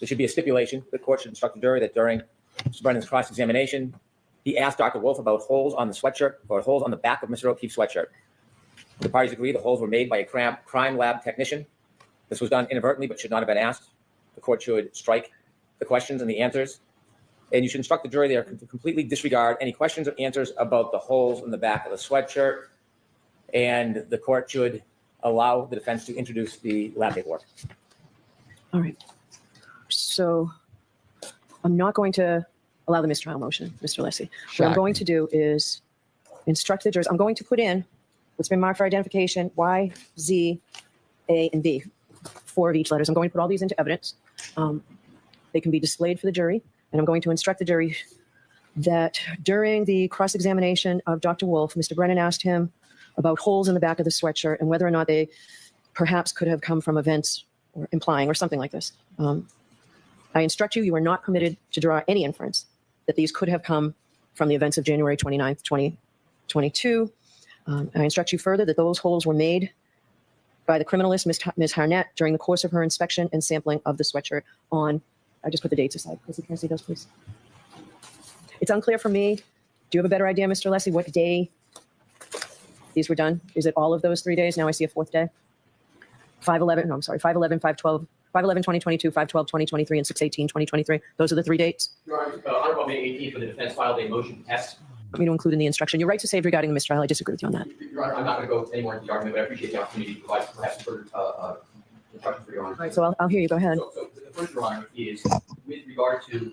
There should be a stipulation. The court should instruct the jury that during Mr. Brennan's cross-examination, he asked Dr. Wolf about holes on the sweatshirt or holes on the back of Mr. O'Keefe's sweatshirt. The parties agree the holes were made by a crime lab technician. This was done inadvertently, but should not have been asked. The court should strike the questions and the answers. And you should instruct the jury there to completely disregard any questions or answers about the holes in the back of the sweatshirt. And the court should allow the defense to introduce the lab paperwork. All right. So I'm not going to allow the mistrial motion, Mr. 𝗚𝗏𝗧𝗂𝗍. What I'm going to do is instruct the jurors. I'm going to put in what's been marked for identification, Y, Z, A, and B, 4 of each letters. I'm going to put all these into evidence. They can be displayed for the jury. And I'm going to instruct the jury that during the cross-examination of Dr. Wolf, Mr. Brennan asked him about holes in the back of the sweatshirt and whether or not they perhaps could have come from events or implying or something like this. I instruct you, you are not permitted to draw any inference that these could have come from the events of January 29th, 2022. I instruct you further that those holes were made by the criminalist, Ms. Harnett, during the course of her inspection and sampling of the sweatshirt on, I just put the dates aside. Can I see those, please? It's unclear for me. Do you have a better idea, Mr. 𝗚𝗏𝗧𝗂𝗍, what day these were done? Is it all of those 3 days? Now I see a fourth day. 5/11, no, I'm sorry, 5/11, 5/12, 5/11/2022, 5/12/2023, and 6/18/2023. Those are the 3 dates. Your Honor, on May 18th, for the defense filed a motion to test. Want me to include in the instruction. Your right to save regarding the mistrial. I disagree with you on that. Your Honor, I'm not going to go any more into the argument, but I appreciate the opportunity to provide perhaps further instruction for Your Honor. All right, so I'll hear you. Go ahead. So the first, Your Honor, is with regard to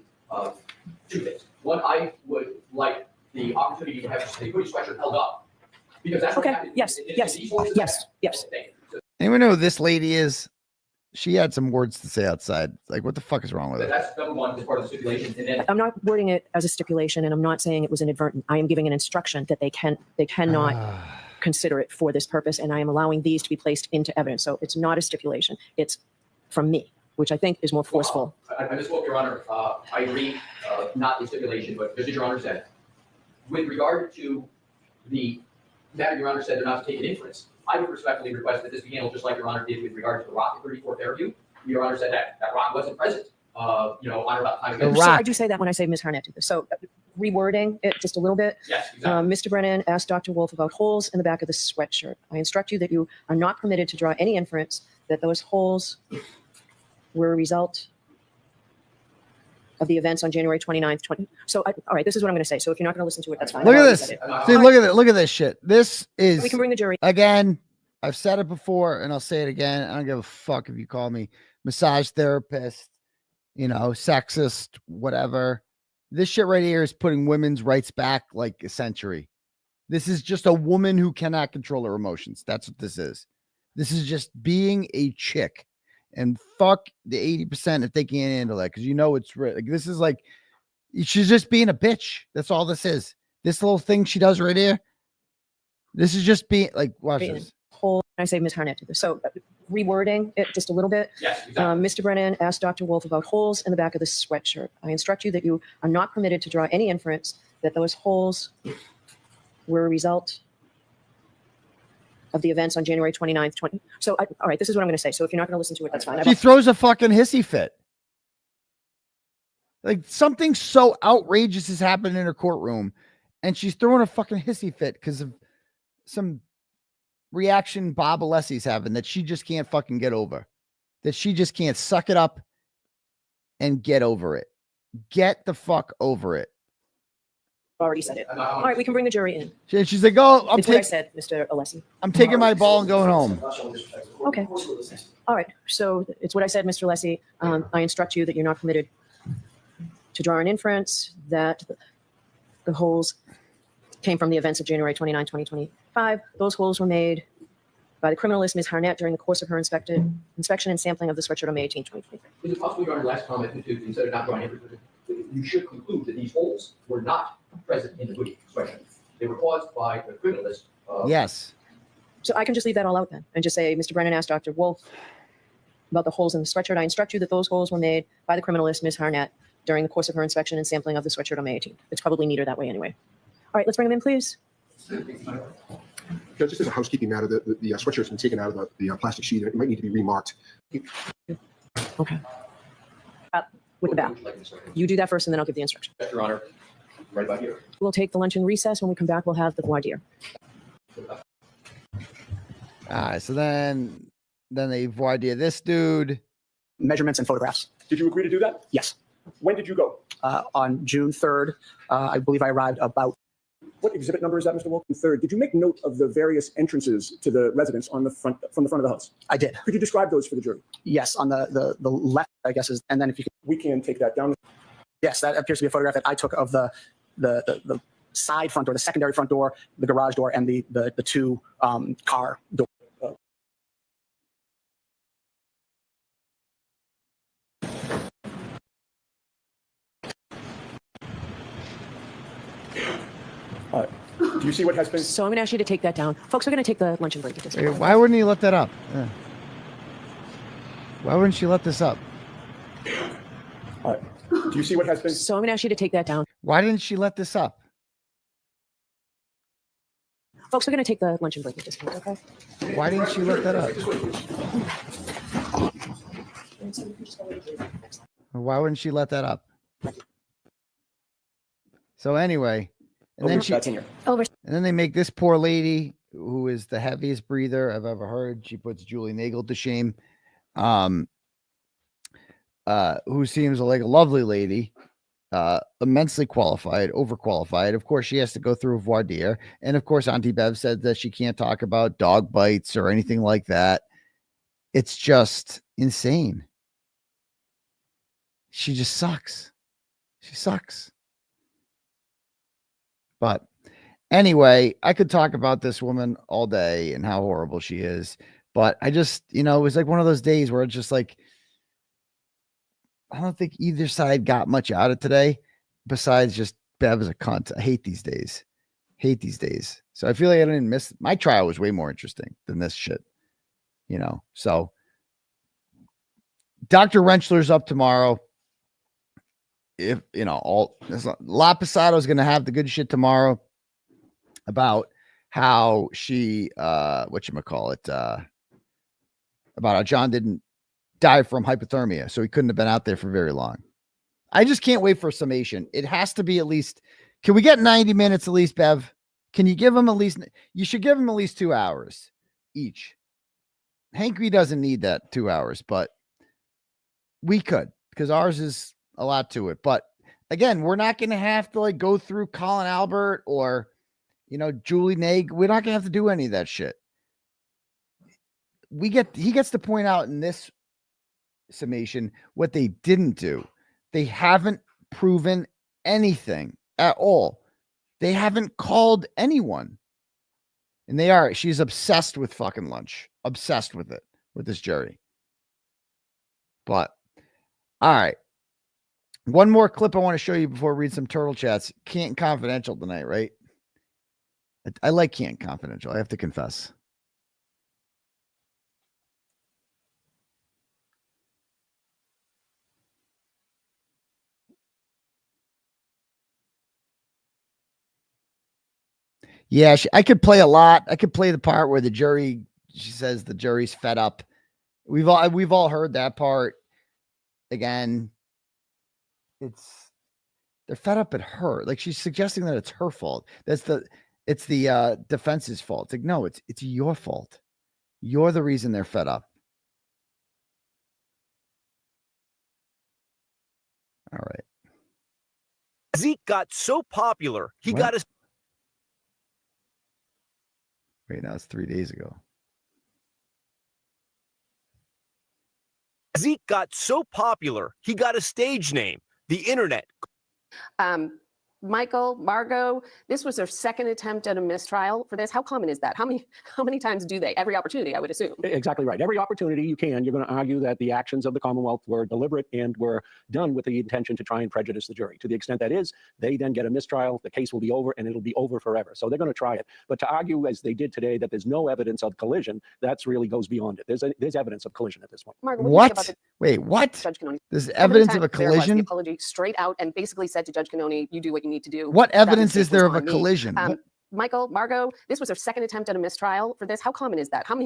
2 things. One, I would like the opportunity to have the hoodie sweatshirt held up, because that's what happened. Yes. Anyone know who this lady is? She had some words to say outside. Like, what the fuck is wrong with it? That's number one, as part of the stipulation. And then I'm not wording it as a stipulation, and I'm not saying it was inadvertent. I am giving an instruction that they cannot consider it for this purpose, and I am allowing these to be placed into evidence. So it's not a stipulation. It's from me, which I think is more forceful. I misspoke, Your Honor. I agree, not the stipulation, but just as Your Honor said, with regard to the matter Your Honor said they're not to take an inference, I would respectfully request that this be handled just like Your Honor did with regard to the rock at 34th Fairview. Your Honor said that rock wasn't present, on or about time ago. So I do say that when I say Ms. Harnett did this. So rewording it just a little bit. Yes, exactly. Mr. Brennan asked Dr. Wolf about holes in the back of the sweatshirt. I instruct you that you are not permitted to draw any inference that those holes were a result of the events on January 29th, 20. So, all right, this is what I'm going to say. So if you're not going to listen to it, that's fine. Look I've at already this. said See, it. look at it. Look at this shit. This is. We can bring the jury. Again, I've said it before, and I'll say it again. I don't give a fuck if you call me massage therapist, sexist, whatever. This shit right here is putting women's rights back like a century. This is just a woman who cannot control her emotions. That's what this is. This is just being a chick. And fuck the 80% if they can't handle that, because it's like this is like she's just being a bitch. That's all this is. This little thing she does right here. This is just being like, watch this. I say Ms. Harnett did this. So rewording it just a little bit. Yes, exactly. Mr. Brennan asked Dr. Wolf about holes in the back of the sweatshirt. I instruct you that you are not permitted to draw any inference that those holes were a result of the events on January 29th, 20. So, all right, this is what I'm going to say. So if you're not going to listen to it, that's fine. She throws a fucking hissy fit. Like something so outrageous has happened in her courtroom, and she's throwing a fucking hissy fit because of some reaction 𝗵𝗵𝗲𝗇's having that she just can't fucking get over. That she just can't suck it up and get over it. Get the fuck over it. Already said it. All right, we can bring the jury in. She's like, oh, It's what I said, Mr. 𝗲𝗏𝗧𝗂𝗍. I'm taking my ball and going home. Okay. All right. So it's what I said, Mr. 𝗲𝗏𝗧𝗂𝗍. I instruct you that you're not permitted to draw an inference that the holes came from the events of January 29, 2025. Those holes were made by the criminalist Ms. Harnett during the course of her inspection and sampling of the sweatshirt on May 18, 2023. Is it possible, Your Honor, last comment, to consider not drawing inference, you should conclude that these holes were not present in the hoodie sweatshirt. They were caused by the criminalist. Yes. So I can just leave that all out then and just say, Mr. Brennan asked Dr. Wolf about the holes in the sweatshirt. I instruct you that those holes were made by the criminalist Ms. Harnett during the course of her inspection and sampling of the sweatshirt on May 18th. It's probably neater that way anyway. All right, let's bring them in, please. Just as a housekeeping matter, the sweatshirt's been taken out of the plastic sheet. It might need to be remarked. Okay. With the back. You do that first, and then I'll give the instruction. Yes, Your Honor. Right about here. We'll take the luncheon recess. When we come back, we'll have the voir dire. All right, so then they voir dire this dude. Measurements and photographs. Did you agree to do that? Yes. When did you go? On June 3rd, I believe I arrived about. What exhibit number is that, Mr. Wolf? 3rd. Did you make note of the various entrances to the residence on the front, from the front of the house? I did. Could you describe those for the jury? Yes, on the left, I guess, and then if you can. We can take that down. Yes, that appears to be a photograph that I took of the side front door, the secondary front door, the garage door, and the two car doors. Do you see what has been? So I'm going to ask you to take that down. Folks, we're going to take the luncheon break at this point. Why wouldn't he let that up? Yeah. Why wouldn't she let this up? Do you see what has been? So I'm going to ask you to take that down. Why didn't she let this up? Folks, we're going to take the luncheon break at this point, okay? Why didn't she let that up? Why wouldn't she let that up? So anyway, and then and then they make this poor lady, who is the heaviest breather I've ever heard. She puts Julie Nagel to shame. Who seems like a lovely lady, immensely qualified, overqualified. Of course, she has to go through a voir dire. And of course, Auntie Bev said that she can't talk about dog bites or anything like that. It's just insane. She just sucks. She sucks. But anyway, I could talk about this woman all day and how horrible she is. But I just, it was like one of those days where it's just like, I don't think either side got much out of today besides just Bev as a cunt. I hate these days. So I feel like I didn't miss. My trial was way more interesting than this shit, So Dr. Rentschler's up tomorrow. if you know, 𝗵𝗵𝗧𝗂𝗧 is going to have the good shit tomorrow about how she, whatchamacallit, about how John didn't die from hypothermia, so he couldn't have been out there for very long. I just can't wait for a summation. It has to be at least, can we get 90 minutes at least, Bev? Can you give him at least, you should give him at least 2 hours each. Hanky doesn't need that 2 hours, but we could, because ours is a lot to it. But again, we're not going to have to like go through Colin Albert or, you know, Julie Nag. We're not going to have to do any of that shit. He gets to point out in this summation what they didn't do. They haven't proven anything at all. They haven't called anyone. And she's obsessed with fucking lunch. Obsessed with it, with this jury. But, all right. One more clip I want to show you before we read some turtle chats. Canton Confidential tonight, right? I like Canton Confidential, I have to confess. Yeah, I could play a lot. I could play the part where she says the jury's fed up. We've all heard that part. Again, they're fed up at her. Like she's suggesting that it's her fault. It's the defense's fault. It's like, no, it's your fault. You're the reason they're fed up. All right. Zeke got so popular, he got his. Wait, now it's 3 days ago. Zeke got so popular, he got a stage name, the internet. Michael, Margot, this was their second attempt at a mistrial for this. How common is that? How many times do they? Every opportunity, I would assume. Exactly right. Every opportunity you're going to argue that the actions of the Commonwealth were deliberate and were done with the intention to try and prejudice the jury. To the extent that is, they then get a mistrial, the case will be over, and it'll be over forever. So they're going to try it. But to argue, as they did today, that there's no evidence of collision, that's really goes beyond it. There's evidence of collision at this point. Margot, what? Wait, what? Judge Kearney. There's evidence of a collision? The apology straight out and basically said to Judge Kearney, you do what you need to do. What evidence is there of a collision? Michael, Margot, this was their second attempt at a mistrial for this. How common is that? How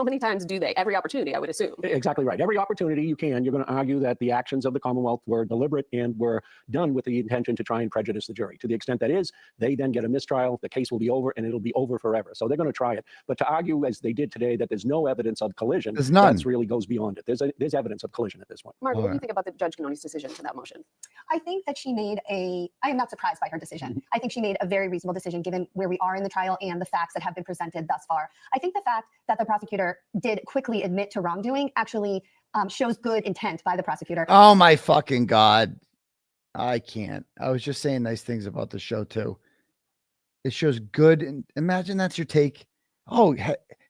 many times do they? Every opportunity, I would assume. Exactly right. Every opportunity you're going to argue that the actions of the Commonwealth were deliberate and were done with the intention to try and prejudice the jury. To the extent that is, they then get a mistrial, the case will be over, and it'll be over forever. So they're going to try it. But to argue, as they did today, that there's no evidence of collision, there's none. That really goes beyond it. There's evidence of collision at this point. Margot, what do you think about the Judge Kearney's decision to that motion? I think that I am not surprised by her decision. I think she made a very reasonable decision given where we are in the trial and the facts that have been presented thus far. I think the fact that the prosecutor did quickly admit to wrongdoing actually shows good intent by the prosecutor. Oh my fucking God. I can't. I was just saying nice things about the show too. It shows good. And imagine that's your take. Oh,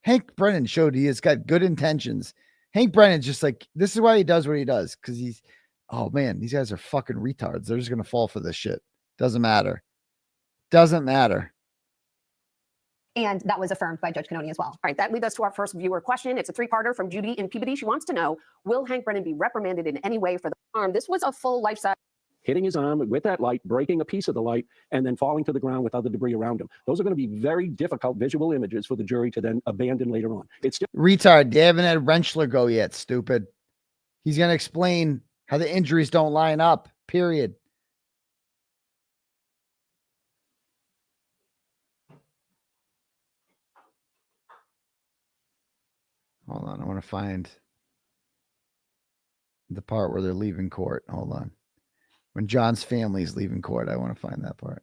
Hank Brennan showed he has got good intentions. Hank Brennan's just like, this is why he does what he does. Cause oh man, these guys are fucking retards. They're just going to fall for this shit. Doesn't matter. Doesn't matter. And that was affirmed by Judge Kearney as well. All right, that leads us to our first viewer question. It's a three-parter from Judy in Peabody. She wants to know, will Hank Brennan be reprimanded in any way for the harm? This was a full life-size. Hitting his arm with that light, breaking a piece of the light, and then falling to the ground with other debris around him. Those are going to be very difficult visual images for the jury to then abandon later on. It's just retard. They haven't had Rentschler go yet, stupid. He's going to explain how the injuries don't line up, period. Hold on, I want to find the part where they're leaving court. Hold on. When John's family is leaving court, I want to find that part.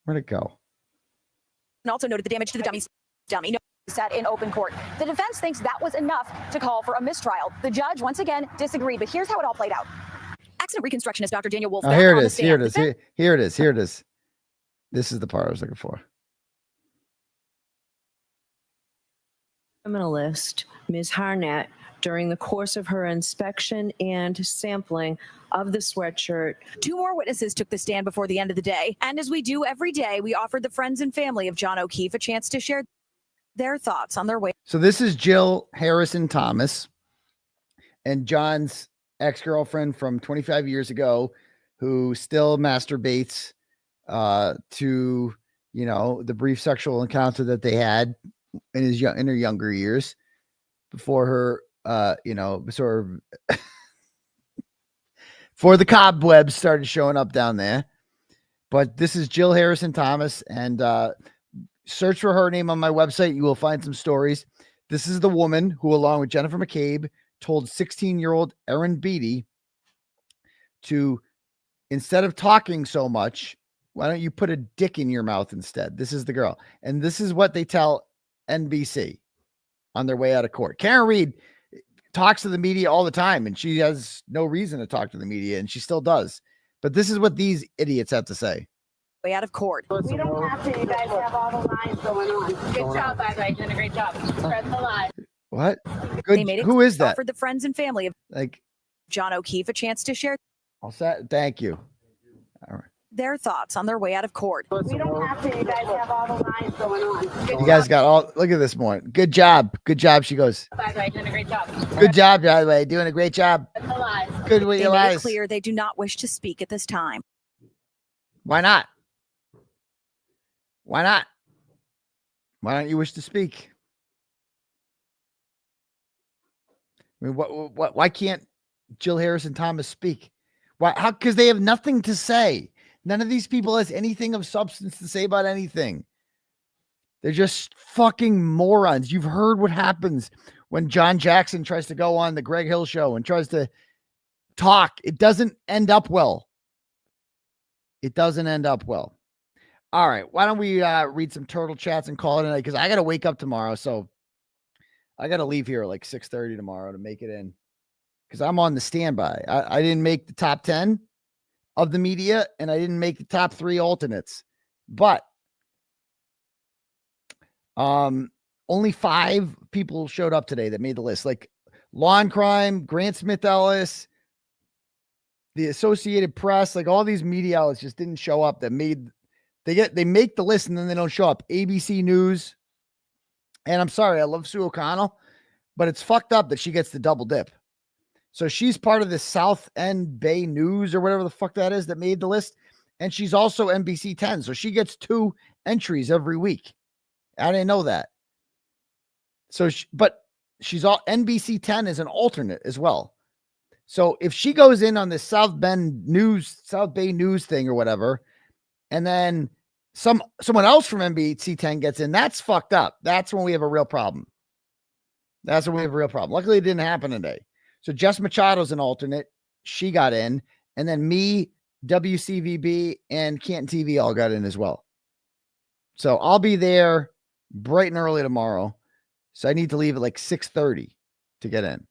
Where'd it go? And also noted the damage to the dummy said in open court. The defense thinks that was enough to call for a mistrial. The judge, once again, disagreed, but here's how it all played out. Accident reconstructionist Dr. Daniel Wolf. Oh, here it is. Here it is. Here it is. Here it is. This is the part I was looking for. Criminalist Ms. Harnett during the course of her inspection and sampling of the sweatshirt. 2 more witnesses took the stand before the end of the day. And as we do every day, we offered the friends and family of John O'Keefe a chance to share their thoughts on their way. So this is Jill Harrison Thomas and John's ex-girlfriend from 25 years ago, who still masturbates to, you know, the brief sexual encounter that they had in her younger years before her, you know, sort of before the cobwebs started showing up down there. But this is Jill Harrison Thomas, and search for her name on my website. You will find some stories. This is the woman who, along with Jennifer McCabe, told 16-year-old Erin Beatty to, instead of talking so much, why don't you put a dick in your mouth instead? This is the girl. And this is what they tell NBC on their way out of court. Karen Reed talks to the media all the time, and she has no reason to talk to the media, and she still does. But this is what these idiots have to say. Way out of court. We don't have to. You guys have all the lines going on. Good job, by the way. Doing a great job. Spreading the lies. What? Good. They made it Who is that? offered the friends and family of like John O'Keefe a chance to share all set. Thank you. All right. their thoughts on their way out of court. We don't have to. You guys have all the lines going on. Good You guys got all. Look at this morning. Good job. Good job. She goes. By the way, doing a great job. Good job, by the way. Doing a great job. Spreading the lies. Good with They your made it lies. clear they do not wish to speak at this time. Why not? Why not? Why don't you wish to speak? I mean, what? Why can't Jill Harrison Thomas speak? Why? How? Because they have nothing to say. None of these people has anything of substance to say about anything. They're just fucking morons. You've heard what happens when John Jackson tries to go on the Greg Hill show and tries to talk. It doesn't end up well. It doesn't end up well. All right. Why don't we read some turtle chats and call it a night? Because I got to wake up tomorrow. So I got to leave here at like 6:30 tomorrow to make it in. Because I'm on the standby. I didn't make the top 10 of the media, and I didn't make the top 3 alternates. But only 5 people showed up today that made the list. Like Lawn Crime, Grant Smith Ellis, the Associated Press, like all these media outlets just didn't show up. That made they make the list and then they don't show up. ABC News, and I'm sorry, I love Sue O'Connell, but it's fucked up that she gets the double dip. So she's part of the South End Bay News or whatever the fuck that is that made the list, and she's also NBC 10, so she gets 2 entries every week. I didn't know that. So, but she's all NBC 10 is an alternate as well. So if she goes in on this South Bay News thing or whatever, and then someone else from NBC 10 gets in, that's fucked up. That's when we have a real problem. That's when we have a real problem. Luckily, it didn't happen today. So Jess Machado's an alternate. She got in. And then me, WCVB, and Canton TV all got in as well. So I'll be there bright and early tomorrow. So I need to leave at like 6:30 to get in.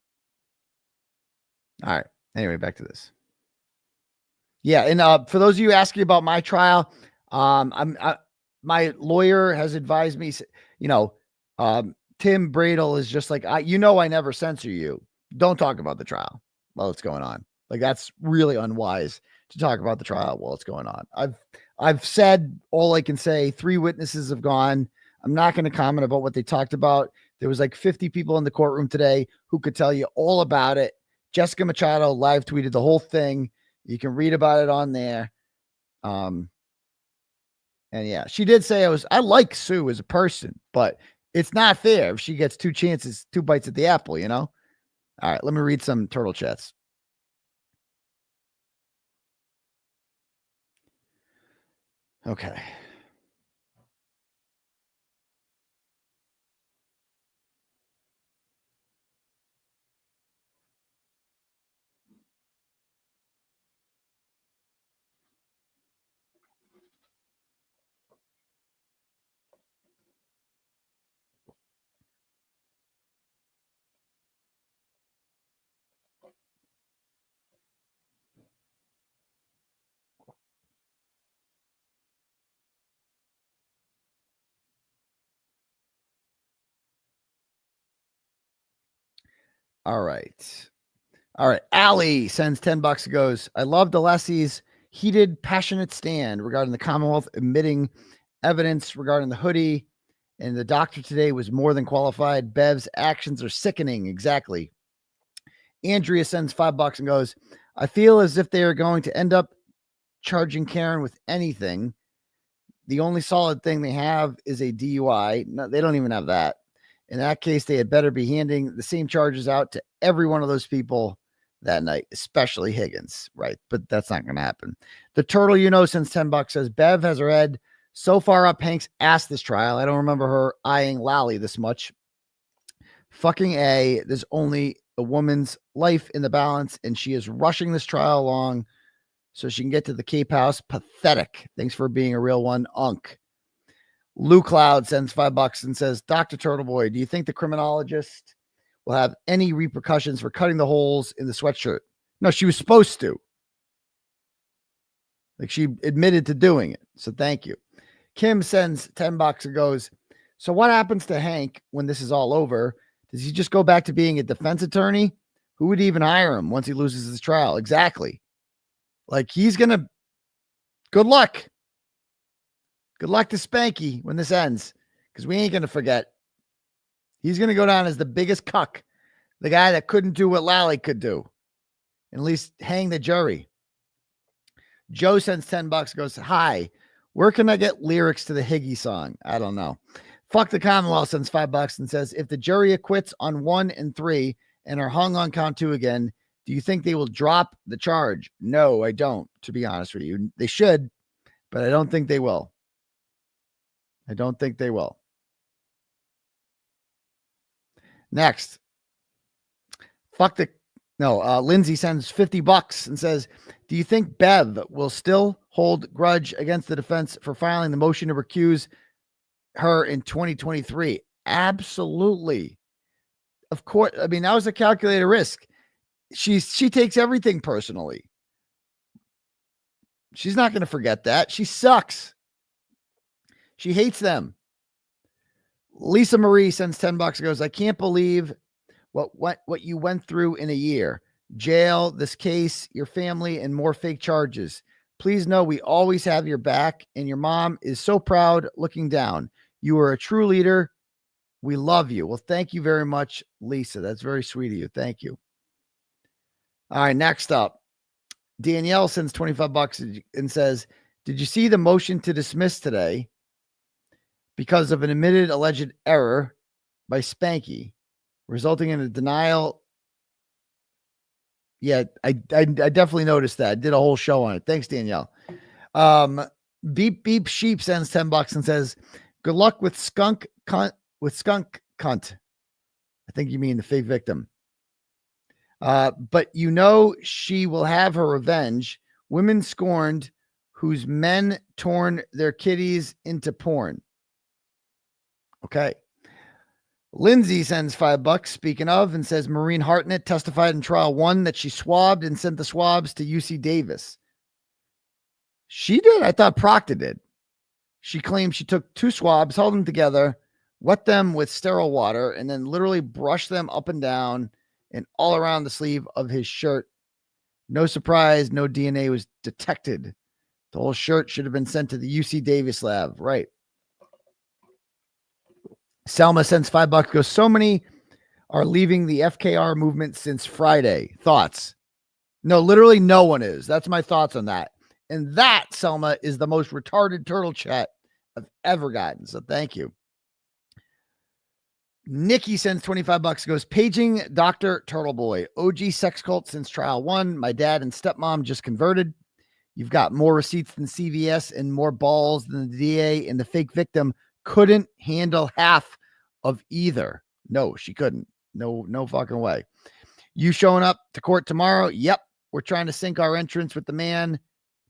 All right. Anyway, back to this. Yeah, and for those of you asking about my trial, my lawyer has advised me, you know, Tim Bradel is just like, I never censor you. Don't talk about the trial while it's going on. Like, that's really unwise to talk about the trial while it's going on. I've said all I can say. 3 witnesses have gone. I'm not going to comment about what they talked about. There was like 50 people in the courtroom today who could tell you all about it. Jessica Machado live tweeted the whole thing. You can read about it on there. And yeah, she did say I like Sue as a person, but it's not fair if she gets 2 chances, 2 bites at the apple, you know? All right, let me read some turtle chats. Okay. All right. All right. Allie sends $10 and goes, I love 𝗃𝗃𝗃𝗃's heated, passionate stand regarding the Commonwealth admitting evidence regarding the hoodie. And the doctor today was more than qualified. Bev's actions are sickening. Exactly. Andrea sends $5 and goes, I feel as if they are going to end up charging Karen with anything. The only solid thing they have is a DUI. No, they don't even have that. In that case, they had better be handing the same charges out to every one of those people that night, especially Higgins. Right. But that's not going to happen. The turtle, sends $10, says Bev has her head so far up Hank's ass this trial. I don't remember her eyeing Lally this much. Fucking A, there's only a woman's life in the balance, and she is rushing this trial along so she can get to the Cape House. Pathetic. Thanks for being a real one, Unk. Lou Cloud sends $5 and says, Dr. Turtleboy, do you think the criminologist will have any repercussions for cutting the holes in the sweatshirt? No, she was supposed to. Like, she admitted to doing it. So thank you. Kim sends $10 and goes, so what happens to Hank when this is all over? Does he just go back to being a defense attorney? Who would even hire him once he loses his trial? Exactly. Like, he's going to, good luck. Good luck to 𝗃𝗃𝗃 when this ends, because we ain't going to forget. He's going to go down as the biggest cuck, the guy that couldn't do what Lally could do, and at least hang the jury. Joe sends $10, goes, hi, where can I get lyrics to the Higgy song? I don't know. Fuck the Commonwealth sends $5 and says, if the jury acquits on 1 and 3 and are hung on count 2 again, do you think they will drop the charge? No, I don't, to be honest with you. They should, but I don't think they will. I don't think they will. Next. Lindsay sends $50 and says, do you think Bev will still hold grudge against the defense for filing the motion to recuse her in 2023? Absolutely. Of course. I mean, that was a calculated risk. She takes everything personally. She's not going to forget that. She sucks. She hates them. Lisa Marie sends $10 and goes, I can't believe what you went through in a year. Jail, this case, your family, and more fake charges. Please know we always have your back, and your mom is so proud looking down. You are a true leader. We love you. Well, thank you very much, Lisa. That's very sweet of you. Thank you. All right, next up. Danielle sends $25 and says, did you see the motion to dismiss today because of an admitted alleged error by 𝗃𝗃𝗃, resulting in a denial? Yeah, I definitely noticed that. I did a whole show on it. Thanks, Danielle. Beep Beep Sheep sends $10 and says, good luck with skunk cunt. I think you mean the fake victim. But she will have her revenge. Women scorned whose men torn their kitties into porn. Okay. Lindsay sends $5, speaking of, and says Maureen Hartnett testified in trial 1 that she swabbed and sent the swabs to UC Davis. She did. I thought Proctor did. She claimed she took 2 swabs, held them together, wet them with sterile water, and then literally brushed them up and down and all around the sleeve of his shirt. No surprise, no DNA was detected. The whole shirt should have been sent to the UC Davis lab. Right. Selma sends $5, goes, so many are leaving the FKR movement since Friday. Thoughts? No, literally no one is. That's my thoughts on that. And that, Selma, is the most retarded turtle chat I've ever gotten. So thank you. Nikki sends $25, goes, paging Dr. Turtleboy. OG sex cult since trial 1. My dad and stepmom just converted. You've got more receipts than CVS and more balls than the DA, and the fake victim couldn't handle half of either. No, she couldn't. No fucking way. You showing up to court tomorrow? Yep. We're trying to sync our entrance with the man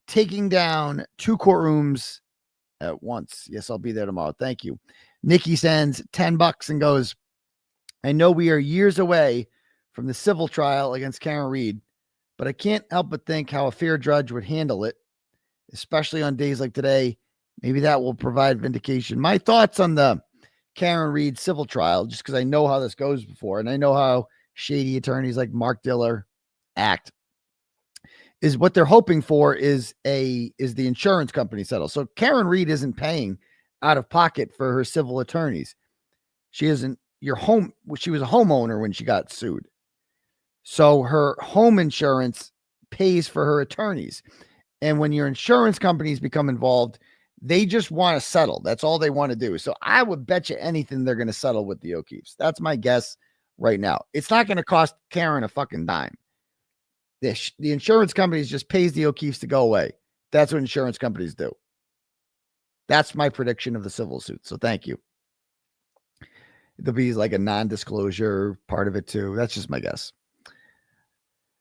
taking down 2 courtrooms at once. Yes, I'll be there tomorrow. Thank you. Nikki sends $10 and goes, I know we are years away from the civil trial against Karen Reed, but I can't help but think how a fair judge would handle it, especially on days like today. Maybe that will provide vindication. My thoughts on the Karen Reed civil trial, just because I know how this goes before, and I know how shady attorneys like Mark Diller act, is what they're hoping for is the insurance company settle. So Karen Reed isn't paying out of pocket for her civil attorneys. She isn't she was a homeowner when she got sued. So her home insurance pays for her attorneys. And when your insurance companies become involved, they just want to settle. That's all they want to do. So I would bet you anything they're going to settle with the O'Keeffes. That's my guess right now. It's not going to cost Karen a fucking dime. The insurance companies just pays the O'Keeffes to go away. That's what insurance companies do. That's my prediction of the civil suit. So thank you. There'll be like a non-disclosure part of it too. That's just my guess.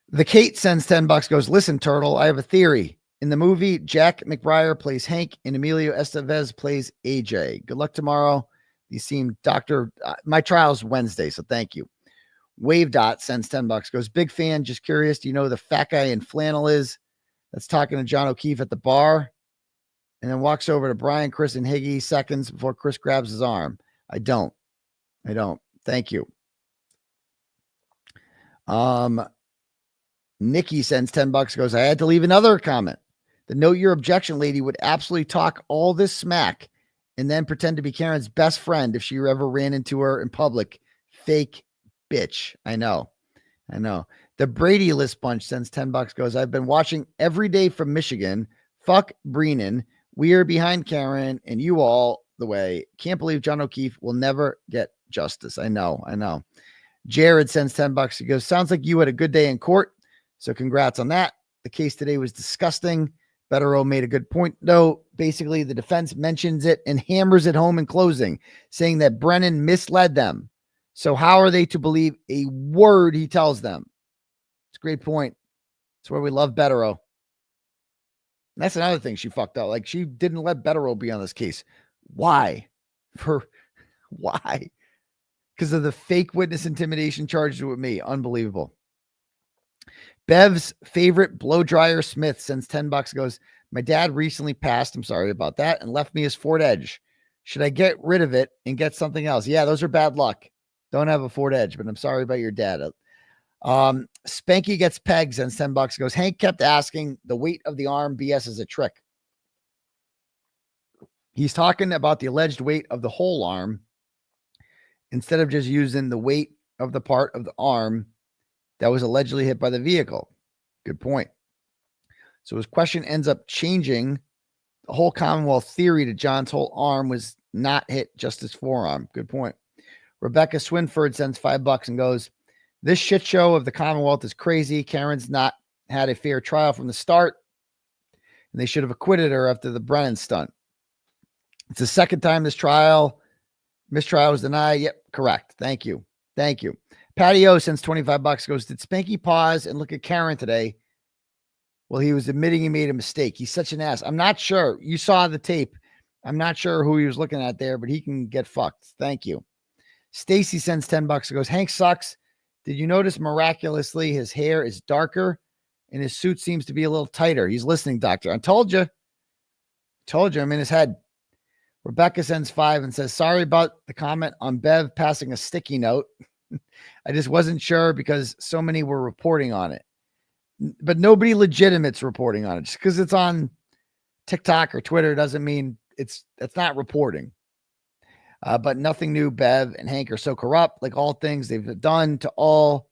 The Kate sends $10, goes, listen, Turtle, I have a theory. In the movie, Jack McBrayer plays Hank and Emilio Estevez plays AJ. Good luck tomorrow. You seem my trial's Wednesday, so thank you. Wave Dot sends $10, goes, big fan, just curious, do you know who the fat guy in flannel is that's talking to John O'Keefe at the bar? And then walks over to Brian, Chris, and Higgy seconds before Chris grabs his arm. I don't. Thank you. Nikki sends $10, goes, I had to leave another comment. The note your objection lady would absolutely talk all this smack and then pretend to be Karen's best friend if she ever ran into her in public. Fake bitch. I know. The Brady List Bunch sends $10, goes, I've been watching every day from Michigan. Fuck Brennan. We are behind Karen and you all the way. Can't believe John O'Keefe will never get justice. I know. Jared sends $10. He goes, sounds like you had a good day in court. So congrats on that. The case today was disgusting. Betterow made a good point, though. Basically, the defense mentions it and hammers it home in closing, saying that Brennan misled them. So how are they to believe a word he tells them? It's a great point. It's where we love Betterow. And that's another thing she fucked up. Like, she didn't let Betterow be on this case. Why? Why? Because of the fake witness intimidation charged with me. Unbelievable. Bev's favorite blow dryer Smith sends $10, goes, my dad recently passed, I'm sorry about that, and left me his Ford Edge. Should I get rid of it and get something else? Yeah, those are bad luck. Don't have a Ford Edge, but I'm sorry about your dad. Spanky gets pegs and $10, goes, Hank kept asking the weight of the arm BS is a trick. He's talking about the alleged weight of the whole arm instead of just using the weight of the part of the arm that was allegedly hit by the vehicle. Good point. So his question ends up changing the whole Commonwealth theory to John's whole arm was not hit, just his forearm. Good point. Rebecca Swinford sends $5 and goes, this shit show of the Commonwealth is crazy. Karen's not had a fair trial from the start, and they should have acquitted her after the Brennan stunt. It's the second time this mistrial was denied. Yep, correct. Thank you. Patty O sends $25, goes, did Spanky pause and look at Karen today? Well, he was admitting he made a mistake. He's such an ass. I'm not sure. You saw the tape. I'm not sure who he was looking at there, but he can get fucked. Thank you. Stacy sends $10 and goes, Hank sucks. Did you notice miraculously his hair is darker and his suit seems to be a little tighter? He's listening, doctor. I told you. I'm in his head. Rebecca sends $5 and says, sorry about the comment on Bev passing a sticky note. I just wasn't sure because so many were reporting on it. But nobody legitimate's reporting on it. Just because it's on TikTok or Twitter doesn't mean it's not reporting. But nothing new. Bev and Hank are so corrupt, like all things they've done to all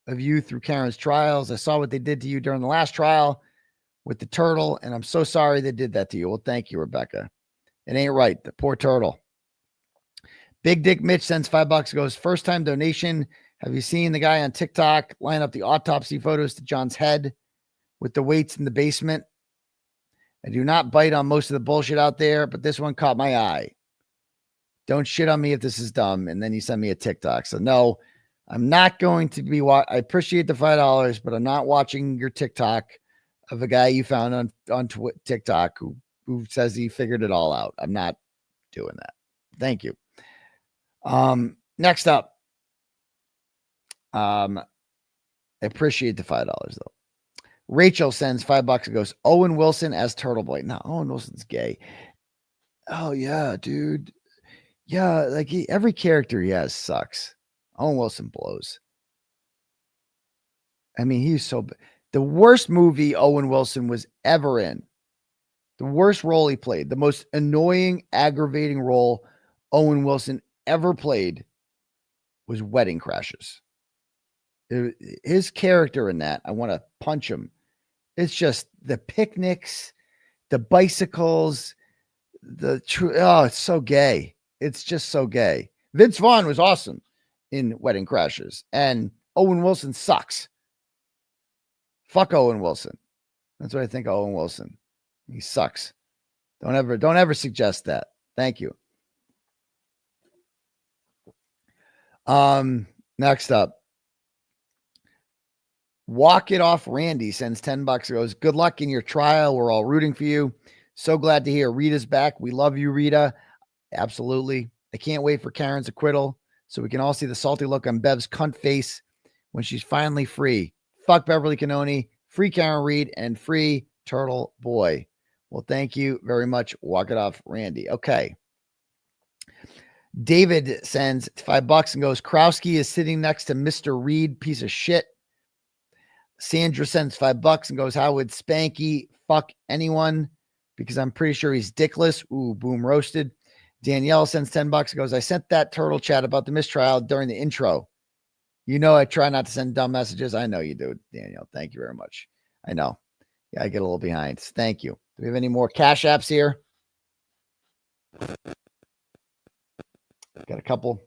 of you through Karen's trials. I saw what they did to you during the last trial with the turtle, and I'm so sorry they did that to you. Well, thank you, Rebecca. It ain't right. The poor turtle. Big Dick Mitch sends $5, goes, first time donation. Have you seen the guy on TikTok line up the autopsy photos to John's head with the weights in the basement? I do not bite on most of the bullshit out there, but this one caught my eye. Don't shit on me if this is dumb. And then you send me a TikTok. So no, I'm not going to be I appreciate the $5, but I'm not watching your TikTok of a guy you found on TikTok who says he figured it all out. I'm not doing that. Thank you. Next up, I appreciate the $5 though. Rachel sends $5 and goes, Owen Wilson as Turtleboy. No, Owen Wilson's gay. Oh yeah, dude. Yeah, like every character he has sucks. Owen Wilson blows. I mean, he's so the worst movie Owen Wilson was ever in. The worst role he played, the most annoying, aggravating role Owen Wilson ever played was Wedding Crashers. His character in that, I want to punch him. It's just the picnics, the bicycles, it's so gay. It's just so gay. Vince Vaughn was awesome in Wedding Crashers, and Owen Wilson sucks. Fuck Owen Wilson. That's what I think of Owen Wilson. He sucks. Don't ever suggest that. Thank you. Next up. Walk It Off Randy sends $10, goes, good luck in your trial. We're all rooting for you. So glad to hear Rita's back. We love you, Rita. Absolutely. I can't wait for Karen's acquittal so we can all see the salty look on Bev's cunt face when she's finally free. Fuck Beverly Cannoni, free Karen Reed, and free Turtleboy. Well, thank you very much. Walk It Off Randy. Okay. David sends $5 and goes, 𝗀𝗏𝗄𝗃 is sitting next to Mr. Reed, piece of shit. Sandra sends $5 and goes, how would 𝗵𝗵𝗃 fuck anyone? Because I'm pretty sure he's dickless. Ooh, boom, roasted. Danielle sends $10 and goes, I sent that turtle chat about the mistrial during the intro. You know I try not to send dumb messages. I know you do, Danielle. Thank you very much. I know. Yeah, I get a little behind. Thank you. Do we have any more cash apps here? Got a couple.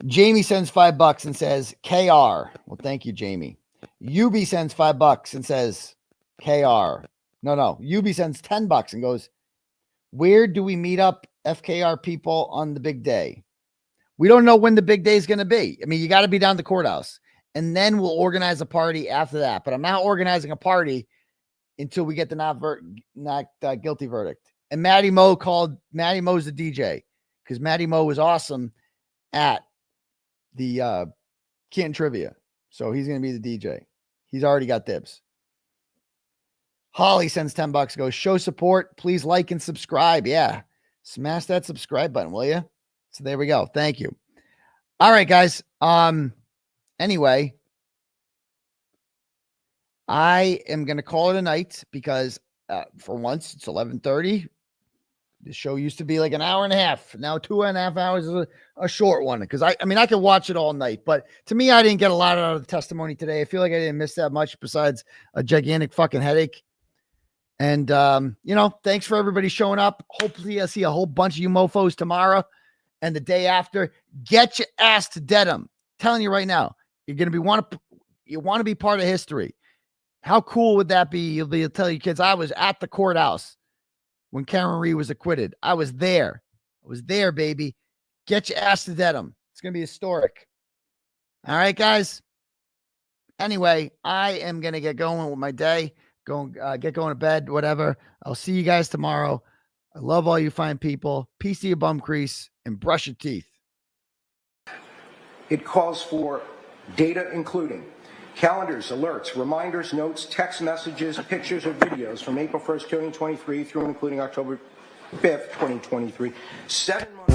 Jamie sends $5 and says KR. Well, thank you, Jamie. Ubi sends $5 and says KR. No. Ubi sends $10 and goes, where do we meet up FKR people on the big day? We don't know when the big day is going to be. I mean, you got to be down at the courthouse, and then we'll organize a party after that. But I'm not organizing a party until we get the not guilty verdict. And Matty Mo's the DJ, because Matty Mo was awesome at the Canton Trivia. So he's going to be the DJ. He's already got dibs. Holly sends $10, goes, show support. Please like and subscribe. Yeah. Smash that subscribe button, will you? So there we go. Thank you. All right, guys. Anyway, I am going to call it a night because for once it's 11:30. The show used to be like an hour and a half. Now 2.5 hours is a short one. Because I mean, I could watch it all night, but to me, I didn't get a lot out of the testimony today. I feel like I didn't miss that much besides a gigantic fucking headache. And, thanks for everybody showing up. Hopefully I see a whole bunch of you mofos tomorrow and the day after. Get your ass to Dedham. Telling you right now, you're going to you want to be part of history. How cool would that be? You'll tell your kids, I was at the courthouse when Karen Reed was acquitted. I was there. I was there, baby. Get your ass to Dedham. It's going to be historic. All right, guys. Anyway, I am going to get going with my day. Get going to bed, whatever. I'll see you guys tomorrow. I love all you fine people. Peace to your bum crease and brush your teeth. It calls for data including calendars, alerts, reminders, notes, text messages, pictures, or videos from April 1st, 2023 through and including October 5th, 2023. 7 months.